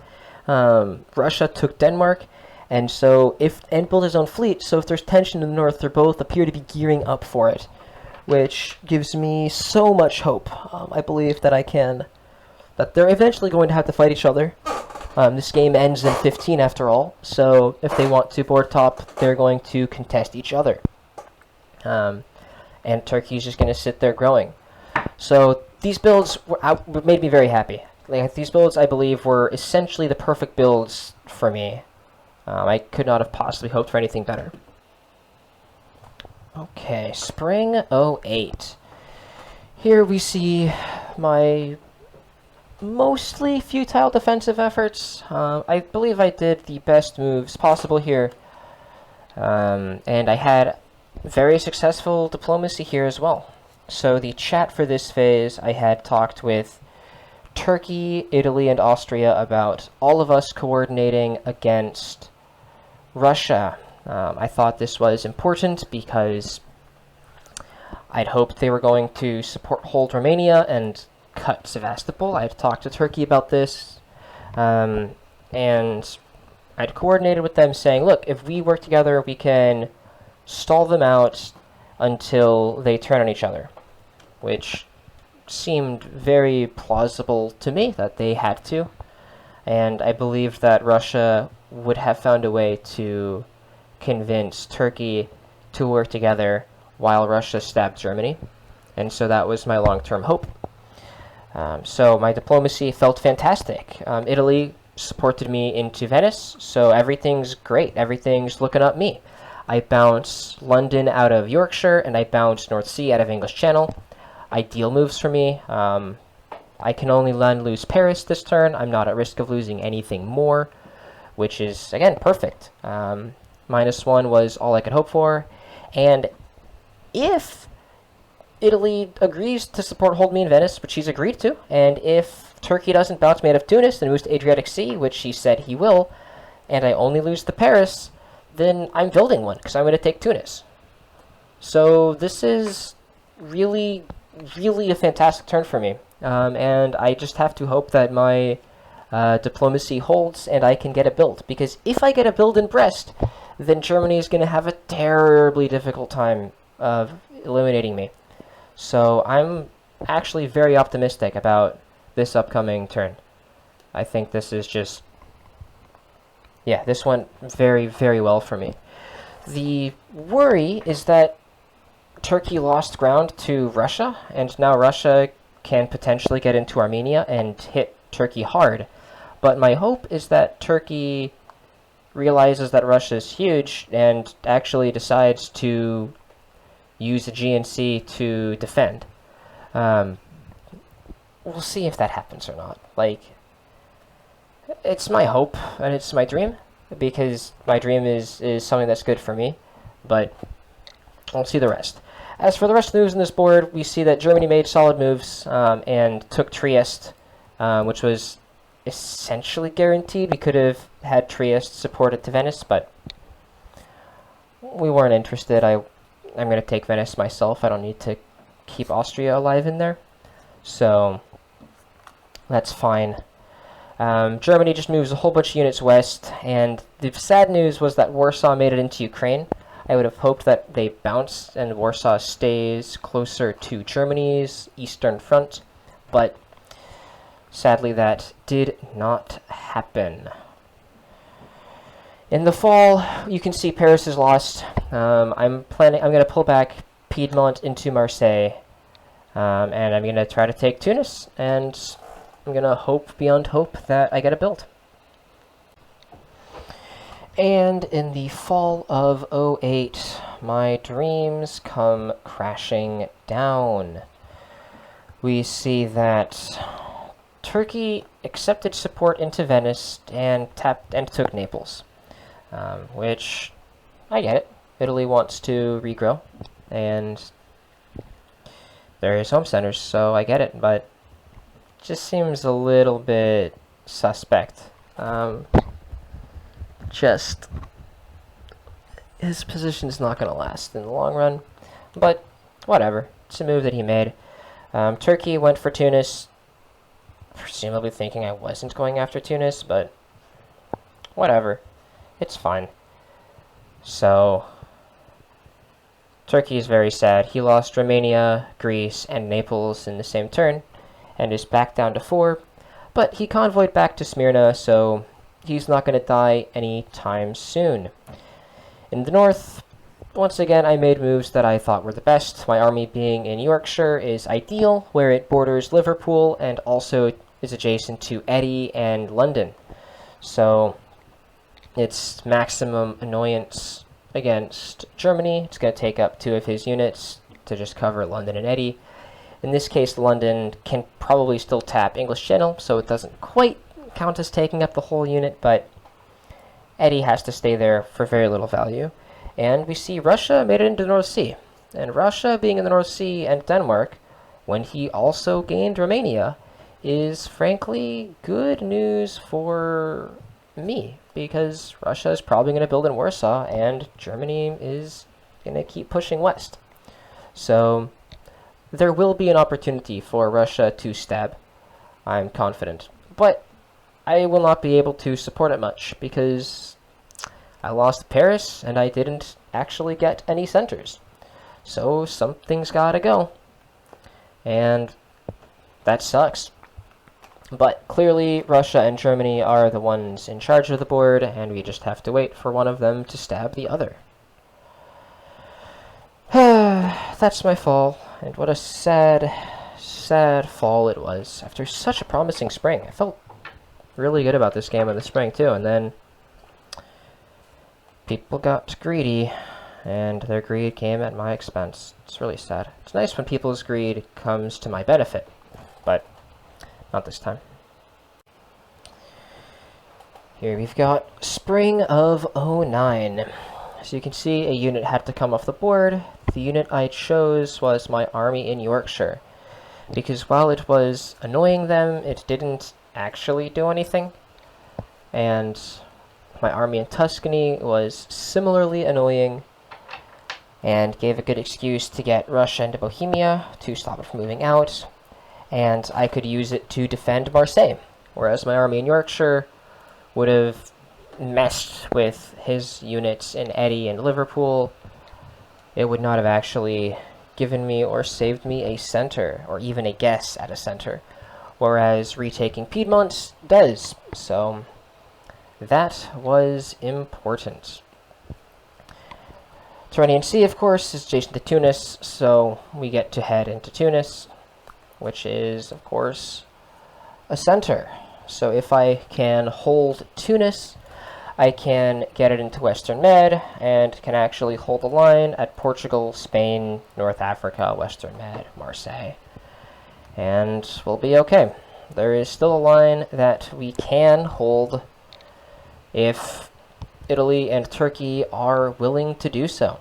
Russia took Denmark, and built his own fleet, so if there's tension in the north, they both appear to be gearing up for it, which gives me so much hope. I believe that they're eventually going to have to fight each other. This game ends in 15 after all, so if they want to board top, they're going to contest each other. And Turkey's just going to sit there growing. So these builds made me very happy. These builds, I believe, were essentially the perfect builds for me. I could not have possibly hoped for anything better. Okay, Spring 08. Here we see my mostly futile defensive efforts. I believe I did the best moves possible here. And I had very successful diplomacy here as well. So the chat for this phase, I had talked with Turkey, Italy, and Austria about all of us coordinating against Russia. I thought this was important because I'd hoped they were going to hold Romania and cut Sevastopol. I'd talked to Turkey about this, and I'd coordinated with them saying, look, if we work together, we can stall them out until they turn on each other, which seemed very plausible to me that they had to, and I believed that Russia would have found a way to convince Turkey to work together while Russia stabbed Germany, and so that was my long-term hope. So my diplomacy felt fantastic. Italy supported me into Venice, so everything's great. Everything's looking up me. I bounced London out of Yorkshire, and I bounced North Sea out of English Channel. Ideal moves for me. I can only lose Paris this turn. I'm not at risk of losing anything more, which is, again, perfect. -1 was all I could hope for. And if Italy agrees to hold me in Venice, which he's agreed to, and if Turkey doesn't bounce me out of Tunis and moves to Adriatic Sea, which he said he will, and I only lose to Paris, then I'm building one, because I'm going to take Tunis. So this is really, really a fantastic turn for me. And I just have to hope that my diplomacy holds and I can get a build. Because if I get a build in Brest, then Germany is going to have a terribly difficult time of eliminating me. So I'm actually very optimistic about this upcoming turn. I think this is just... yeah, this went very, very well for me. The worry is that Turkey lost ground to Russia, and now Russia can potentially get into Armenia and hit Turkey hard. But my hope is that Turkey realizes that Russia is huge and actually decides to use the GNC to defend. We'll see if that happens or not. Like, it's my hope and it's my dream, because my dream is something that's good for me, but we'll see the rest. As for the rest of the moves on this board, we see that Germany made solid moves and took Trieste, which was essentially guaranteed. We could have had Trieste supported to Venice, but we weren't interested. I'm going to take Venice myself. I don't need to keep Austria alive in there, so that's fine. Germany just moves a whole bunch of units west, and the sad news was that Warsaw made it into Ukraine. I would have hoped that they bounced and Warsaw stays closer to Germany's eastern front, but sadly that did not happen. In the fall, you can see Paris is lost. I'm going to pull back Piedmont into Marseille, and I'm going to try to take Tunis, and I'm going to hope beyond hope that I get a build. And in the fall of 08, my dreams come crashing down. We see that Turkey accepted support into Venice and took Naples, which I get it. Italy wants to regrow, and they're his home centers, so I get it, but it just seems a little bit suspect. Just his position is not going to last in the long run, but whatever. It's a move that he made. Turkey went for Tunis, presumably thinking I wasn't going after Tunis, but whatever. It's fine. So Turkey is very sad. He lost Romania, Greece, and Naples in the same turn, and is back down to 4, but he convoyed back to Smyrna, so he's not going to die anytime soon. In the north, once again, I made moves that I thought were the best. My army being in Yorkshire is ideal, where it borders Liverpool and also is adjacent to Eddy and London. So it's maximum annoyance against Germany. It's going to take up 2 of his units to just cover London and Eddy. In this case, London can probably still tap English Channel, so it doesn't quite count as taking up the whole unit, but Eddy has to stay there for very little value. And we see Russia made it into the North Sea. And Russia being in the North Sea and Denmark, when he also gained Romania, is frankly good news for me, because Russia is probably going to build in Warsaw, and Germany is going to keep pushing west. So there will be an opportunity for Russia to stab, I'm confident. But I will not be able to support it much, because I lost Paris, and I didn't actually get any centers. So something's gotta go. And that sucks. But clearly, Russia and Germany are the ones in charge of the board, and we just have to wait for one of them to stab the other. That's my fall, and what a sad, sad fall it was. After such a promising spring, I felt really good about this game in the spring too, and then people got greedy, and their greed came at my expense. It's really sad. It's nice when people's greed comes to my benefit, but not this time. Here we've got spring of 09. So you can see a unit had to come off the board. The unit I chose was my army in Yorkshire, because while it was annoying them, it didn't actually do anything. And my army in Tuscany was similarly annoying, and gave a good excuse to get Russia into Bohemia to stop it from moving out, and I could use it to defend Marseille, whereas my army in Yorkshire would have messed with his units in Eddy and Liverpool. It would not have actually given me or saved me a center, or even a guess at a center, whereas retaking Piedmont does. So that was important. Tyrrhenian Sea, of course, is adjacent to Tunis, so we get to head into Tunis, which is, of course, a center. So if I can hold Tunis, I can get it into Western Med, and can actually hold the line at Portugal, Spain, North Africa, Western Med, Marseille. And we'll be okay. There is still a line that we can hold if Italy and Turkey are willing to do so.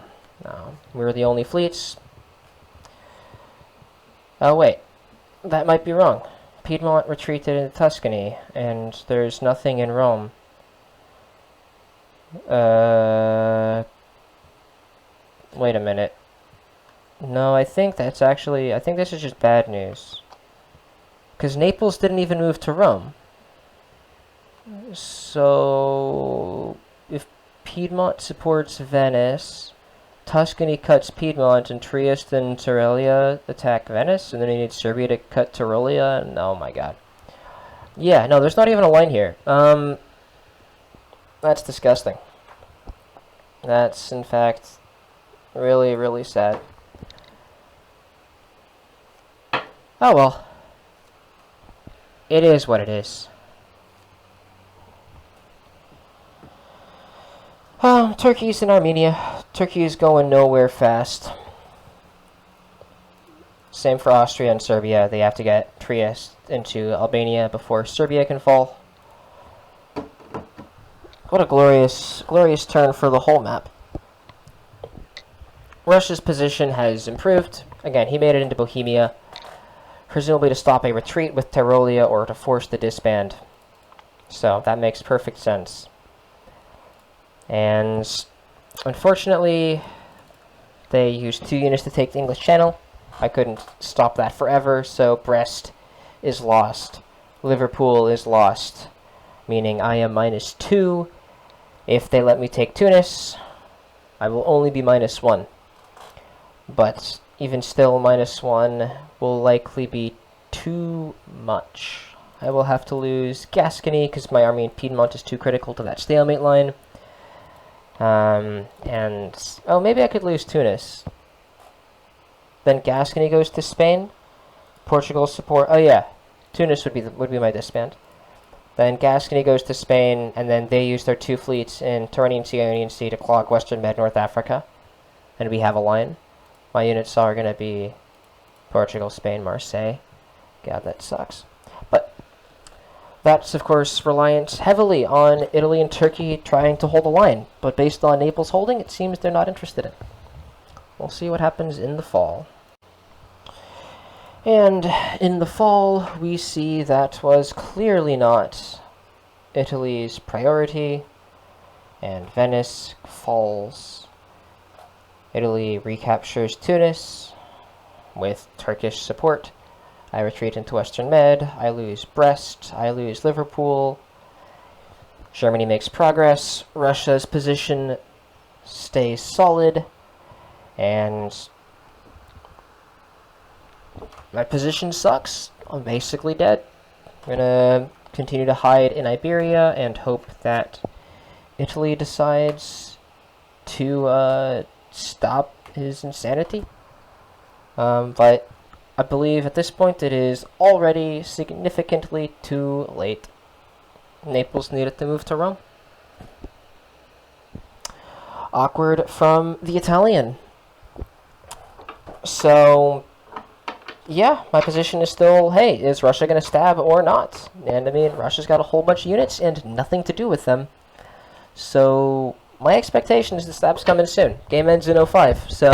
We're the only fleets. Oh wait, that might be wrong. Piedmont retreated into Tuscany, and there's nothing in Rome. Wait a minute. No, I think this is just bad news. Because Naples didn't even move to Rome. So, if Piedmont supports Venice, Tuscany cuts Piedmont, and Trieste and Turelia attack Venice, and then you need Serbia to cut Turelia, and oh my god. Yeah, no, there's not even a line here. That's disgusting. That's, in fact, really, really sad. Oh well. It is what it is. Turkey's in Armenia. Turkey is going nowhere fast. Same for Austria and Serbia. They have to get Trieste into Albania before Serbia can fall. What a glorious, glorious turn for the whole map. Russia's position has improved. Again, he made it into Bohemia, presumably to stop a retreat with Tyrolia or to force the disband. So that makes perfect sense. And unfortunately, they used 2 units to take the English Channel. I couldn't stop that forever, so Brest is lost. Liverpool is lost, meaning I am -2. If they let me take Tunis, I will only be -1. But even still, -1 will likely be too much. I will have to lose Gascony, because my army in Piedmont is too critical to that stalemate line. Oh, maybe I could lose Tunis. Then Gascony goes to Spain. Portugal support. Oh yeah, Tunis would be my disband. Then Gascony goes to Spain, and then they use their 2 fleets in Tyrrhenian Sea, Ionian Sea to clog Western Med, North Africa, and we have a line. My units are going to be Portugal, Spain, Marseille. God, that sucks. But that's, of course, reliant heavily on Italy and Turkey trying to hold a line. But based on Naples holding, it seems they're not interested in. We'll see what happens in the fall. And in the fall, we see that was clearly not Italy's priority, and Venice falls. Italy recaptures Tunis with Turkish support. I retreat into Western Med. I lose Brest. I lose Liverpool. Germany makes progress. Russia's position stays solid. And my position sucks. I'm basically dead. I'm gonna continue to hide in Iberia and hope that Italy decides to stop his insanity. But I believe at this point it is already significantly too late. Naples needed to move to Rome. Awkward from the Italian. So, yeah, my position is still, hey, is Russia going to stab or not? And I mean, Russia's got a whole bunch of units and nothing to do with them. So, my expectation is the stab's coming soon. Game ends in 05, so,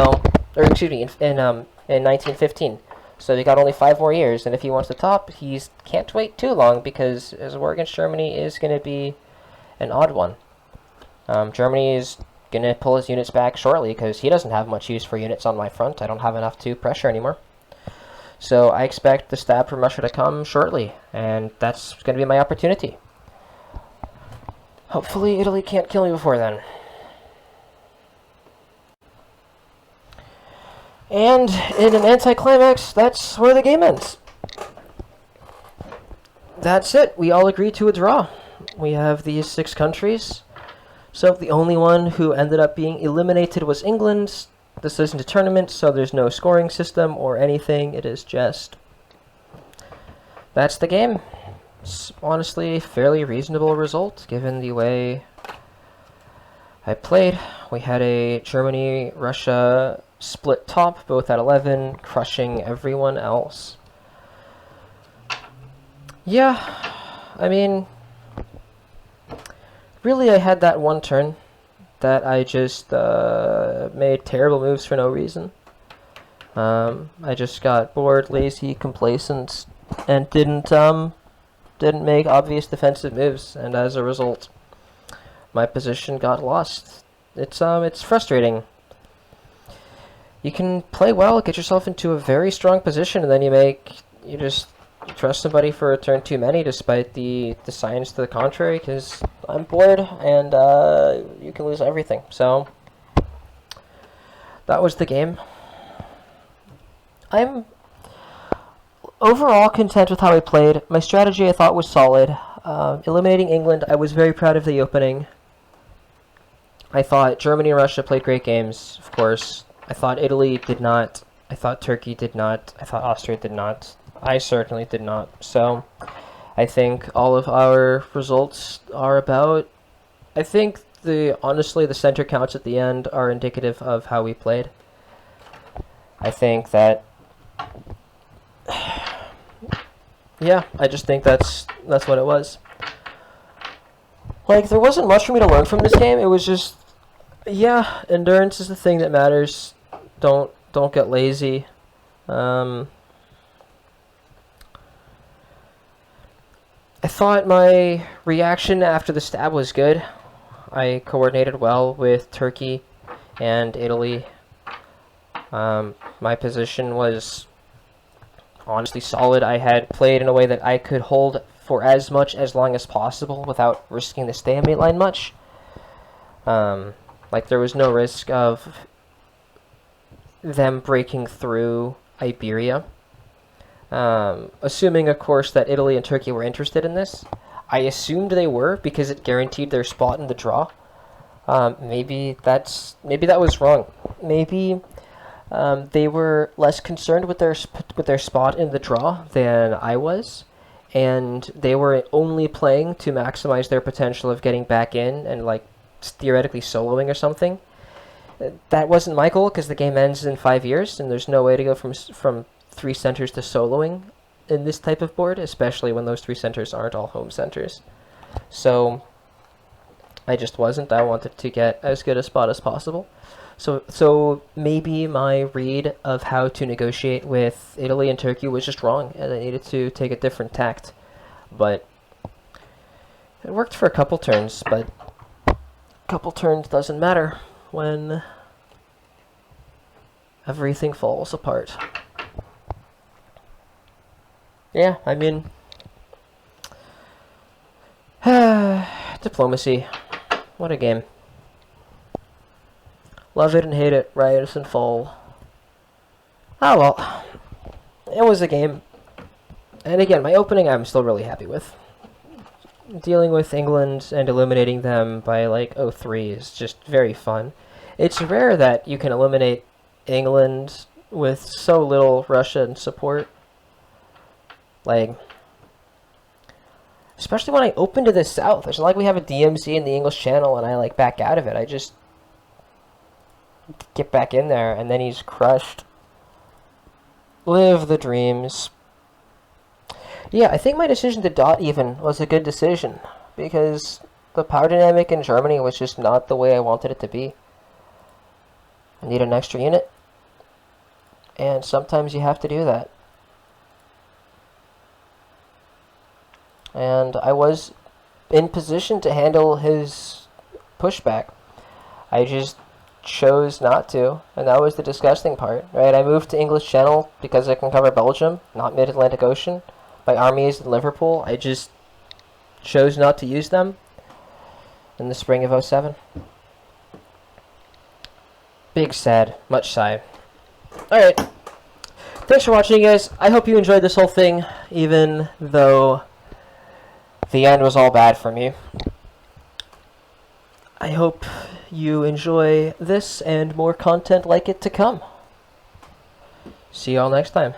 or excuse me, in 1915. So we got only 5 more years, and if he wants to top, he can't wait too long, because his war against Germany is going to be an odd one. Germany is gonna pull his units back shortly because he doesn't have much use for units on my front. I don't have enough to pressure anymore. So I expect the stab from Russia to come shortly, and that's gonna be my opportunity. Hopefully Italy can't kill me before then. And in an anticlimax, that's where the game ends. That's it. We all agreed to a draw. We have these 6 countries. So the only one who ended up being eliminated was England. This isn't a tournament, so there's no scoring system or anything. It is just... that's the game. It's honestly a fairly reasonable result, given the way I played. We had a Germany-Russia split top, both at 11, crushing everyone else. Yeah, I mean, really I had that one turn that I just made terrible moves for no reason. I just got bored, lazy, complacent, and didn't make obvious defensive moves, and as a result, my position got lost. It's frustrating. You can play well, get yourself into a very strong position, and then you just trust somebody for a turn too many, despite the signs to the contrary, because I'm bored, and you can lose everything. So, that was the game. I'm overall content with how I played. My strategy I thought was solid. Eliminating England, I was very proud of the opening. I thought Germany and Russia played great games, of course. I thought Italy did not. I thought Turkey did not. I thought Austria did not. I certainly did not. So, I think all of our results are about... I think, honestly, the center counts at the end are indicative of how we played. I think that... yeah, I just think that's what it was. Like, there wasn't much for me to learn from this game. It was just... yeah, endurance is the thing that matters. Don't get lazy. I thought my reaction after the stab was good. I coordinated well with Turkey and Italy. My position was honestly solid. I had played in a way that I could hold for as long as possible without risking the stalemate line much. Like, there was no risk of them breaking through Iberia. Assuming, of course, that Italy and Turkey were interested in this. I assumed they were, because it guaranteed their spot in the draw. Maybe that was wrong. Maybe they were less concerned with their spot in the draw than I was, and they were only playing to maximize their potential of getting back in and, like, theoretically soloing or something. That wasn't my goal, because the game ends in 5 years, and there's no way to go from 3 centers to soloing in this type of board, especially when those 3 centers aren't all home centers. So I just wasn't. I wanted to get as good a spot as possible. So maybe my read of how to negotiate with Italy and Turkey was just wrong, and I needed to take a different tact. But it worked for a couple turns, but a couple turns doesn't matter when everything falls apart. Yeah, I mean, diplomacy. What a game. Love it and hate it, rise and fall. Oh well, it was a game. And again, my opening I'm still really happy with. Dealing with England and eliminating them by like 0-3 is just very fun. It's rare that you can eliminate England with so little Russian support. Like, especially when I open to the south. It's not like we have a DMZ in the English Channel and I like back out of it. I just get back in there and then he's crushed. Live the dreams. Yeah, I think my decision to dot even was a good decision, because the power dynamic in Germany was just not the way I wanted it to be. I need an extra unit, and sometimes you have to do that. And I was in position to handle his pushback. I just chose not to, and that was the disgusting part, right? I moved to English Channel because I can cover Belgium, not Mid-Atlantic Ocean. My army is in Liverpool. I just chose not to use them in the spring of '07. Big sad, much sigh. Alright, thanks for watching, guys. I hope you enjoyed this whole thing, even though the end was all bad for me. I hope you enjoy this and more content like it to come. See you all next time.